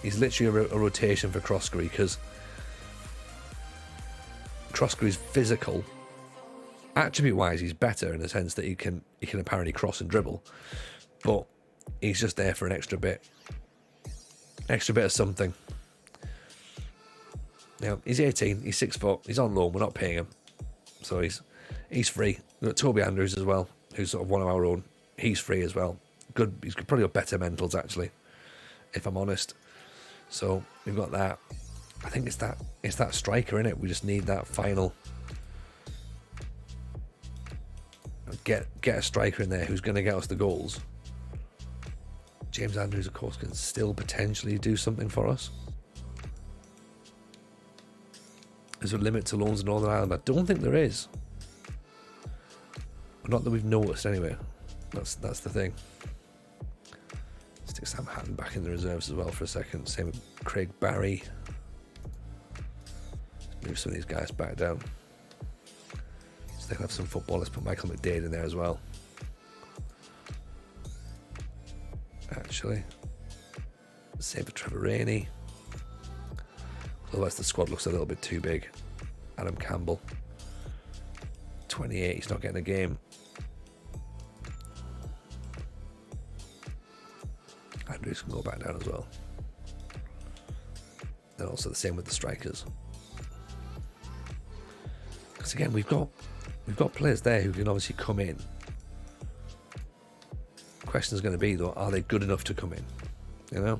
[SPEAKER 2] He's literally a rotation for Croskery, because Croskery's physical attribute-wise, he's better in the sense that he can apparently cross and dribble, but he's just there for an extra bit of something. Now, he's 18, he's 6 foot, he's on loan, we're not paying him, so he's free. We've got Toby Andrews as well, who's sort of one of our own. He's free as well. Good, he's probably got better mentals, actually, if I'm honest. So we've got that. I think it's that striker, innit? We just need that final. Get a striker in there who's going to get us the goals. James Andrews, of course, can still potentially do something for us. There's a limit to loans in Northern Ireland. I don't think there is. Not that we've noticed, anyway. That's the thing. Stick Sam Hatton back in the reserves as well for a second. Same with Craig Barry. Move some of these guys back down. So they can have some football. Let's put Michael McDade in there as well. Actually. Same for Trevor Rainey. Otherwise the squad looks a little bit too big. Adam Campbell. 28, he's not getting a game. Andrews can go back down as well. And also the same with the strikers. Because again, we've got players there who can obviously come in. The question is going to be though, are they good enough to come in? You know?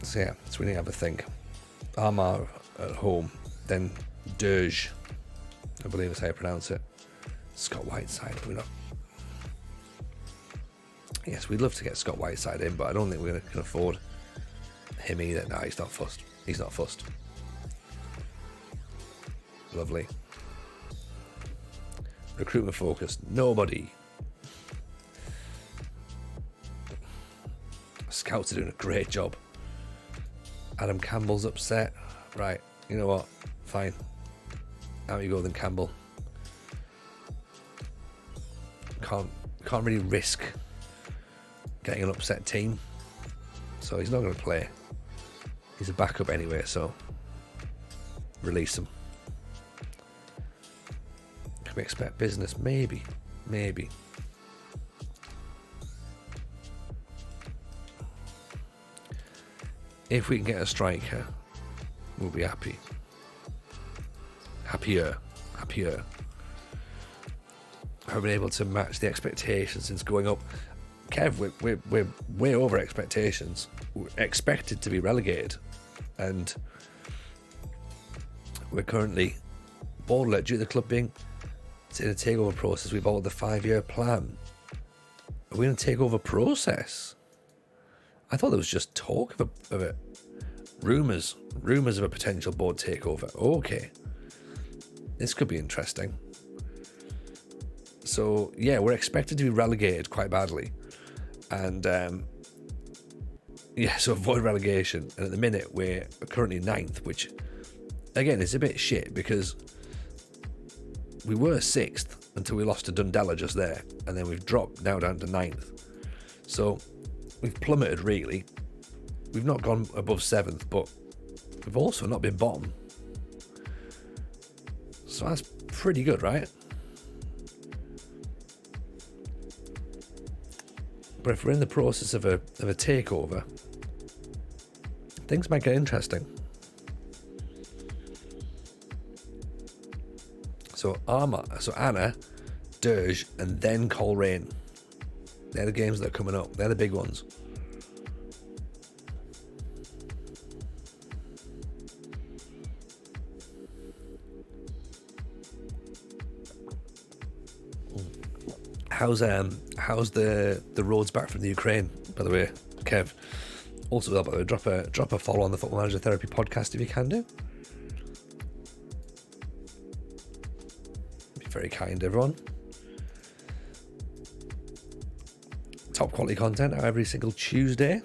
[SPEAKER 2] So yeah, so we need to have a think. Armagh at home, then Derge, I believe is how you pronounce it. Scott Whiteside, we're not. Yes, we'd love to get Scott Whiteside in, but I don't think we can afford him either. No, he's not fussed. He's not fussed. Lovely. Recruitment focused. Nobody. Scouts are doing a great job. Adam Campbell's upset. Right, you know what? Fine. Out you go then, Campbell. Can't really risk getting an upset team. So he's not going to play. He's a backup anyway, so release him. Can we expect business? Maybe. If we can get a striker, we'll be happy. Happier. Have been able to match the expectations since going up. Kev, we're way over expectations. We're expected to be relegated, and we're currently borderline due to the club being in a takeover process. We've altered the 5-year plan. Are we in a takeover process? I thought there was just talk of it. Rumours of a potential board takeover. Okay. This could be interesting. So, yeah, we're expected to be relegated quite badly. And, so avoid relegation. And at the minute, we're currently 9th, which, again, is a bit shit because we were 6th until we lost to Dundela just there. And then we've dropped now down to 9th. So we've plummeted, really. We've not gone above 7th, but we've also not been bottom. So that's pretty good, right? But if we're in the process of a takeover, things might get interesting. So Anna, Dirge, and then Coleraine. They're the games that are coming up. They're the big ones. How's the roads back from the Ukraine, by the way, Kev? Also, by the way, drop a follow on the Football Manager Therapy podcast if you can do. Be very kind, everyone. Top quality content out every single Tuesday.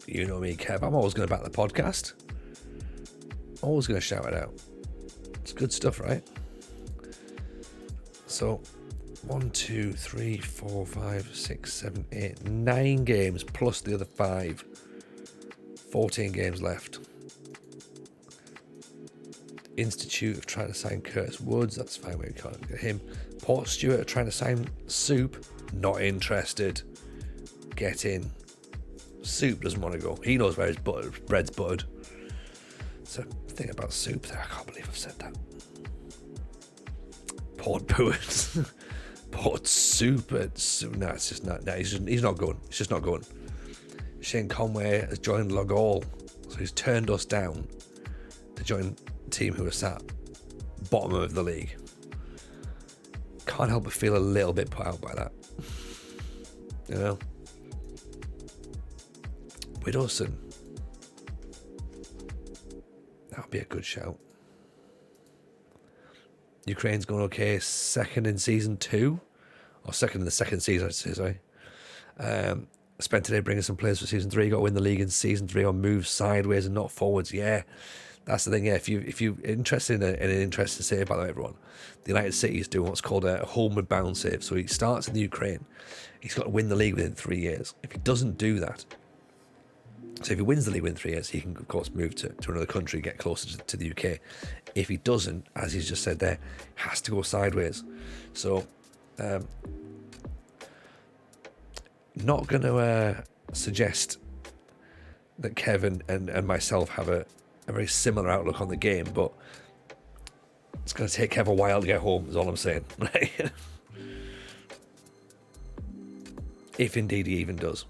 [SPEAKER 2] You know me, Kev. I'm always going to back the podcast. Always going to shout it out. It's good stuff, right? So, 1, 2, 3, 4, 5, 6, 7, 8, 9 games plus the other 5. 14 games left. Institute of trying to sign Curtis Woods. That's fine. We can't get him. Port Stewart are trying to sign Soup. Not interested. Get in. Soup doesn't want to go. He knows where his bread's buttered. So, thing about Soup there. I can't believe I've said that. Port Pruitt. Port Soup. No, it's just not. No, he's not going. He's just not going. Shane Conway has joined Lough41, so he's turned us down to join a team who are sat bottom of the league. Can't help but feel a little bit put out by that. You know? Widowson. That would be a good shout. Ukraine's going okay. Second in season 2. Or second in the second season, I'd say, sorry. Spent today bringing some players for season 3. Got to win the league in season 3 on moves sideways and not forwards. Yeah, that's the thing. Yeah, if you're interested in an interesting save, by the way, everyone, the United City is doing what's called a homeward bound save. So he starts in the Ukraine. He's got to win the league within 3 years. If he doesn't do that, so if he wins the league within 3 years, he can of course move to another country, get closer to the UK. If he doesn't, as he's just said there, has to go sideways. So. Not going to suggest that Kevin and myself have a very similar outlook on the game, but it's going to take Kev a while to get home, is all I'm saying. If indeed he even does.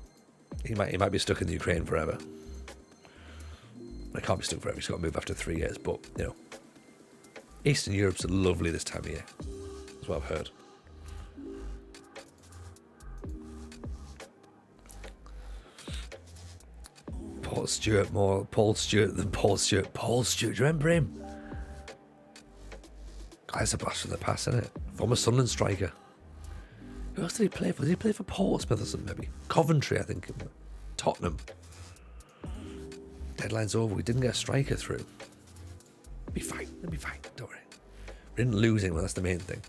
[SPEAKER 2] He might be stuck in the Ukraine forever. I can't be stuck forever, he's got to move after 3 years, but, you know. Eastern Europe's lovely this time of year. That's what I've heard. Paul Stewart, Paul Stewart, do you remember him? Guy's a blast from the past, isn't it? Former Sunderland striker. Who else did he play for? Did he play for Portsmouth or something, maybe? Coventry, I think. Tottenham. Deadline's over. We didn't get a striker through. It'll be fine. Don't worry. We didn't lose anyone, that's the main thing.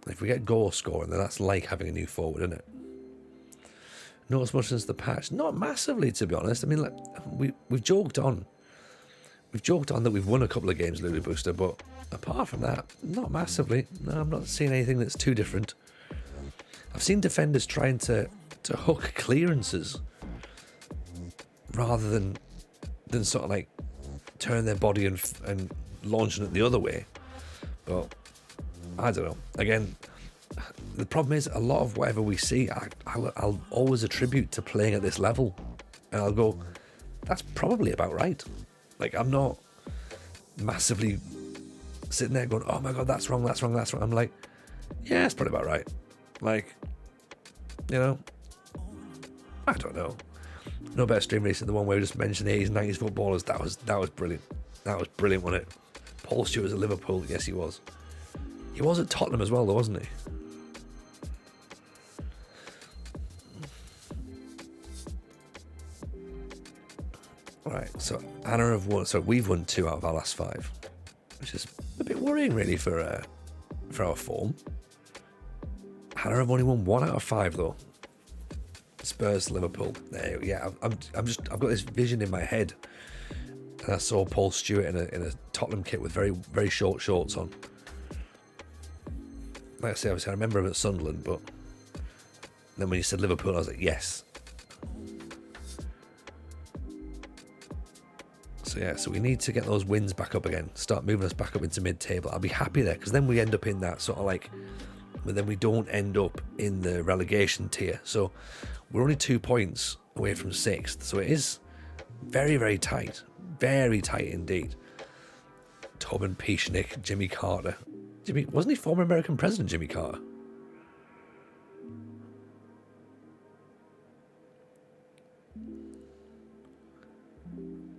[SPEAKER 2] If we get goal scoring, then that's like having a new forward, isn't it? Not as much as the patch. Not massively, to be honest. I mean, like, we've joked on. We've joked on that we've won a couple of games, Lulu Booster, but apart from that, not massively. No, I'm not seeing anything that's too different. I've seen defenders trying to hook clearances rather than sort of like turn their body and launching it the other way. But I don't know. Again, the problem is a lot of whatever we see, I'll always attribute to playing at this level. And I'll go, that's probably about right. Like, I'm not massively sitting there going, oh my God, that's wrong. I'm like, yeah, it's probably about right. Like, you know, I don't know. No better stream racing than the one where we just mentioned the 80s and 90s footballers. That was brilliant. That was brilliant, wasn't it? Paul Stewart was at Liverpool. Yes, he was. He was at Tottenham as well, though, wasn't he? Right, so Anna have won. So we've won 2 out of our last 5, which is a bit worrying, really, for our form. Hannah have only won 1 out of 5, though. Spurs, Liverpool. There, yeah, I've got this vision in my head, and I saw Paul Stewart in a Tottenham kit with very, very short shorts on. Like I say, obviously I remember him at Sunderland, but then when you said Liverpool, I was like, yes. So yeah, so we need to get those wins back up again, start moving us back up into mid-table. I'll be happy there, because then we end up in that sort of like, but then we don't end up in the relegation tier. So we're only 2 points away from 6th, so it is very, very tight indeed. Tobin Peachnik, Jimmy Carter. Wasn't he former American president, Jimmy Carter?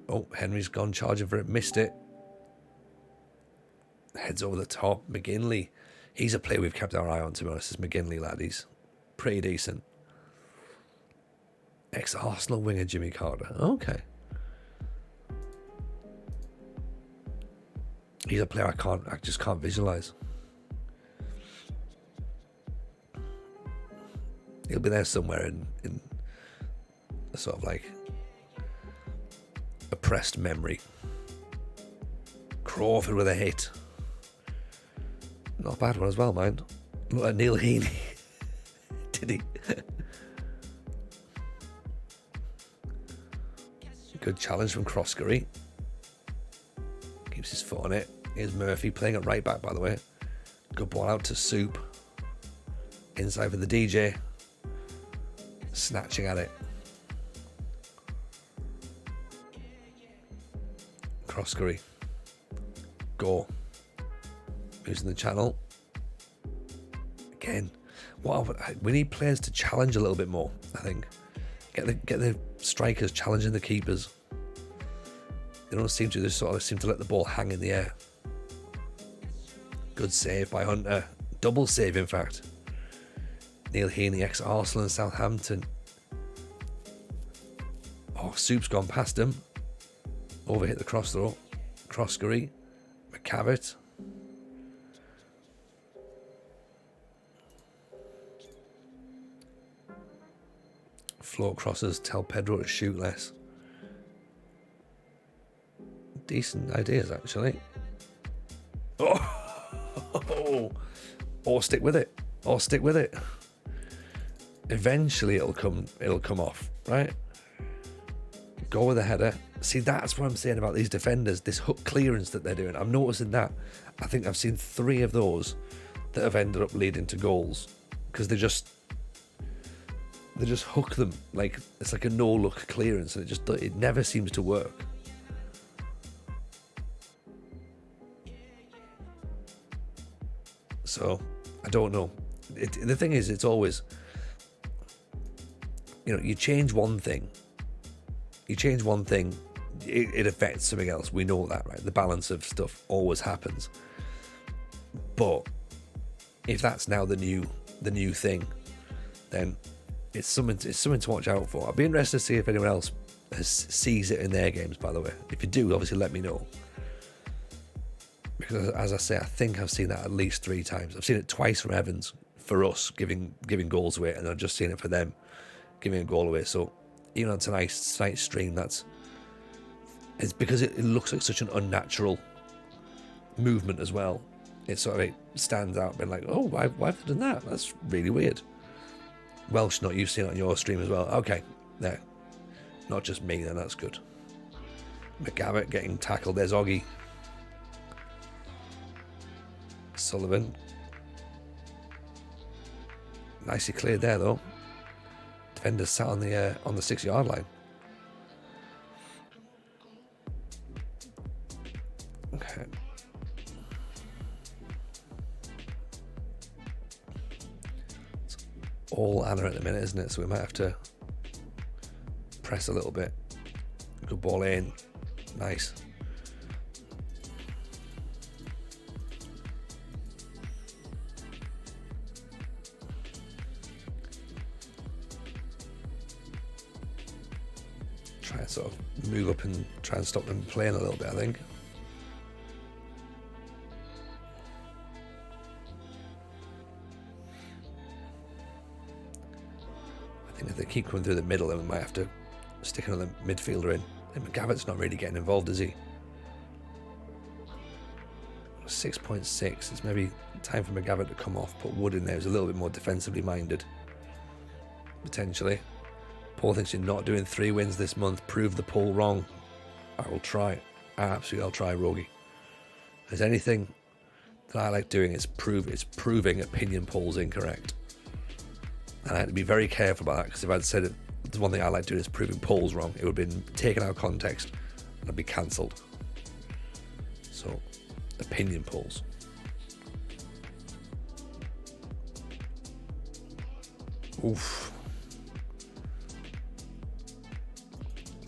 [SPEAKER 2] Oh, Henry's gone charging for it, missed it. Heads over the top. McGinley. He's a player we've kept our eye on, to be honest. This McGinley lad. He's pretty decent. Ex-Arsenal winger Jimmy Carter. Okay. He's a player I just can't visualise. He'll be there somewhere in a sort of like oppressed memory. Crawford with a hit. Not a bad one as well, mind. Look at Neil Heaney. Did he? Good challenge from Croskery. Keeps his foot on it. Here's Murphy playing at right back, by the way. Good ball out to Soup. Inside for the DJ. Snatching at it. Croskery. Go. Using the channel. Again. We need players to challenge a little bit more, I think. Get the strikers challenging the keepers. They don't seem to, they sort of seem to let the ball hang in the air. Good save by Hunter. Double save, in fact. Neil Heaney, ex-Arsenal and Southampton. Oh, Soup's gone past him. Overhit the cross throw. Croskery. McCavitt. Float crosses tell Pedro to shoot less. Decent ideas, actually. Oh! Or stick with it. Or stick with it. Eventually it'll come off, right? Go with the header. See, that's what I'm saying about these defenders, this hook clearance that they're doing. I'm noticing that. I think I've seen 3 of those that have ended up leading to goals. Because they just hook them like it's like a no-look clearance, and it never seems to work. So I don't know. The thing is, it's always, you change one thing, it affects something else. We know that, right? The balance of stuff always happens. But if that's now the new thing, then it's something to watch out for. I'd be interested to see if anyone else sees it in their games, by the way. If you do, obviously let me know. Because as I say, I think I've seen that at least 3 times. I've seen it twice from Evans for us giving goals away, and I've just seen it for them giving a goal away. So even on tonight's stream, it's because it looks like such an unnatural movement as well. It sort of stands out, being like, oh, why have they done that? That's really weird. Welsh, not you've seen it on your stream as well. Okay, there. Not just me, then that's good. McGavitt getting tackled. There's Oggy. Sullivan. Nicely cleared there, though. Defenders sat on the 6-yard line. Okay. It's all Anna at the minute, isn't it? So we might have to press a little bit. Good ball in. Nice. Try and sort of move up and try and stop them playing a little bit, I think. I think if they keep coming through the middle, then we might have to stick another midfielder in. And McGavitt's not really getting involved, is he? 6.6. It's maybe time for McGavitt to come off, put Wood in there, who's a little bit more defensively minded. Potentially. Paul thinks you're not doing 3 wins this month. Prove the poll wrong. I will try. Absolutely, I'll try, Rogie. If there's anything that I like doing, it's proving opinion polls incorrect. And I had to be very careful about that, because if I'd said it, the one thing I like doing is proving polls wrong, it would have been taken out of context and I'd be cancelled. So, opinion polls. Oof.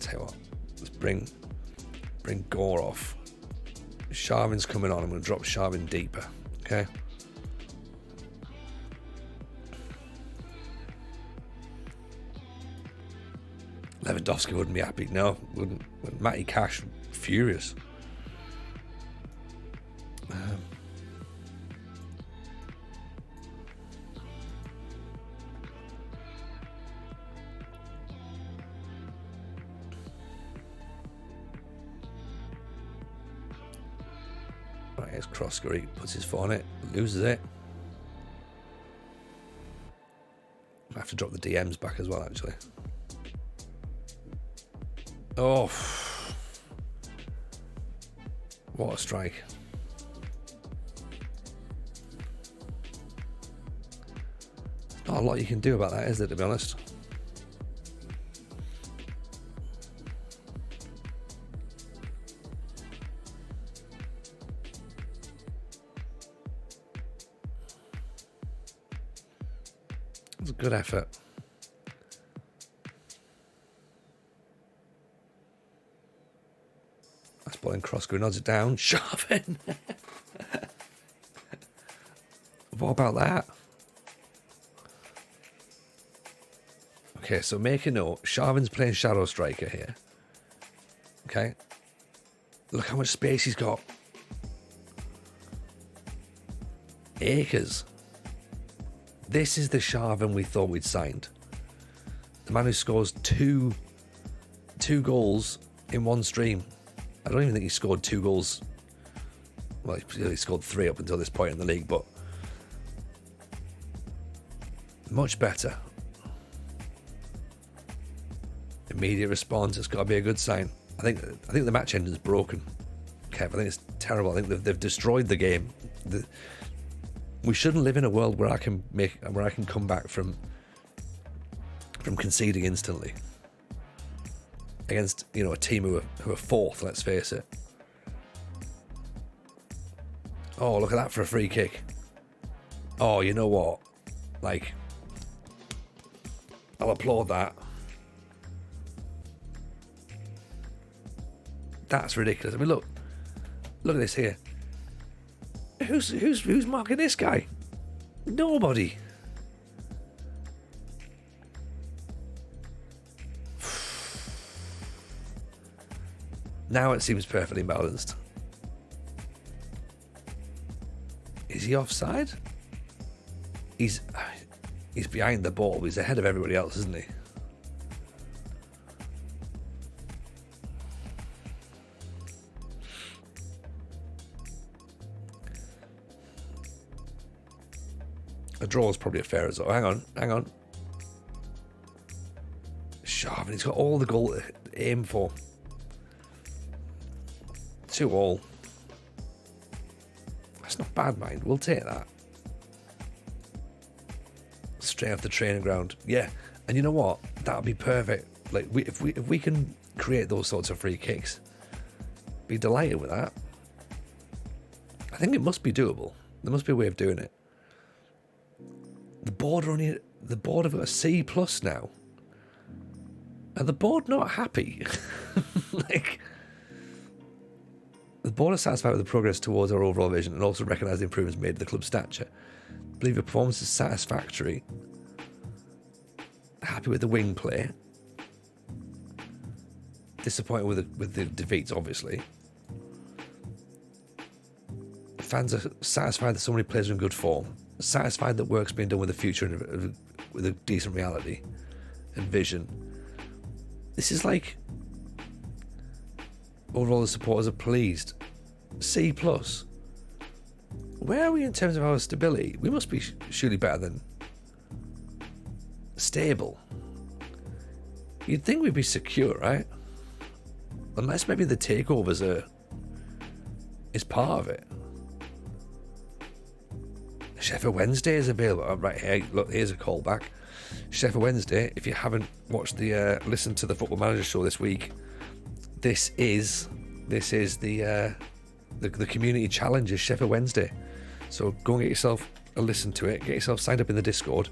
[SPEAKER 2] Tell you what, let's bring Gore off. Sharvin's coming on. I'm going to drop Sharvin deeper. Okay. Lewandowski wouldn't be happy. No, wouldn't. Matty Cash, furious. Right, here's Krosker. He puts his foot on it, loses it. I have to drop the DMs back as well, actually. Oh, what a strike. Not a lot you can do about that, is there, to be honest? It's a good effort. That's ball in Krosker, nods it down. Sharvin! What about that? Okay, so make a note. Sharvin's playing Shadow Striker here. Okay. Look how much space he's got. Acres. This is the Sharvin we thought we'd signed. The man who scores two goals in one stream. I don't even think he scored 2 goals. Well, he scored 3 up until this point in the league, but much better. Immediate response. It's got to be a good sign. I think the match engine's broken. Kev, I think it's terrible. I think they've destroyed the game. We shouldn't live in a world where I can come back from conceding instantly against, you know, a team who are 4th. Let's face it. Oh, look at that for a free kick. Oh, you know what? Like, I'll applaud that. That's ridiculous. I mean, look at this here. Who's marking this guy? Nobody. Now it seems perfectly balanced. Is he offside? He's behind the ball. He's ahead of everybody else, isn't he? A draw is probably a fair result. Hang on. Sharp, and he's got all the goal to aim for. 2-2. That's not bad, mind. We'll take that. Straight off the training ground. Yeah. And you know what? That would be perfect. Like, if we can create those sorts of free kicks, be delighted with that. I think it must be doable. There must be a way of doing it. The board have got a C+ now. Are the board not happy? Like, the board is satisfied with the progress towards our overall vision and also recognise the improvements made to the club's stature. Believe the performance is satisfactory. Happy with the wing play. Disappointed with the defeats, obviously. Fans are satisfied that so many players are in good form. Satisfied that work's being done with the future and with a decent reality and vision. This is like, overall the supporters are pleased. C+. Where are we in terms of our stability? We must be surely better than stable. You'd think we'd be secure, right? Unless maybe the takeovers is part of it. Sheffield Wednesday is available. Oh, right here, look, here's a callback. Sheffield Wednesday, if you haven't watched listened to the Football Manager show this week, this is the community challenge is Sheffield Wednesday. So go and get yourself a listen to it, get yourself signed up in the Discord,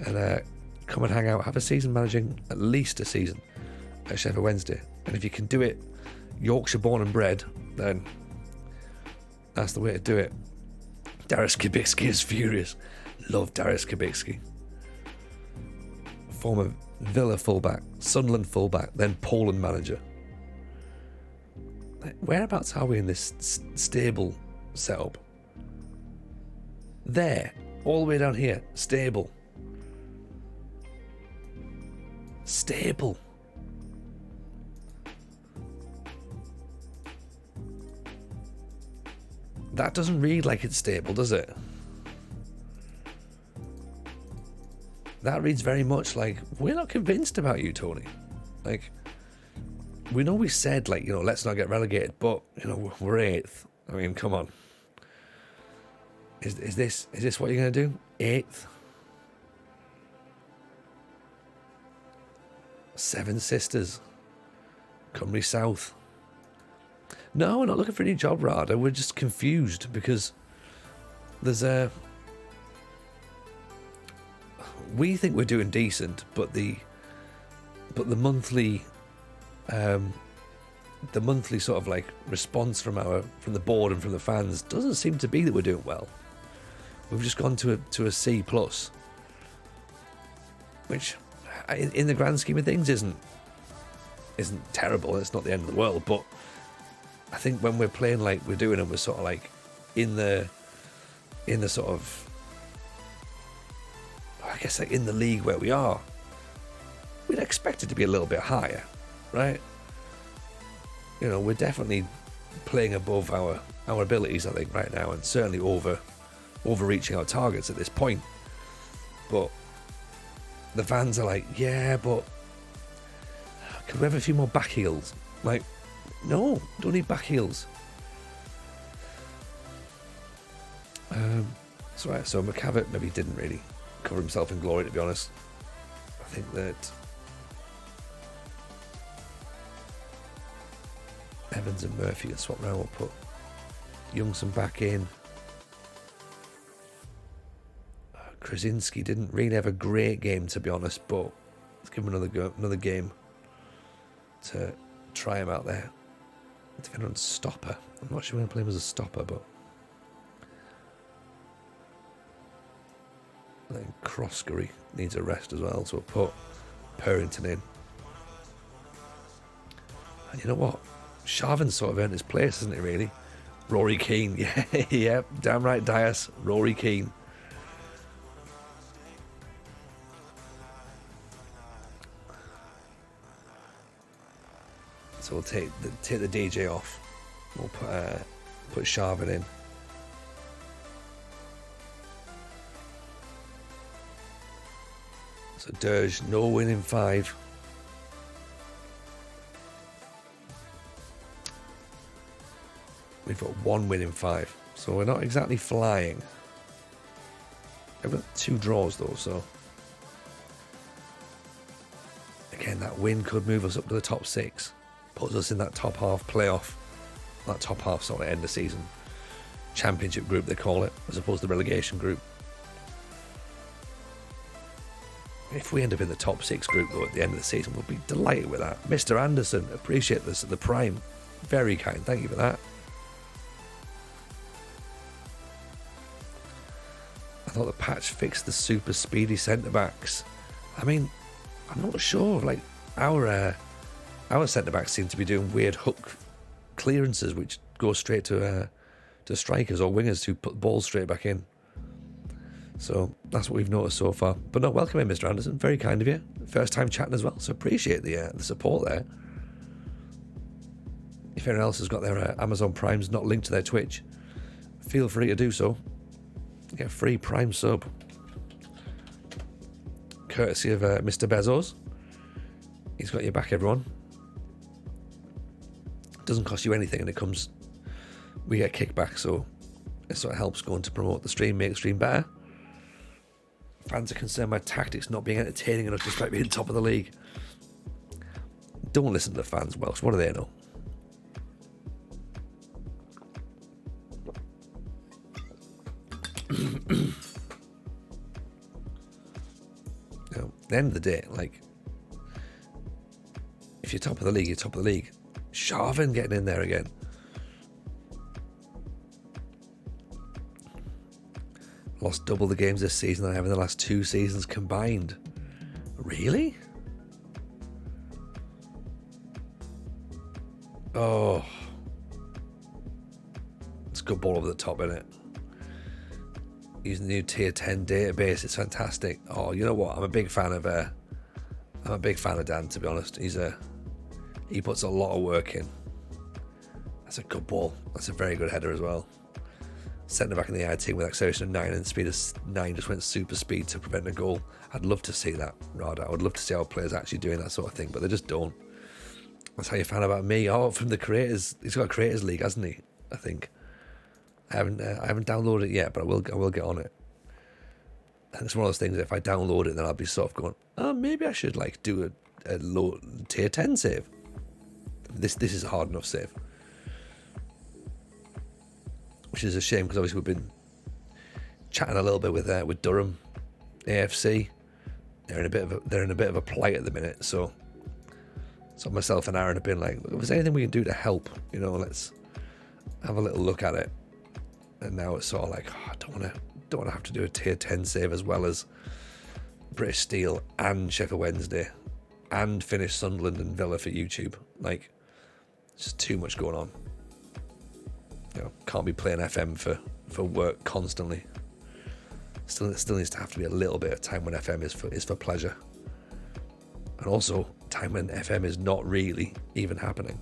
[SPEAKER 2] and come and hang out. Have a season managing at least a season at Sheffield Wednesday. And if you can do it Yorkshire born and bred, then that's the way to do it. Darius Kubicki is furious. Love Darius Kubicki. former Villa fullback, Sunderland fullback, then Poland manager. Like, whereabouts are we in this stable setup? There, all the way down here, stable. Stable. That doesn't read like it's stable, does it? That reads very much like, we're not convinced about you, Tony. Like, we know we said, like, you know, let's not get relegated, but, you know, we're 8th. I mean, come on. Is this what you're going to do? 8th? 7 Sisters. Cymru South. No, we're not looking for any job, Rada. We're just confused because there's we think we're doing decent, but the monthly sort of like response from the board and from the fans doesn't seem to be that we're doing well. We've just gone to a C plus, which in the grand scheme of things isn't terrible. It's not the end of the world, but I think when we're playing like we're doing, and we're sort of like in the sort of, I guess, like in the league where we are, we'd expect it to be a little bit higher, right? You know, we're definitely playing above our abilities, I think, right now, and certainly overreaching our targets at this point. But the fans are like, yeah, but could we have a few more back heels? Like, no, don't need back heels. That's right. So McCavitt maybe didn't really cover himself in glory, to be honest. I think that Evans and Murphy can swap around. We'll put Youngson back in. Krasinski didn't really have a great game, to be honest, but let's give him another game to try him out there. Defender on stopper. I'm not sure we're going to play him as a stopper, but then Croskery needs a rest as well, so we'll put Purrington in. And you know what? Sharvin's sort of earned his place, hasn't he, really? Rory Keane. Yeah, damn right, Dias. Rory Keane. So we'll take the DJ off. We'll put Sharvin in. So Dirge, no win in 5. We've got 1 win in 5. So we're not exactly flying. We've got 2 draws though, so again, that win could move us up to the top 6. Puts us in that top half playoff, that top half sort of end of season championship group, they call it, as opposed to the relegation group. If we end up in the top 6 group though at the end of the season, we'll be delighted with that. Mr. Anderson, appreciate this at the Prime. Very kind, thank you for that. I thought the patch fixed the super speedy centre-backs. I mean, I'm not sure, like, our centre-backs seem to be doing weird hook clearances which go straight to strikers or wingers who put the ball straight back in. So that's what we've noticed so far. But no, welcome in, Mr. Anderson. Very kind of you. First time chatting as well, so appreciate the support there. If anyone else has got their Amazon Primes not linked to their Twitch, feel free to do so. Get a free Prime sub. Courtesy of Mr. Bezos. He's got your back, everyone. Doesn't cost you anything, and we get kickback, so it sort of helps going to promote the stream, make the stream better. Fans are concerned by tactics not being entertaining enough despite being top of the league. Don't listen to the fans, Welsh. What do they know? At the end of the day, like, if you're top of the league, you're top of the league. Sharvin getting in there again. Lost double the games this season I have in the last 2 seasons combined. Really? Oh. It's a good ball over the top, isn't it? Using the new tier 10 database, it's fantastic. Oh, you know what? I'm a big fan of Dan, to be honest. He puts a lot of work in. That's a good ball. That's a very good header as well. Centre back in the IT with acceleration of 9 and speed of 9 just went super speed to prevent a goal. I'd love to see that, Rada. I would love to see our players actually doing that sort of thing, but they just don't. That's how you found out about me. Oh, from the creators. He's got a creators league, hasn't he? I think. I haven't downloaded it yet, but I will get on it. And it's one of those things. If I download it, then I'll be sort of going, oh, maybe I should like do a low tier 10 save. This is a hard enough save, which is a shame because obviously we've been chatting a little bit with Durham AFC. They're in a bit of a plight at the minute, so myself and Aaron have been like, if there's anything we can do to help, let's have a little look at it. And now it's sort of like, I don't want to have to do a tier 10 save as well as British Steel and Sheffield Wednesday and finish Sunderland and Villa for YouTube. Like, it's just too much going on. Can't be playing FM for work constantly. Still needs to have to be a little bit of time when FM is for pleasure, and also time when FM is not really even happening.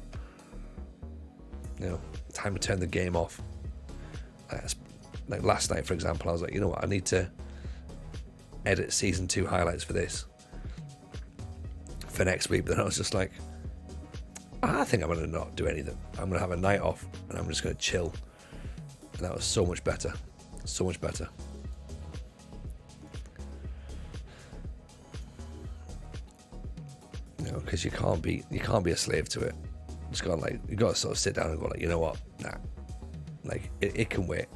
[SPEAKER 2] Time to turn the game off. Like last night, for example, I was like, you know what, I need to edit season 2 highlights for this for next week. But then I was just like, I think I'm going to not do anything. I'm going to have a night off and I'm just going to chill. And that was so much better. So much better. Because you can't be a slave to it. You got to sort of sit down and go like, you know what, nah. Like, it can wait.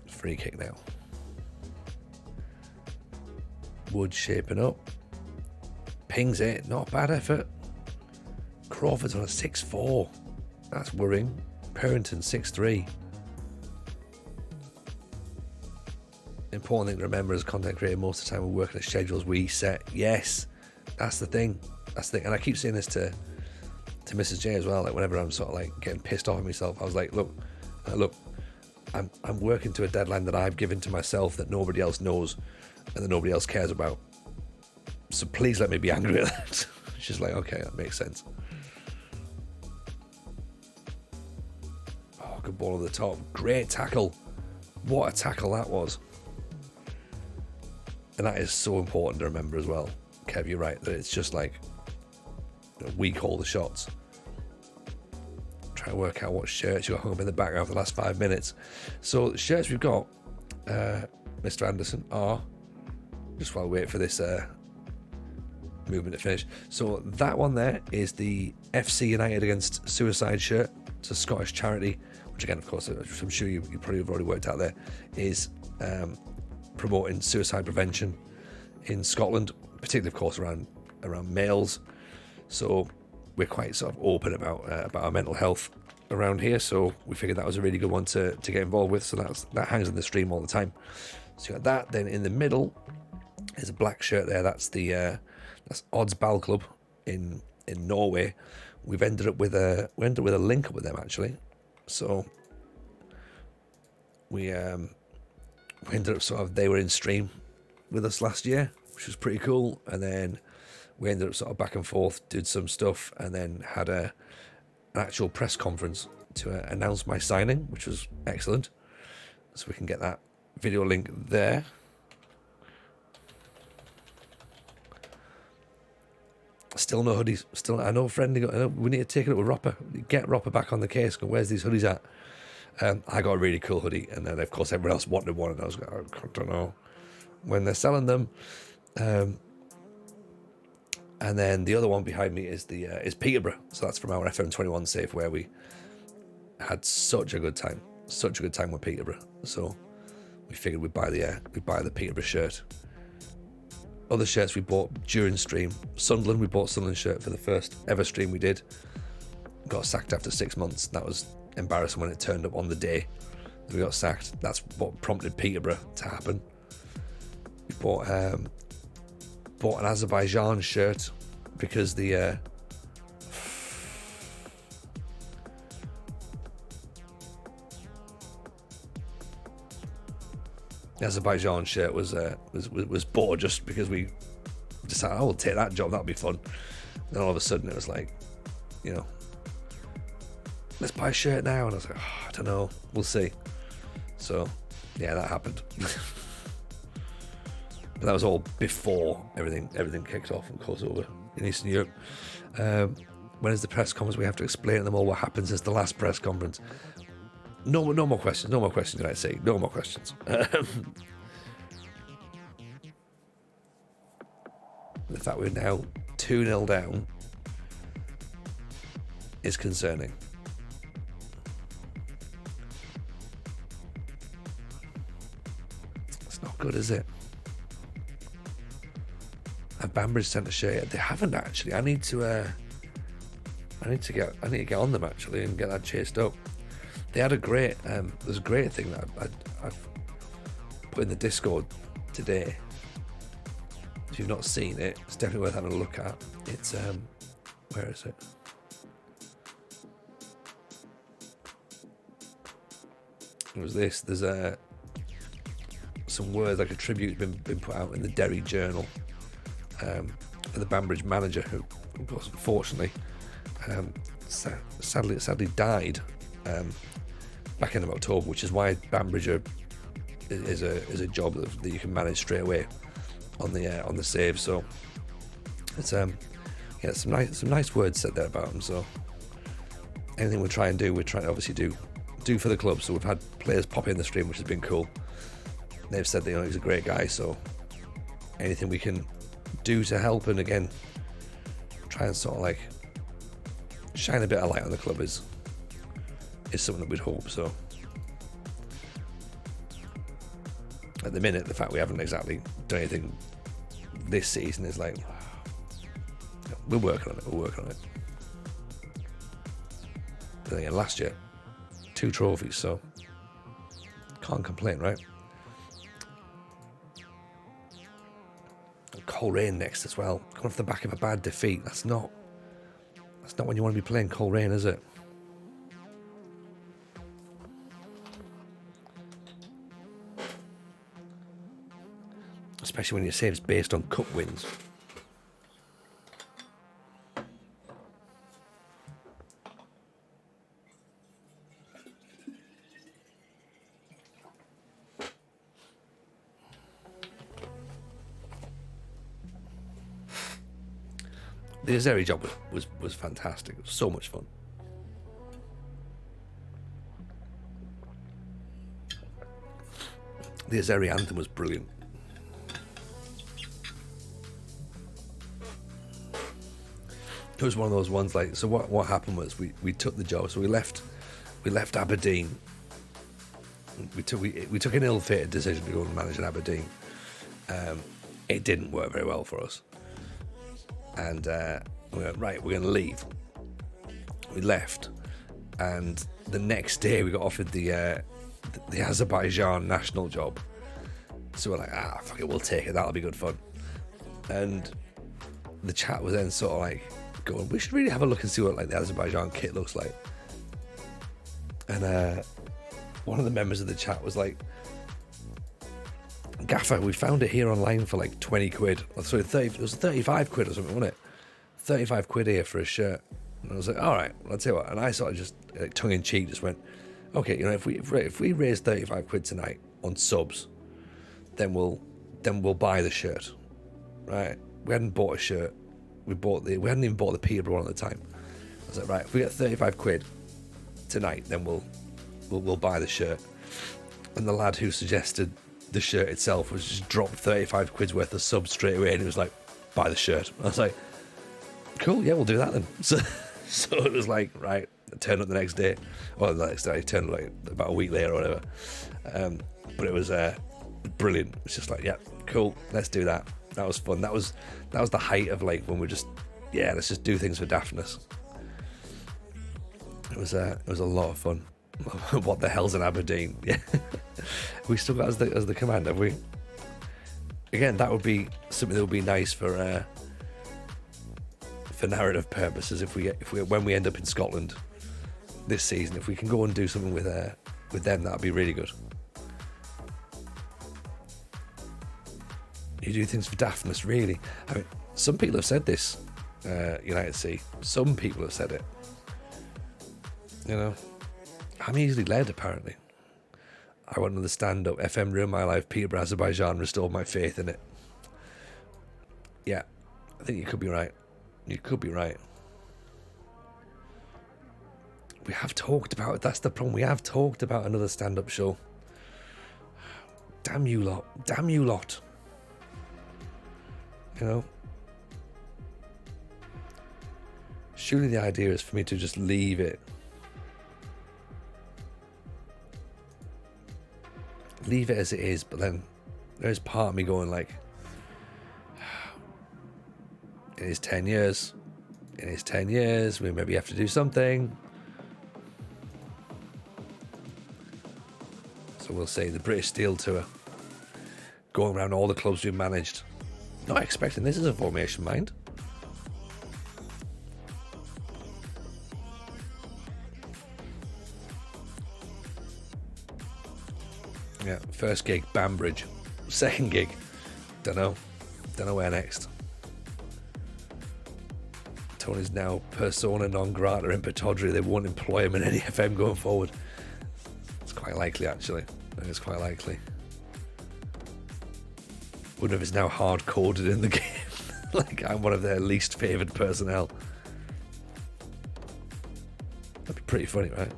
[SPEAKER 2] Free kick now. Wood shaping up. Pings it. Not a bad effort. Crawford's on a 6-4. That's worrying. Perrington 6-3. Important thing to remember as content creator, most of the time we're working at schedules we set. Yes, that's the thing. And I keep saying this to Mrs. J as well. Like whenever I'm sort of like getting pissed off at myself, I was like, look, I'm working to a deadline that I've given to myself that nobody else knows and that nobody else cares about. So please let me be angry at that. She's like, okay, that makes sense. Good ball over the top. Great tackle. What a tackle that was. And that is so important to remember as well. Kev, you're right, that it's just like we call the shots. Try to work out what shirts you got hung up in the background for the last 5 minutes. So the shirts we've got, Mr. Anderson, are, just while we wait for this movement to finish. So that one there is the FC United Against Suicide shirt. It's a Scottish charity, which again, of course, I'm sure you probably have already worked out there, is promoting suicide prevention in Scotland, particularly, of course, around males. So we're quite sort of open about our mental health around here. So we figured that was a really good one to get involved with. So that hangs in the stream all the time. So you got that. Then in the middle is a black shirt there. That's that's Odds Ball Club in Norway. We've ended up with a link up with them actually. So we ended up sort of, they were in stream with us last year, which was pretty cool. And then we ended up sort of back and forth, did some stuff, and then had an actual press conference to announce my signing, which was excellent. So we can get that video link there. Still no hoodies. Still, I know, friendly. We need to take it up with Ropper. Get Ropper back on the case. Go, where's these hoodies at? I got a really cool hoodie, and then of course everyone else wanted one, and I was like, I don't know when they're selling them. And then the other one behind me is is Peterborough. So that's from our FM21 save, where we had such a good time with Peterborough. So we figured we'd buy the Peterborough shirt. other shirts we bought during stream. Sunderland, we bought Sunderland shirt for the first ever stream we did. Got sacked after 6 months. That was embarrassing when it turned up on the day that we got sacked. That's what prompted Peterborough to happen. We bought an Azerbaijan shirt because the Azerbaijan shirt was bought just because we decided, oh, we'll take that job, that'll be fun. Then all of a sudden it was like, you know, let's buy a shirt now, and I was like, oh, I don't know, we'll see. So yeah, that happened. But that was all before everything kicked off, of course, over in Eastern Europe. When is the press conference? We have to explain to them all what happened since the last press conference. No more questions, United States. No more questions. The fact we're now 2-0 down is concerning. It's not good, is it? Have Banbridge sent a shirt yet? They haven't actually. I need to get on them actually and get that chased up. They had a great there's a great thing that I've put in the Discord today. If you've not seen it, it's definitely worth having a look at. It's where is it? It was this. There's some words like a tribute been put out in the Derry Journal for the Banbridge manager, who of course unfortunately sadly died back end of October, which is why Banbridge is a job that you can manage straight away on the save. So it's some nice words said there about him. So anything we try and do, we try to obviously do for the club. So we've had players pop in the stream, which has been cool. They've said that he's a great guy. So anything we can do to help, and again try and sort of like shine a bit of light on the club is something that we'd hope. So at the minute, the fact we haven't exactly done anything this season is like, we're working on it. But again, last year 2 trophies, so can't complain, right? Coleraine next as well, coming off the back of a bad defeat. That's not when you want to be playing Coleraine, is it? Especially when your save's based on cup wins. The Azeri job was fantastic. It was so much fun. The Azeri anthem was brilliant. It was one of those ones like, so what happened was we took the job, so we left Aberdeen. We took an ill-fated decision to go and manage in Aberdeen. It didn't work very well for us. And we went, right, we're going to leave. We left, and the next day we got offered the Azerbaijan national job. So we're like, fuck it, we'll take it, that'll be good fun. And the chat was then sort of like going, we should really have a look and see what like the Azerbaijan kit looks like. And one of the members of the chat was like, Gaffer, we found it here online for like 20 quid. Or sorry, it was 35 quid or something, wasn't it? 35 quid here for a shirt. And I was like, all right, well, I'll tell you what. And I sort of just, like, tongue in cheek, just went, okay, you know, if we raise 35 quid tonight on subs, then we'll buy the shirt, right? We hadn't bought a shirt. We hadn't even bought the Peterborough one at the time. I was like, right, if we get 35 quid tonight, then we'll buy the shirt. And the lad who suggested the shirt itself was just dropped 35 quid's worth of subs straight away, and he was like, buy the shirt. I was like, cool, yeah, we'll do that then. So it was like, right, I turned up the next day, or the next day, I turned up like about a week later or whatever. But it was brilliant. It's just like, yeah, cool, let's do that. That was fun. That was the height of like when we're just, yeah, let's just do things for daftness. It was a lot of fun. What the hell's in Aberdeen? Yeah, we still got as the command, have we? Again, that would be something that would be nice for narrative purposes. If we when we end up in Scotland this season, if we can go and do something with them, that'd be really good. You do things for daftness, really. I mean, some people have said this. United C. Some people have said it. You know, I'm easily led, apparently. I want another stand-up. FM ruined my life. Peterborough, Azerbaijan restored my faith in it. Yeah, I think you could be right. You could be right. We have talked about it. That's the problem. We have talked about another stand-up show. Damn you lot. Damn you lot. You know? Surely the idea is for me to just leave it. Leave it as it is, but then there's part of me going like, it is 10 years. It is 10 years. We maybe have to do something. So we'll say the British Steel Tour. Going around all the clubs we've managed. Not expecting this as a formation, mind. Yeah, first gig, Banbridge. Second gig, don't know where next. Tony's now persona non grata in Pataudry. They won't employ him in any FM going forward. It's quite likely, actually. I think it's quite likely. Wonder if it's now hard coded in the game. Like I'm one of their least favoured personnel. That'd be pretty funny, right?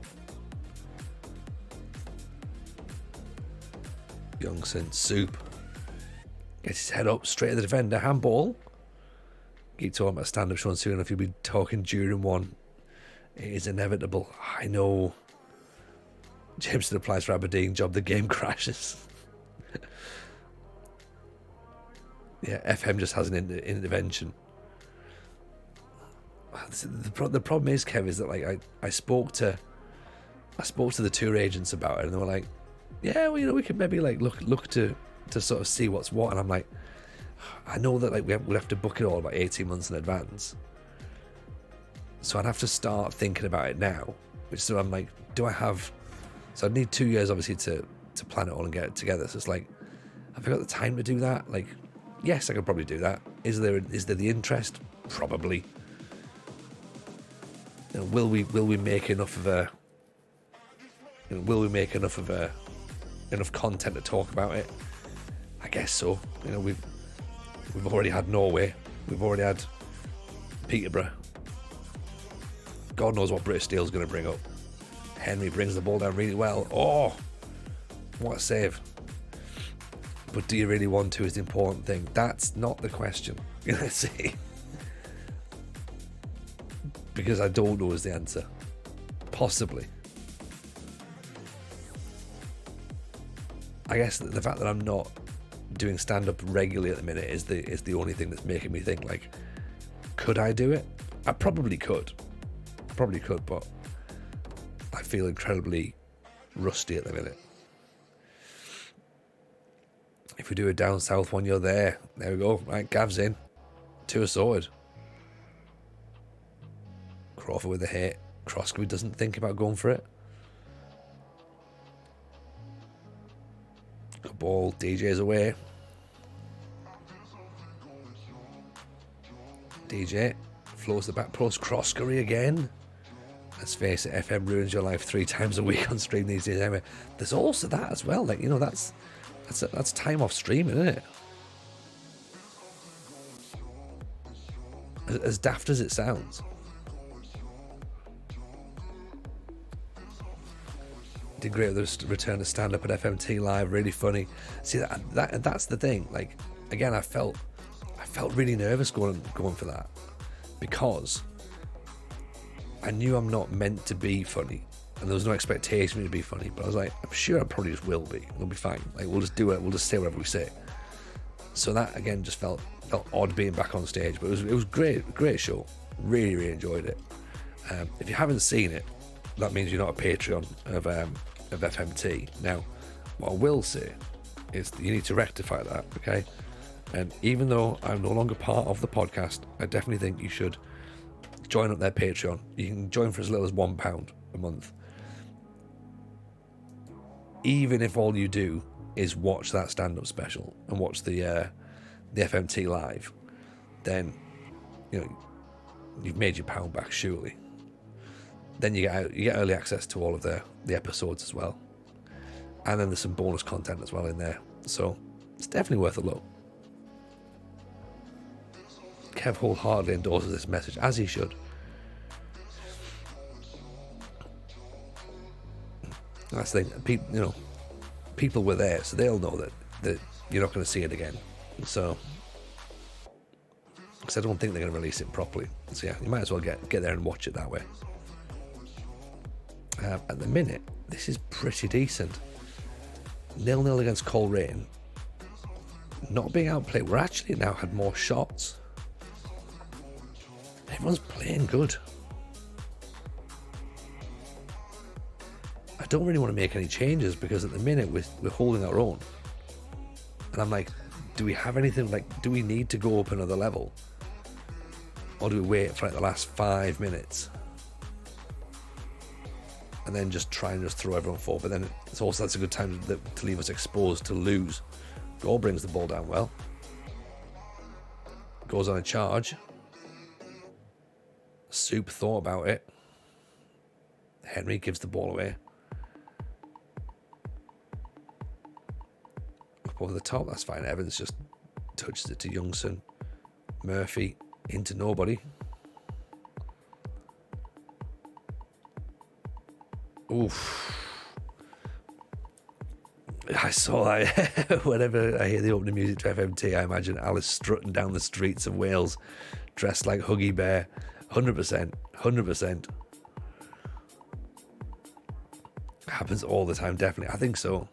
[SPEAKER 2] Youngson, Soup. Gets his head up, straight at the defender, handball. Keep talking about stand-up show soon enough, you'll be talking during one. It is inevitable. I know. Jameson applies for Aberdeen job, the game crashes. Yeah, FM just has an intervention. The problem is, Kev, is that like I spoke to the tour agents about it, and they were like, yeah, well, you know, we could maybe like look to sort of see what's what. And I'm like, I know that like we'll have to book it all about 18 months in advance. So I'd have to start thinking about it now. So I'm like, do I have? So I'd need 2 years obviously to plan it all and get it together. So it's like, have I got the time to do that? Like, yes, I could probably do that. Is there the interest? Probably. You know, will we make enough of a? You know, will we make enough content to talk about it? I guess so. You know, we've already had Norway. We've already had Peterborough. God knows what British Steel's going to bring up. Henry brings the ball down really well. Oh, what a save. But do you really want to is the important thing. That's not the question. Let's see. Because I don't know is the answer. Possibly. I guess the fact that I'm not doing stand-up regularly at the minute is the only thing that's making me think, like, could I do it? I probably could. But I feel incredibly rusty at the minute. If we do a down south one, you're there. There we go. Right, Gav's in. Tour sorted. Crawford with a hit. Crosby doesn't think about going for it. Good ball. DJ's away. DJ floats the back post. Croskery again. Let's face it, FM ruins your life 3 times a week on stream these days. Anyway, there's also that as well. Like, you know, that's time off streaming, isn't it? As daft as it sounds. Did great with the return to stand up at FMT Live. Really funny. See that's the thing. Like, again, I felt really nervous going for that, because I knew I'm not meant to be funny. and there was no expectation for me to be funny, but I was like, I'm sure I probably just will be. It'll be fine. Like, we'll just do it. We'll just say whatever we say. So that again just felt odd being back on stage, but it was great show. Really, really enjoyed it. If you haven't seen it, that means you're not a Patreon of FMT. Now, what I will say is that you need to rectify that, okay? And even though I'm no longer part of the podcast, I definitely think you should join up their Patreon. You can join for as little as £1 a month. Even if all you do is watch that stand-up special and watch the FMT live, then you've made your pound back, surely. Then you get early access to all of the episodes as well, and then there's some bonus content as well in there. So it's definitely worth a look. Kev wholeheartedly endorses this message, as he should. That's the thing. People were there, so they'll know that you're not going to see it again. So, because I don't think they're going to release it properly. So yeah, you might as well get there and watch it that way. At the minute, this is pretty decent. 0-0 against Coleraine. Not being outplayed. We're actually now had more shots. Everyone's playing good. I don't really want to make any changes because at the minute we're holding our own. And I'm like, do we have anything? Like, do we need to go up another level? Or do we wait for like the last 5 minutes? And then just try and just throw everyone forward. But then that's a good time to leave us exposed to lose. Gore brings the ball down well. Goes on a charge. Soup thought about it. Henry gives the ball away. Up over the top, that's fine. Evans just touches it to Youngson. Murphy into nobody. Oof. I saw that. Whenever I hear the opening music to FMT, I imagine Alice strutting down the streets of Wales dressed like Huggy Bear. 100%. Happens all the time, definitely. I think so.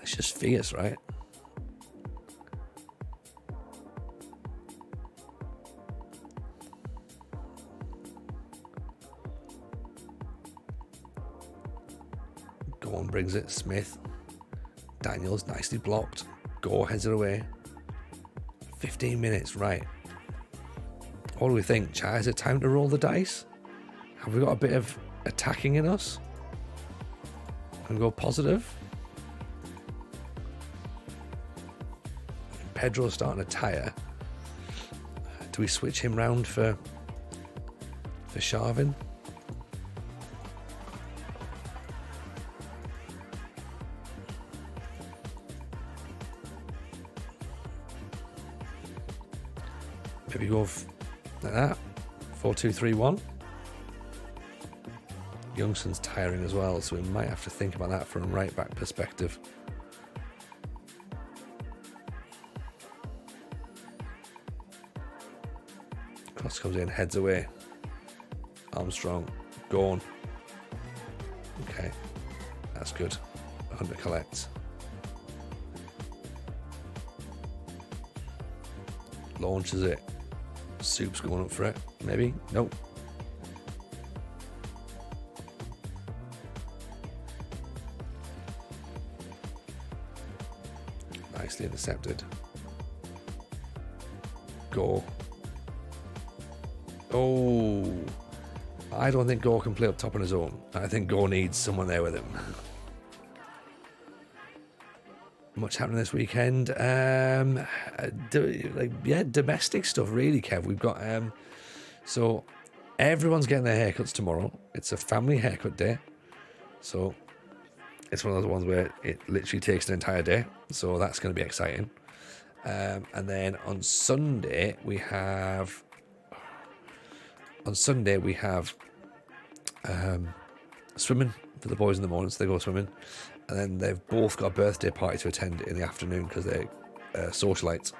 [SPEAKER 2] It's just fierce, right? Gorn brings it. Smith. Daniels nicely blocked. Gore heads it away. 15 minutes, right. What do we think? Chai, is it time to roll the dice? Have we got a bit of attacking in us? And go positive? Pedro's starting to tire. Do we switch him round for Sharvin? Maybe go like that. 4-2-3-1. Youngson's tiring as well, so we might have to think about that from a right back perspective. Cross comes in, heads away. Armstrong, gone. Okay, that's good. Hunter collects. Launches it. Soup's going up for it. Maybe? Nope. Nicely intercepted. Go. Oh. I don't think Go can play up top on his own. I think Go needs someone there with him. Much happening this weekend. Domestic stuff really, Kev. We've got so everyone's getting their haircuts tomorrow. It's a family haircut day, so it's one of those ones where it literally takes an entire day. So that's going to be exciting. And then on Sunday we have swimming for the boys in the morning, so they go swimming. And then they've both got a birthday party to attend in the afternoon because they're socialites.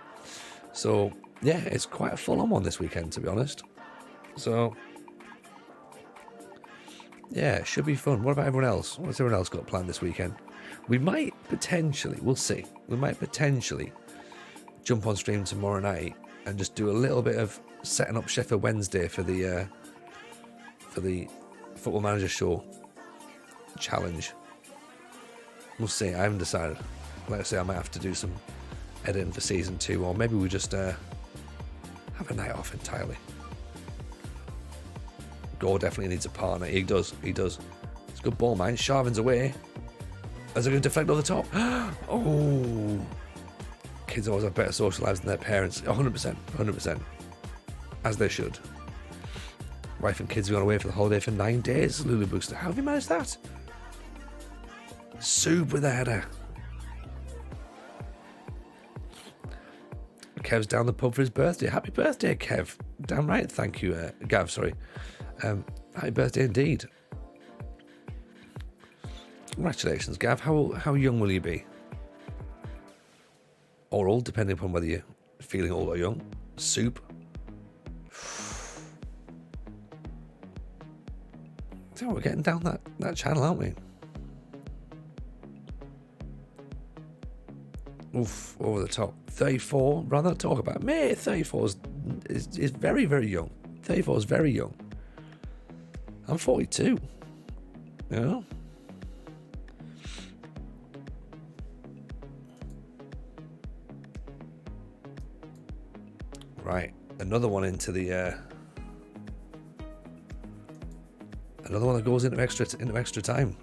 [SPEAKER 2] So, yeah, it's quite a full-on one this weekend, to be honest. So, Yeah, it should be fun. What about everyone else? What's everyone else got planned this weekend? We might potentially, we'll see, we might potentially jump on stream tomorrow night and just do a little bit of setting up Sheffield Wednesday for the Football Manager Show challenge. We'll see. I haven't decided. Like I say, I might have to do some editing for season 2, or maybe we just have a night off entirely. Gore definitely needs a partner. He does. It's a good ball, man. Sharvin's away. Is it going to deflect over the top? Oh. Kids always have better social lives than their parents. 100%. As they should. Wife and kids have gone away for the holiday for 9 days. Lulu Booster. How have you managed that? Soup with a header. Kev's down the pub for his birthday. Happy birthday, Kev. Damn right. Thank you, Gav, sorry. Happy birthday indeed. Congratulations, Gav. How young will you be? Or old, depending upon whether you're feeling old or young. Soup. So we're getting down that channel, aren't we? Oof, over the top. 34, rather not talk about it. Mate, 34 is very, very young. 34 is very young. I'm 42. You know? Right, another one into the another one that goes into extra time.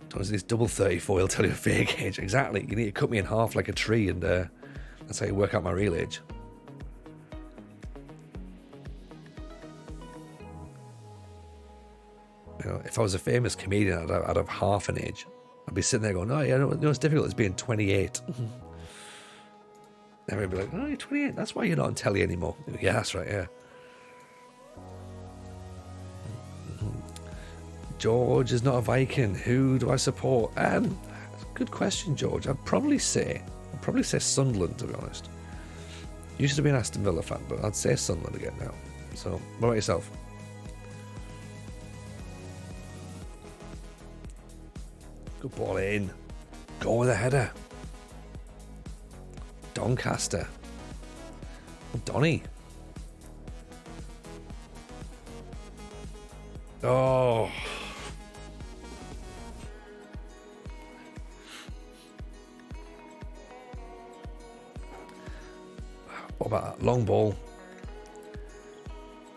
[SPEAKER 2] Don't this double 34, he'll tell you a fake age. Exactly. You need to cut me in half like a tree, and that's how you work out my real age. You know, if I was a famous comedian, I'd have half an age. I'd be sitting there going, "Oh yeah, you know it's difficult. It's being 28." Everyone would be like, "Oh, you're 28. That's why you're not on telly anymore." Yeah, that's right. Yeah. George is not a Viking. Who do I support? Good question, George. I'd probably say Sunderland, to be honest. Used to be an Aston Villa fan, but I'd say Sunderland again now. So, what about yourself? Good ball in. Go with a header. Doncaster. Donny. Oh. What about that? Long ball.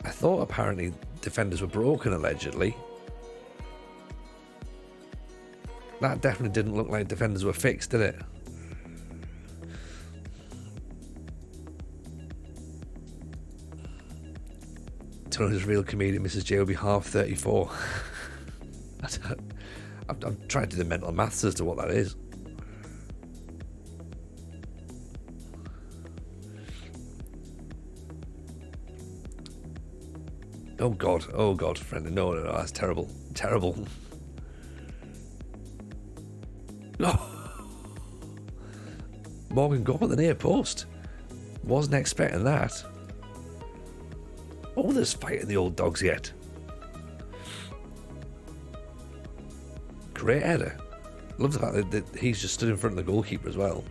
[SPEAKER 2] I thought apparently defenders were broken, allegedly. That definitely didn't look like defenders were fixed, did it? Tony's real comedian, Mrs. J, will be half 34. I'm trying to do the mental maths as to what that is. Oh God, friend. No, that's terrible. Terrible. No. Morgan Gore at the near post. Wasn't expecting that. Oh, there's fighting the old dogs yet. Great header. Love the fact that he's just stood in front of the goalkeeper as well.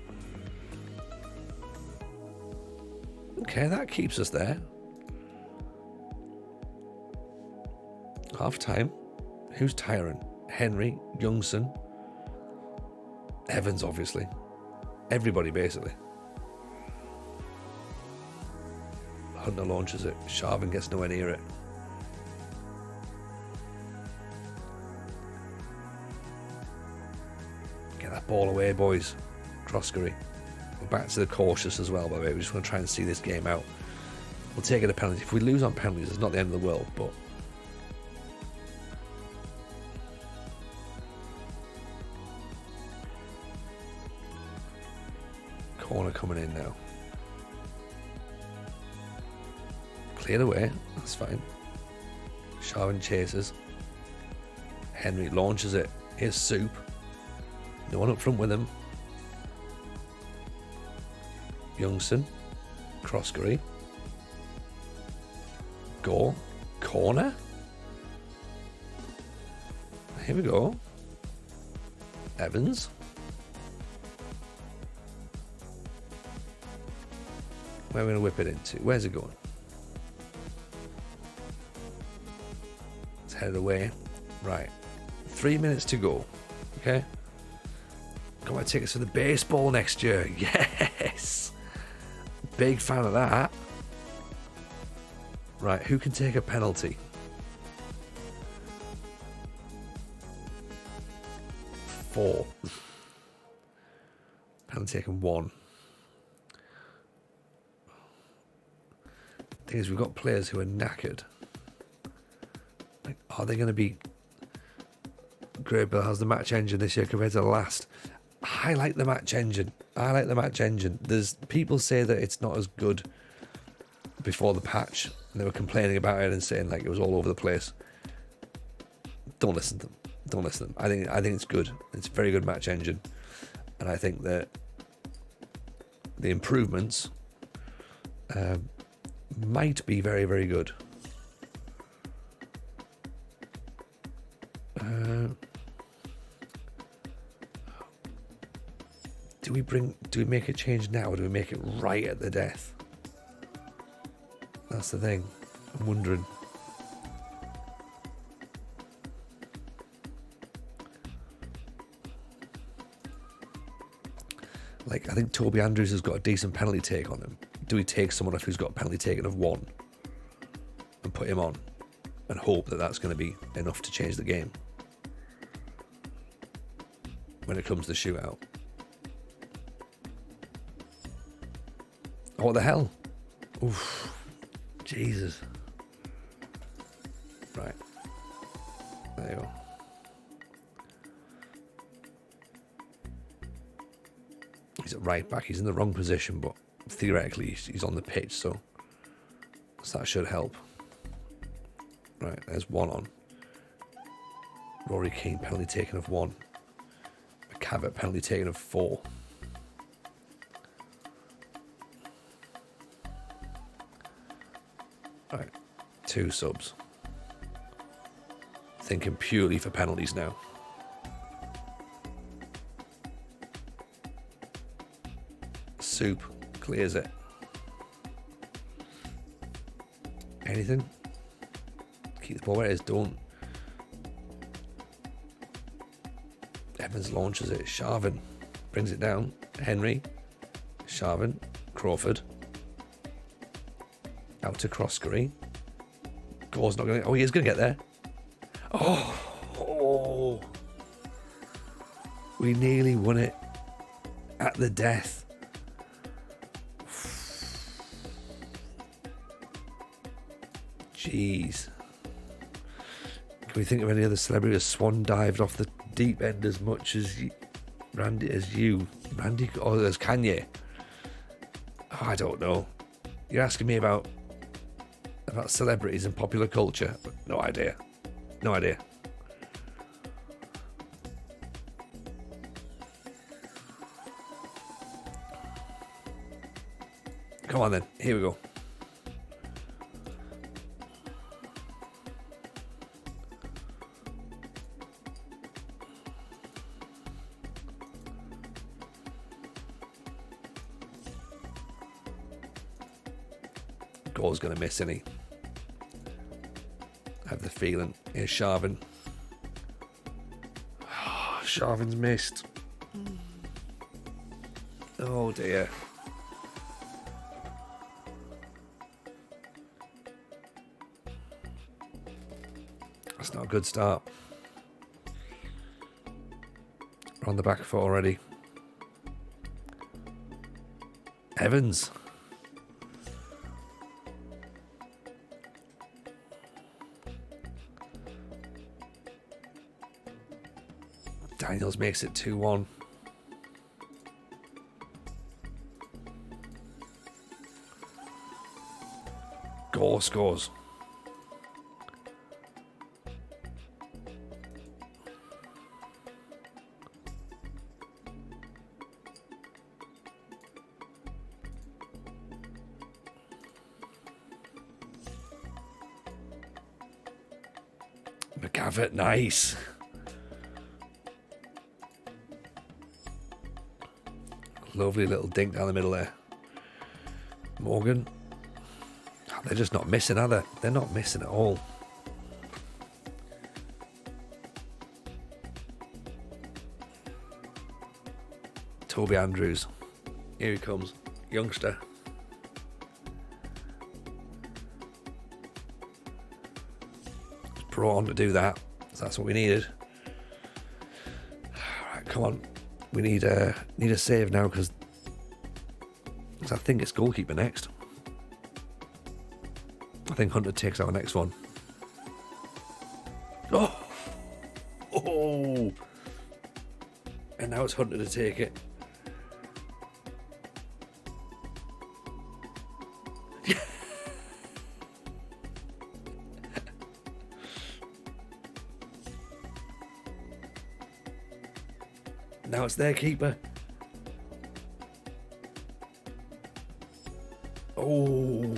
[SPEAKER 2] Okay, that keeps us there. Half time. Who's tiring? Henry, Youngson, Evans, obviously. Everybody, basically. Hunter launches it. Sharvin gets nowhere near it. Get that ball away, boys. Croskery. We're back to the cautious as well, by the way. We just want to try and see this game out. We'll take it a penalty. If we lose on penalties, it's not the end of the world, but corner coming in now. Cleared away, that's fine. Sharvin chases. Henry launches it. Here's Soup. No one up front with him. Youngson. Croskery. Gore. Corner. Here we go. Evans. Where are we going to whip it into? Where's it going? Let's head it away. Right. 3 minutes to go. Okay. Come on, take us to the baseball next year. Yes. Big fan of that. Right. Who can take a penalty? 4. Penalty taken 1. Thing is, we've got players who are knackered. Like, are they going to be great? But how's the match engine this year compared to the last? I like the match engine. There's people say that it's not as good before the patch, and they were complaining about it and saying like it was all over the place. Don't listen to them. I think it's good. It's a very good match engine, and I think that the improvements might be very, very good. Do we make a change now, or do we make it right at the death? That's the thing. I'm wondering. Like, I think Toby Andrews has got a decent penalty take on him. Do we take someone who's got a penalty taken of 1 and put him on and hope that that's going to be enough to change the game when it comes to the shootout? Oh, what the hell? Oof. Jesus. Right. There you go. He's at right back. He's in the wrong position, but theoretically he's on the pitch, so that should help. Right, there's 1 on. Rory Keane, penalty taken of 1. McCavitt, penalty taken of 4. Right, 2 subs. Thinking purely for penalties now. Soup clears it. Anything? Keep the ball where it is. Don't. Evans launches it. Sharvin brings it down. Henry. Sharvin. Crawford. Out to Croskery. Gore's not going to... Oh, he is going to get there. Oh. We nearly won it at the death. Jeez. Can we think of any other celebrity who swan dived off the deep end as much as Randy, or as Kanye? Oh, I don't know. You're asking me about celebrities and popular culture. No idea. Come on then. Here we go. Gore's going to miss, isn't he? I have the feeling. Here's Sharvin. Oh, Sharvin's missed. Oh dear. That's not a good start. We're on the back foot already. Evans. Daniels makes it 2-1. Gore scores. McCavitt, nice. Lovely little dink down the middle there. Morgan. Oh, they're just not missing, are they? They're not missing at all. Toby Andrews. Here he comes. Youngster. Brought on to do that. So that's what we needed. Alright, come on. We need a save now because I think it's goalkeeper next. I think Hunter takes our next one. Oh! Oh! And now it's Hunter to take it. Now it's their keeper. Oh.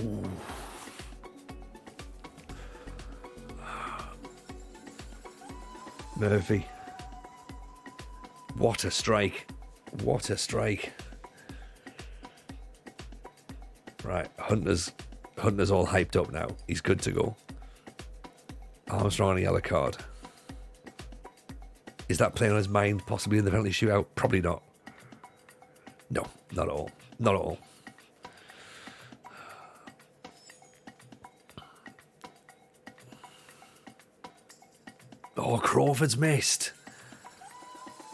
[SPEAKER 2] Murphy. What a strike. What a strike. Right, Hunter's all hyped up now. He's good to go. Armstrong on a yellow card. Is that playing on his mind, possibly in the penalty shootout? Probably not. No, not at all. Not at all. Oh, Crawford's missed.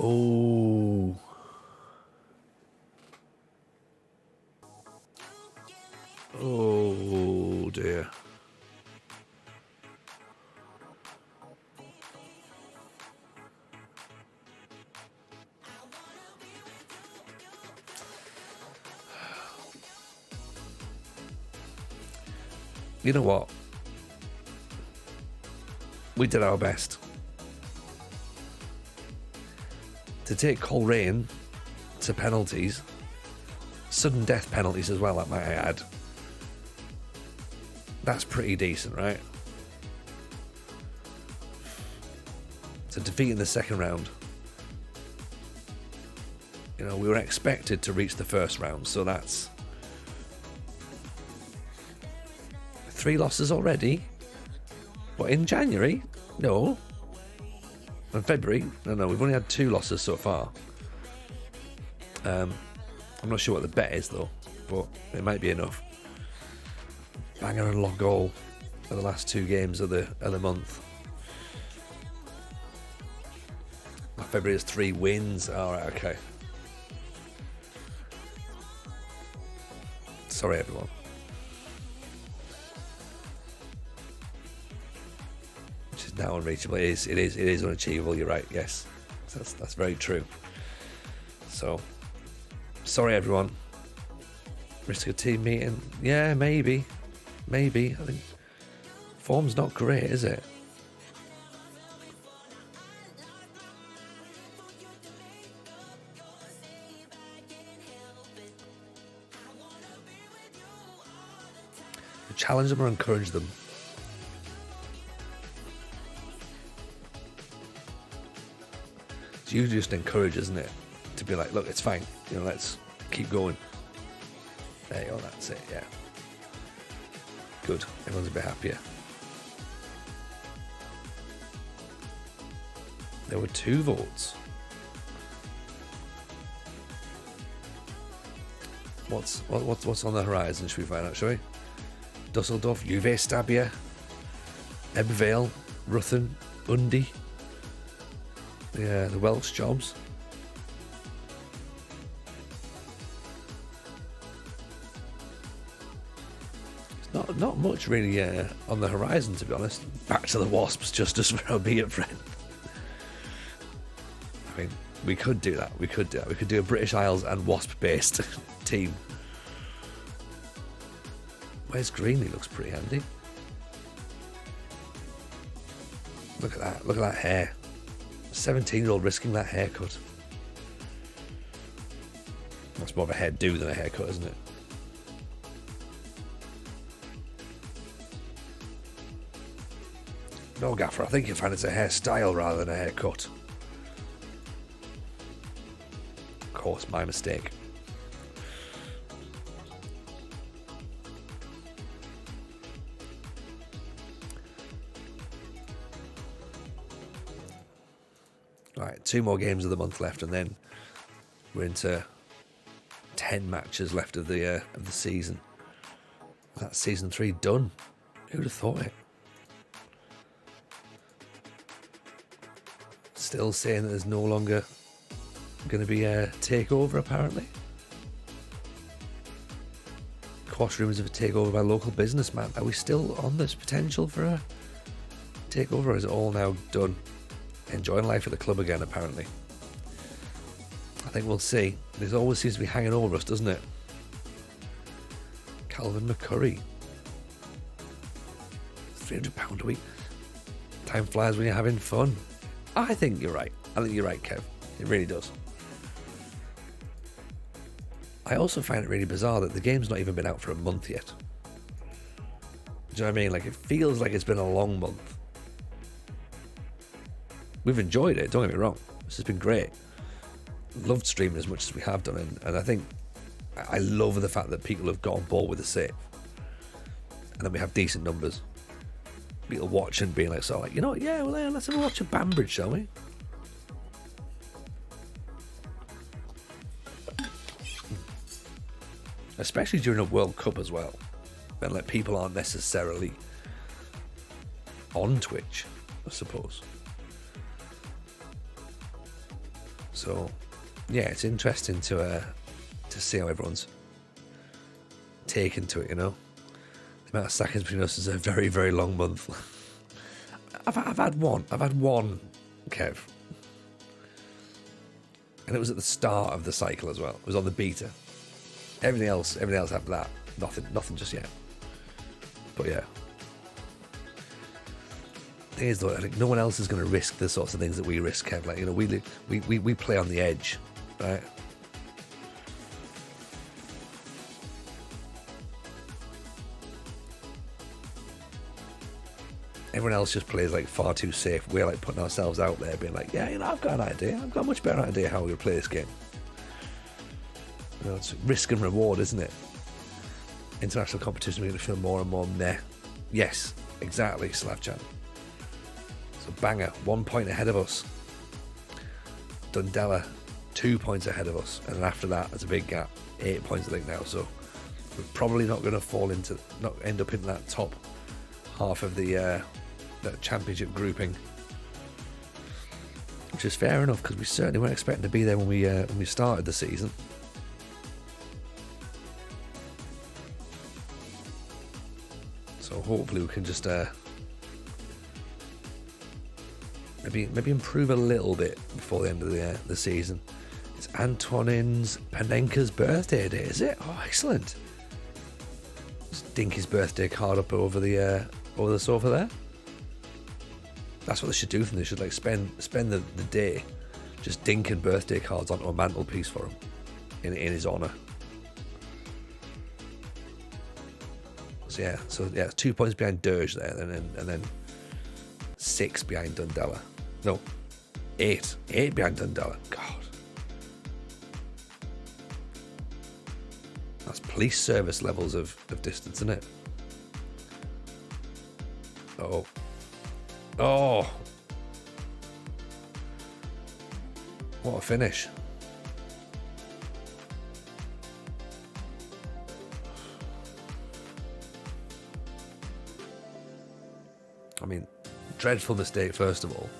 [SPEAKER 2] Oh. Oh, dear. You know what? We did our best. To take Coleraine to penalties, sudden death penalties as well, that might I add. That's pretty decent, right? To defeat in the second round. You know, we were expected to reach the first round, so that's 3 losses already. What, in January? No. In February? No, we've only had 2 losses so far. I'm not sure what the bet is though, but it might be enough. Banger and log goal for the last 2 games of the month. February has 3 wins. Alright, okay. Sorry everyone. Which is now unreachable. It is unachievable, you're right, yes. That's very true. So sorry everyone. Risk a team meeting. Yeah, maybe. I think form's not great, is it? Challenge them or encourage them. It's usually just encourage, isn't it? To be like, look, it's fine. You know, let's keep going. There you go, that's it, yeah. Good. Everyone's a bit happier. There were 2 votes. What's on the horizon? Should we find out, shall we? Dusseldorf, Juve Stabia, Ebbvale, Ruthin, Undy. Yeah, the Welsh jobs. It's not much really on the horizon, to be honest. Back to the Wasps, just as for our beer friend. I mean, we could do that. We could do a British Isles and Wasp-based team. Where's Greenley? Looks pretty handy. Look at that. Look at that hair. 17-year-old risking that haircut. That's more of a hairdo than a haircut, isn't it? No, Gaffer, I think you'll find it's a hairstyle rather than a haircut. Of course, my mistake. Right, 2 more games of the month left, and then we're into 10 matches left of the season. That's season 3 done. Who'd have thought it? Still saying that there's no longer going to be a takeover, apparently. Quash rumours of a takeover by a local businessman. Are we still on this potential for a takeover, or is it all now done? Enjoying life at the club again, apparently. I think we'll see. This always seems to be hanging over us, doesn't it? Calvin McCurry. £300 a week. Time flies when you're having fun. I think you're right. I think you're right, Kev. It really does. I also find it really bizarre that the game's not even been out for a month yet. Do you know what I mean? Like, it feels like it's been a long month. We've enjoyed it, don't get me wrong. This has been great. Loved streaming as much as we have done, and I think I love the fact that people have got on board with the save. And then we have decent numbers. People watching, being like, so like, you know what, yeah, well, let's have a watch of Banbridge, shall we? Especially during a World Cup as well. When like people aren't necessarily on Twitch, I suppose. So yeah, it's interesting to see how everyone's taken to it, you know. The amount of seconds between us is a very, very long month. I've had one, Kev. And it was at the start of the cycle as well. It was on the beta. Everything else after that, nothing just yet. But yeah. The thing is though, I think no one else is going to risk the sorts of things that we risk, Kev. Like, you know, we play on the edge, right? Everyone else just plays like far too safe. We're like putting ourselves out there, being like, yeah, you know, I've got an idea. I've got a much better idea how we're going to play this game. You know, it's risk and reward, isn't it? International competition, we're going to feel more and more meh. Yes, exactly, Slavchan. So banger, 1 point ahead of us. Dundela, 2 points ahead of us. And then after that, there's a big gap. 8 points, I think, now. So we're probably not going to end up in that top half of the championship grouping. Which is fair enough, because we certainly weren't expecting to be there when we started the season. So hopefully we can just maybe improve a little bit before the end of the season. It's Antonin's Panenka's birthday day, is it? Oh, excellent! Just dink his birthday card up over the sofa there. That's what they should do for him. They should like spend the day just dinking birthday cards onto a mantelpiece for him in his honour. So yeah, 2 points behind Dirge there, and then 6 behind Dundela. No, 8 behind Dundela. God, that's police service levels of distance, isn't it? Oh, what a finish! I mean, dreadful mistake, first of all.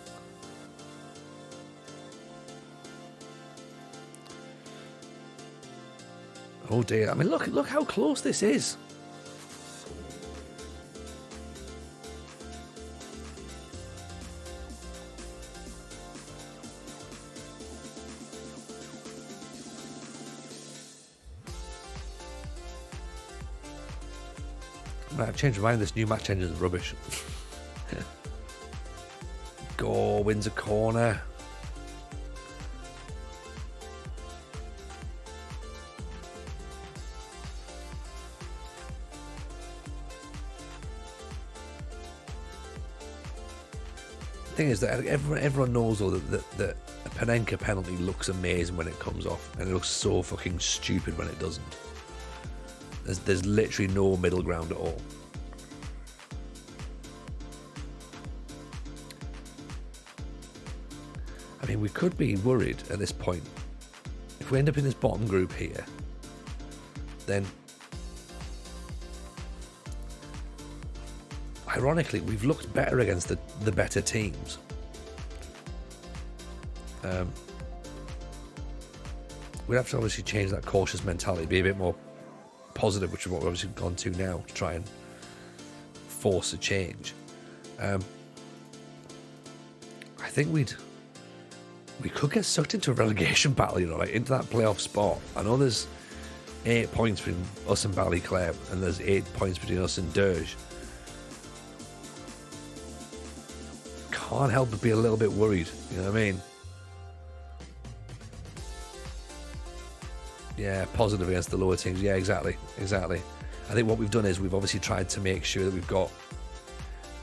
[SPEAKER 2] Oh dear. I mean, look how close this is. Right, I've changed my mind. This new match engine is rubbish. Go, wins a corner. The thing is that everyone knows though that a Panenka penalty looks amazing when it comes off, and it looks so fucking stupid when it doesn't. There's literally no middle ground at all. I mean, we could be worried at this point. If we end up in this bottom group here, then ironically, we've looked better against the better teams. We'd have to obviously change that cautious mentality, be a bit more positive, which is what we've obviously gone to now to try and force a change. I think we could get sucked into a relegation battle, you know, like into that playoff spot. I know there's 8 points between us and Ballyclare, and there's 8 points between us and Dirge. Can't help but be a little bit worried, you know what I mean? Yeah, positive against the lower teams. Yeah, exactly. I think what we've done is we've obviously tried to make sure that we've got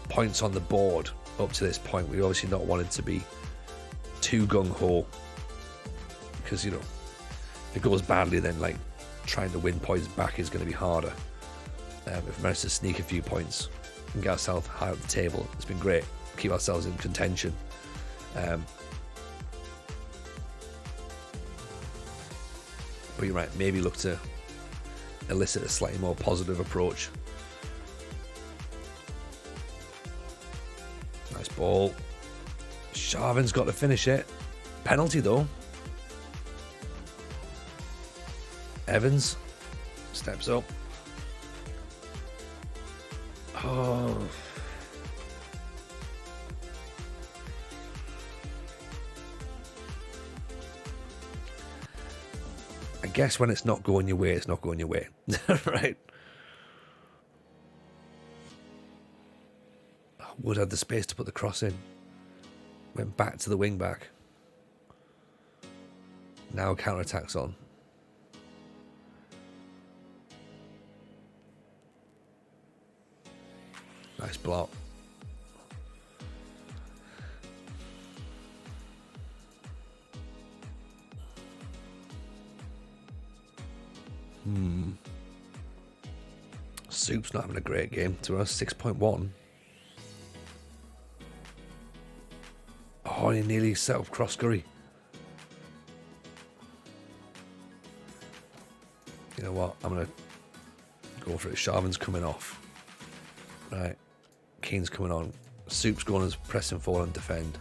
[SPEAKER 2] points on the board up to this point. We obviously not wanted to be too gung-ho, because, you know, if it goes badly, then like trying to win points back is going to be harder. If we manage to sneak a few points and get ourselves high up the table, it's been great. Keep ourselves in contention. But you're right, maybe look to elicit a slightly more positive approach. Nice ball. Sharvin's got to finish it. Penalty though. Evans steps up. Oh. I guess when it's not going your way, it's not going your way. Right? Wood had the space to put the cross in. Went back to the wing back. Now counter-attack's on. Nice block. Soup's not having a great game. To us, 6.1. Oh, he nearly set up Cross-Curry. You know what? I'm going to go for it. Sharvin's coming off. Right. Keane's coming on. Soup's going as pressing forward and defend.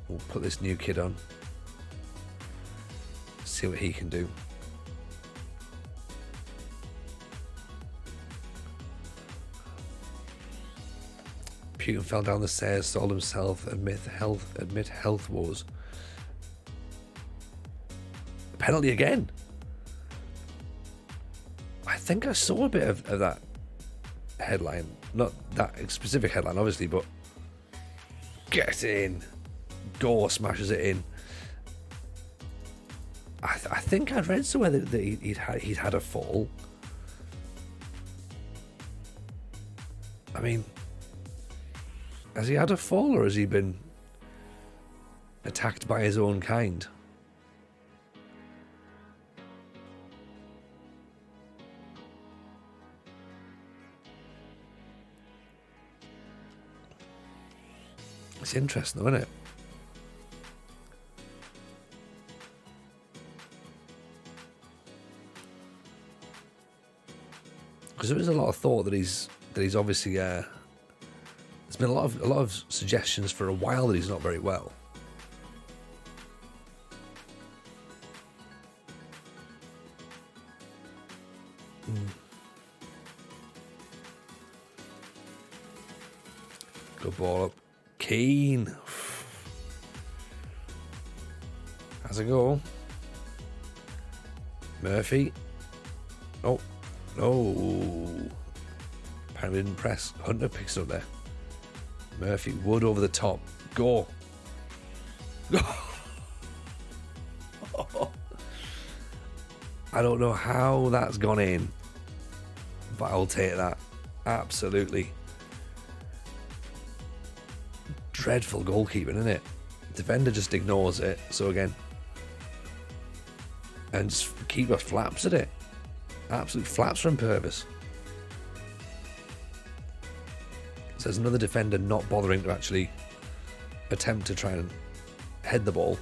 [SPEAKER 2] We'll put this new kid on. See what he can do. Putin fell down the stairs, sold himself, admit health woes. Penalty again. I think I saw a bit of that headline. Not that specific headline, obviously, but get in. Gore smashes it in. I think I'd read somewhere that he'd had a fall. I mean, has he had a fall, or has he been attacked by his own kind? It's interesting though, isn't it? Because there is a lot of thought that he's obviously there's been a lot of suggestions for a while that he's not very well. Good ball up. Keane. How's it go? Murphy. Oh, no. Apparently didn't press. Hunter picks it up there. Murphy, Wood over the top. Go. I don't know how that's gone in, but I'll take that. Absolutely. Dreadful goalkeeping, isn't it? Defender just ignores it. So again, and just keeper flaps at it. Absolute flaps from Purvis. So there's another defender not bothering to actually attempt to try and head the ball,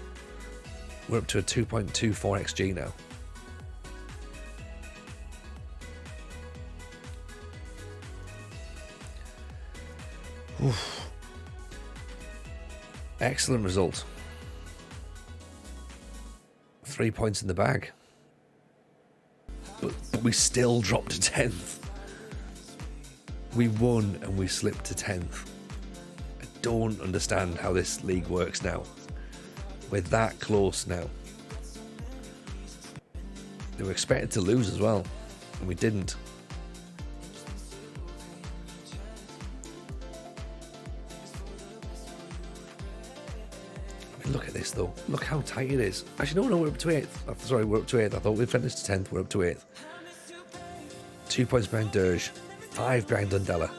[SPEAKER 2] we're up to a 2.24 XG now. Oof. Excellent result. 3 points in the bag. But we still dropped to 10th. We won and we slipped to 10th. I don't understand how this league works now. We're that close now. They were expected to lose as well, and we didn't. I mean, look at this though. Look how tight it is. Actually, no, we're up to 8th. Sorry, we're up to 8th. I thought we'd finished 10th. We're up to 8th. 2 points behind Dirge. 5 behind Dundela.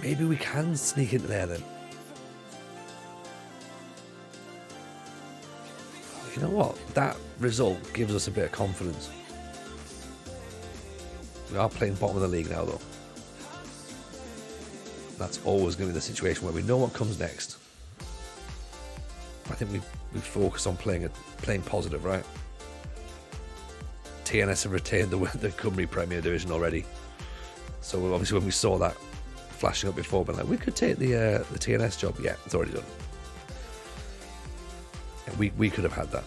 [SPEAKER 2] Maybe we can sneak into there then. You know what? That result gives us a bit of confidence. We are playing bottom of the league now, though. That's always going to be the situation where we know what comes next. I think we focus on playing positive, right? TNS have retained the Cymru Premier Division already. So obviously when we saw that flashing up before, but like, we could take the TNS job. Yeah, it's already done. Yeah, we could have had that.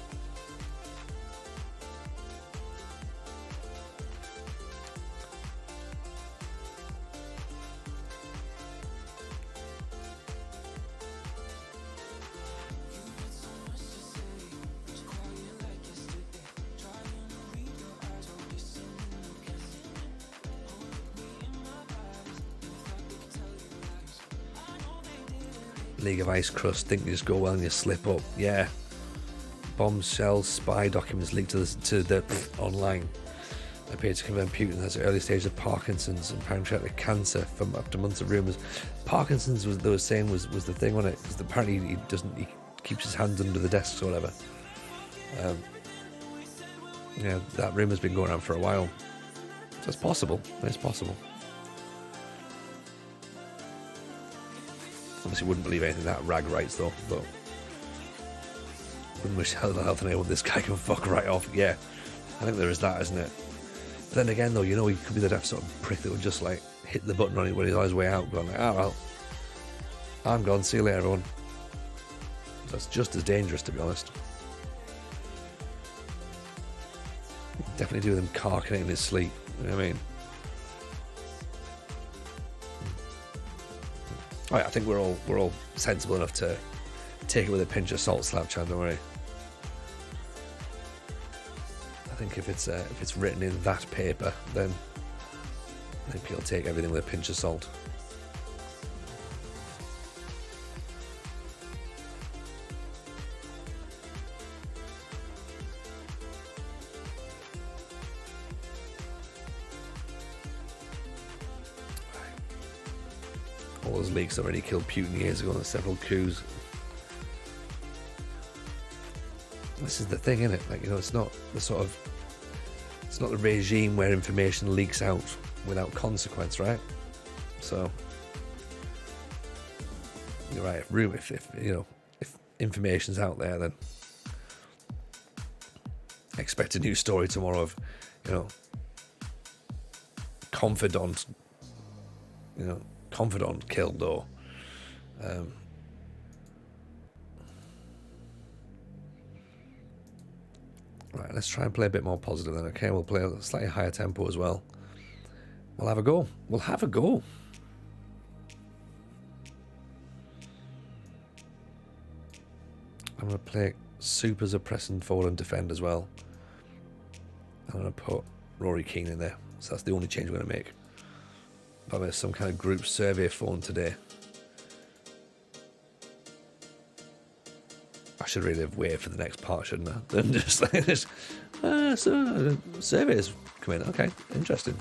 [SPEAKER 2] League of Ice Crust, think you just go well and you slip up. Yeah. Bombs, shells, spy documents leaked to the online appear to confirm Putin has an early stage of Parkinson's and pancreatic cancer from after months of rumours. Parkinson's they were saying was the thing on it, because apparently he keeps his hands under the desks or whatever. Yeah, that rumour's been going on for a while. So it's possible. It's possible. Obviously wouldn't believe anything that Rag writes though, but wouldn't wish hell of a health and this guy can fuck right off. Yeah, I think there is that, isn't it? But then again though, you know, he could be the deaf sort of prick that would just like hit the button on it when he's on his way out, going like, oh well, I'm gone, see you later everyone. That's just as dangerous, to be honest. Definitely do with him carking it in his sleep, you know what I mean? Right, I think we're all sensible enough to take it with a pinch of salt, Slapchan, don't worry. I think if it's written in that paper, then I think you'll take everything with a pinch of salt. All those leaks already killed Putin years ago in several coups. This is the thing, isn't it? Like, you know, it's not the regime where information leaks out without consequence, right? So you're right. If information's out there, then expect a new story tomorrow of, you know, confidant killed, or right, let's try and play a bit more positive then. Okay, we'll play a slightly higher tempo as well. We'll have a go. I'm going to play super as a press and forward and defend as well. I'm going to put Rory Keane in there, so that's the only change we're going to make. Probably some kind of group survey phone today. I should really have waited for the next part, shouldn't I? Then just like this. So surveys come in. Okay, interesting.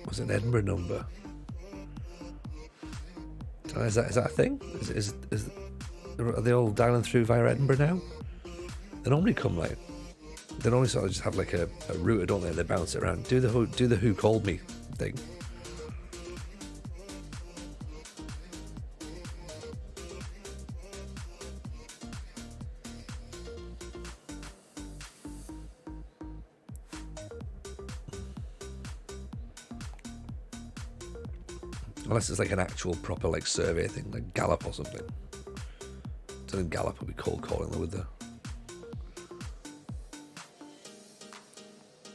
[SPEAKER 2] Was it an Edinburgh number? Is that a thing? Are they all dialing through via Edinburgh now? They normally come like they normally sort of just have like a router, don't they? They bounce it around. Do the who called me thing. Unless it's like an actual proper like survey thing, like Gallup or something. I don't think Gallup would be cold calling though, would they?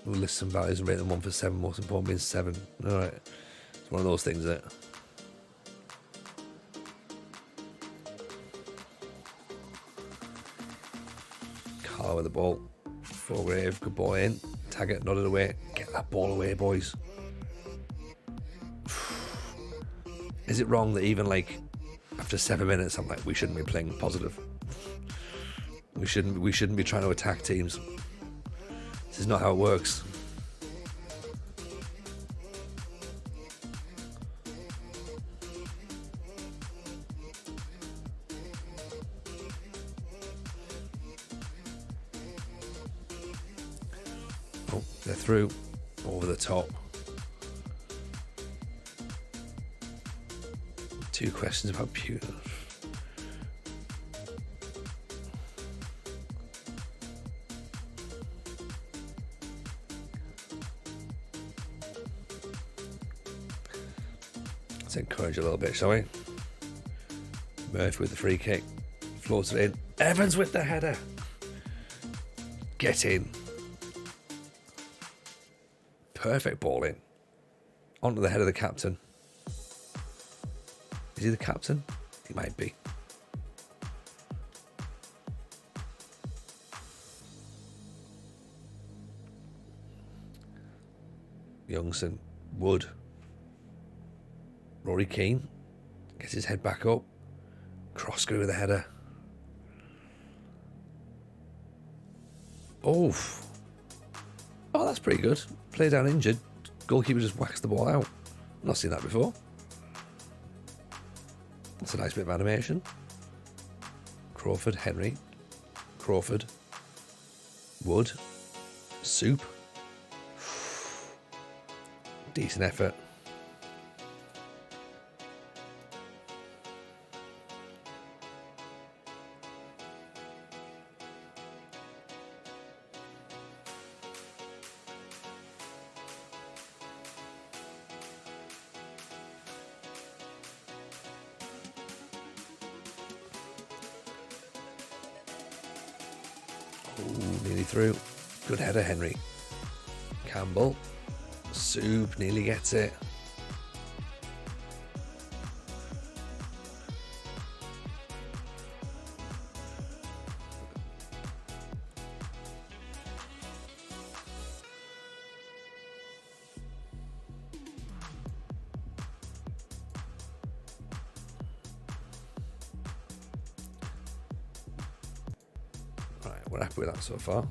[SPEAKER 2] We'll list some values and rate them 1 for 7, most important being 7. Alright. It's one of those things, isn't it? Carl with the ball. Foregrave, good ball in. Tag it, nodded away. Get that ball away, boys. Is it wrong that even like after 7 minutes I'm like, we shouldn't be playing positive? We shouldn't be trying to attack teams. This is not how it works. Oh, they're through. Over the top. 2 questions about Putin. Let's encourage a little bit, shall we? Murphy with the free kick. Floats it in. Evans with the header. Get in. Perfect ball in. Onto the head of the captain. Is he the captain? He might be. Youngson, Wood, Rory Keane gets his head back up. Cross-screw with the header. Oh, that's pretty good. Play down injured. Goalkeeper just whacks the ball out. Not seen that before. That's a nice bit of animation. Crawford, Henry, Crawford, Wood, Soup. Decent effort. Ooh, nearly through. Good header, Henry. Campbell. Soup nearly gets it. Right, we're happy with that so far.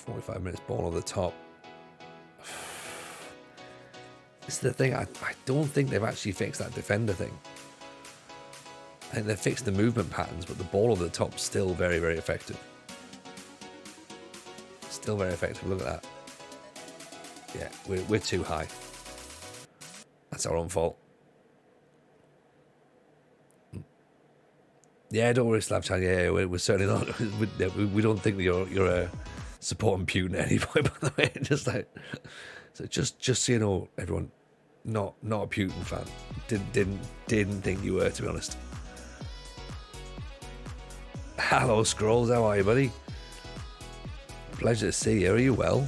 [SPEAKER 2] .45 minutes, ball on the top. This is the thing, I don't think they've actually fixed that defender thing. I think they've fixed the movement patterns, but the ball over the top's still very, very effective. Still very effective, look at that. Yeah, we're too high. That's our own fault. Yeah, don't worry, Slavchan. Yeah, we're certainly not. We don't think that you're supporting Putin at any point. By the way, just like so, just so you know, everyone, not a Putin fan. Didn't think you were, to be honest. Hello, Scrolls. How are you, buddy? Pleasure to see you. Are you well?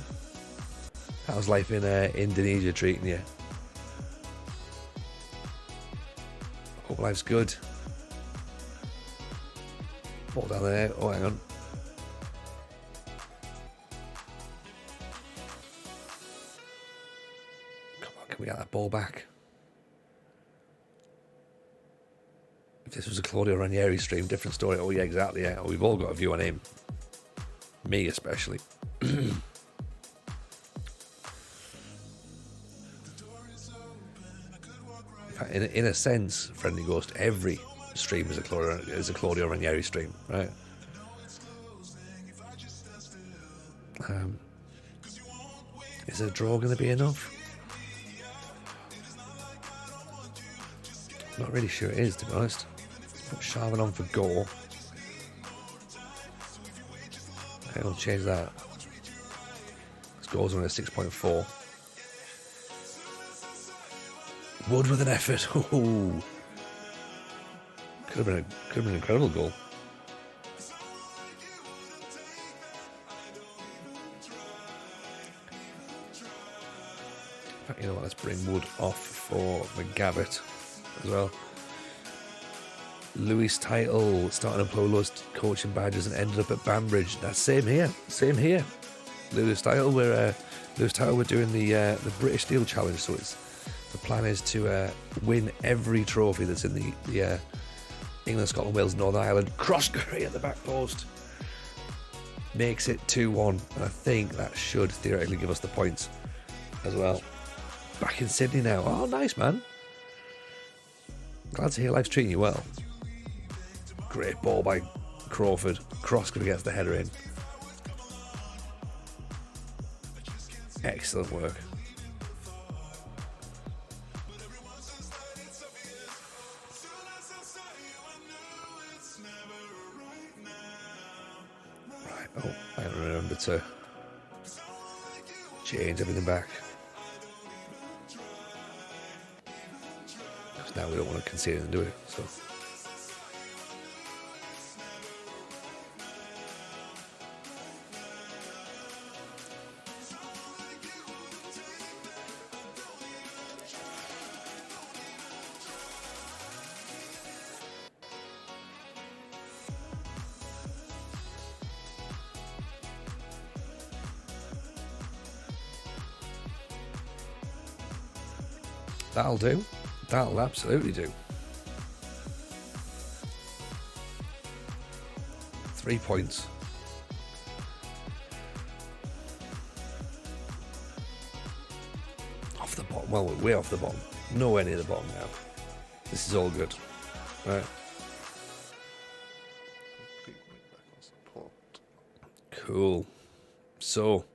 [SPEAKER 2] How's life in Indonesia treating you? Hope life's good. Ball down there. Oh, hang on. Come on, can we get that ball back? If this was a Claudio Ranieri stream, different story. Oh, yeah, exactly. Yeah, we've all got a view on him. Me, especially. In a sense, Friendly Ghost, every stream is a Claudio Ranieri stream, right? Is a draw going to be enough? Not really sure it is, to be honest. Put Sharman on for goal. I'll change that. His goals are on a 6.4. Wood with an effort. Ooh. Could have been an incredible goal. In fact, you know what? Let's bring Wood off for McGavitt as well. Louis Title started in Polo's coaching badges and ended up at Banbridge. That's same here. Louis Title, we're doing the British Steel Challenge, so the plan is to win every trophy that's in the England, Scotland, Wales, Northern Ireland. Cross Curry at the back post makes it 2-1, and I think that should theoretically give us the points as well. Back in Sydney now. Oh, nice, man. Glad to hear life's treating you well. Great ball by Crawford. Crosscourt gets the header in. Excellent work. Right, oh, I remember to change everything back. Because now we don't want to concede and do it, so... That'll do. That'll absolutely do. 3 points. Off the bottom. Well, we're way off the bottom. Nowhere near the bottom now. This is all good. Right. Cool. So...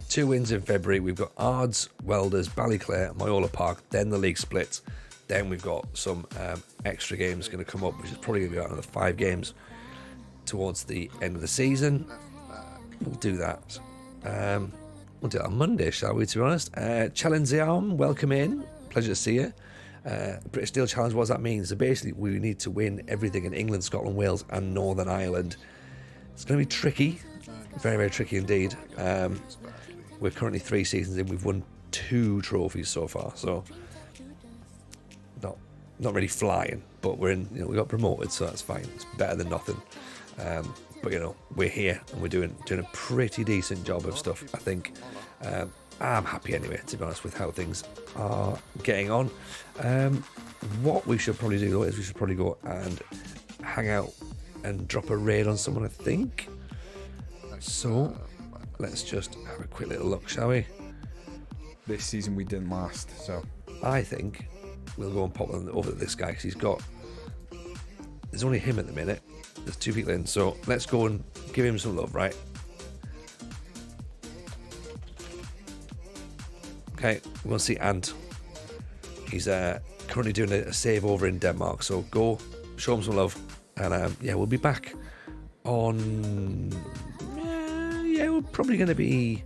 [SPEAKER 2] 2 wins in February. We've got Ards, Welders, Ballyclare, Myola Park, then the league splits. Then we've got some extra games going to come up, which is probably going to be another 5 games towards the end of the season. We'll do that. We'll do that on Monday, shall we, to be honest. Challenge the Arm, welcome in. Pleasure to see you. British Steel Challenge, what does that mean? So basically, we need to win everything in England, Scotland, Wales, and Northern Ireland. It's going to be tricky. Very, very tricky indeed. We're currently 3 seasons in. We've won 2 trophies so far, so not really flying. But we're in. We got promoted, so that's fine. It's better than nothing. But we're here and we're doing a pretty decent job of stuff. I think. I'm happy anyway, to be honest, with how things are getting on. What we should probably do though is we should probably go and hang out and drop a raid on someone. I think. So. Let's just have a quick little look, shall we?
[SPEAKER 3] This season we didn't last, so...
[SPEAKER 2] I think we'll go and pop over to this guy, because there's only him at the minute. There's 2 people in, so let's go and give him some love, right? Okay, we're going to see Ant. He's currently doing a save over in Denmark, so go, show him some love, and we'll be back on... we're probably going to be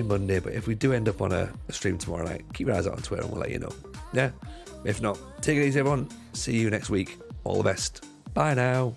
[SPEAKER 2] Monday, but if we do end up on a stream tomorrow night, keep your eyes out on Twitter and we'll let you know. Yeah? If not, take it easy everyone. See you next week. All the best. Bye now.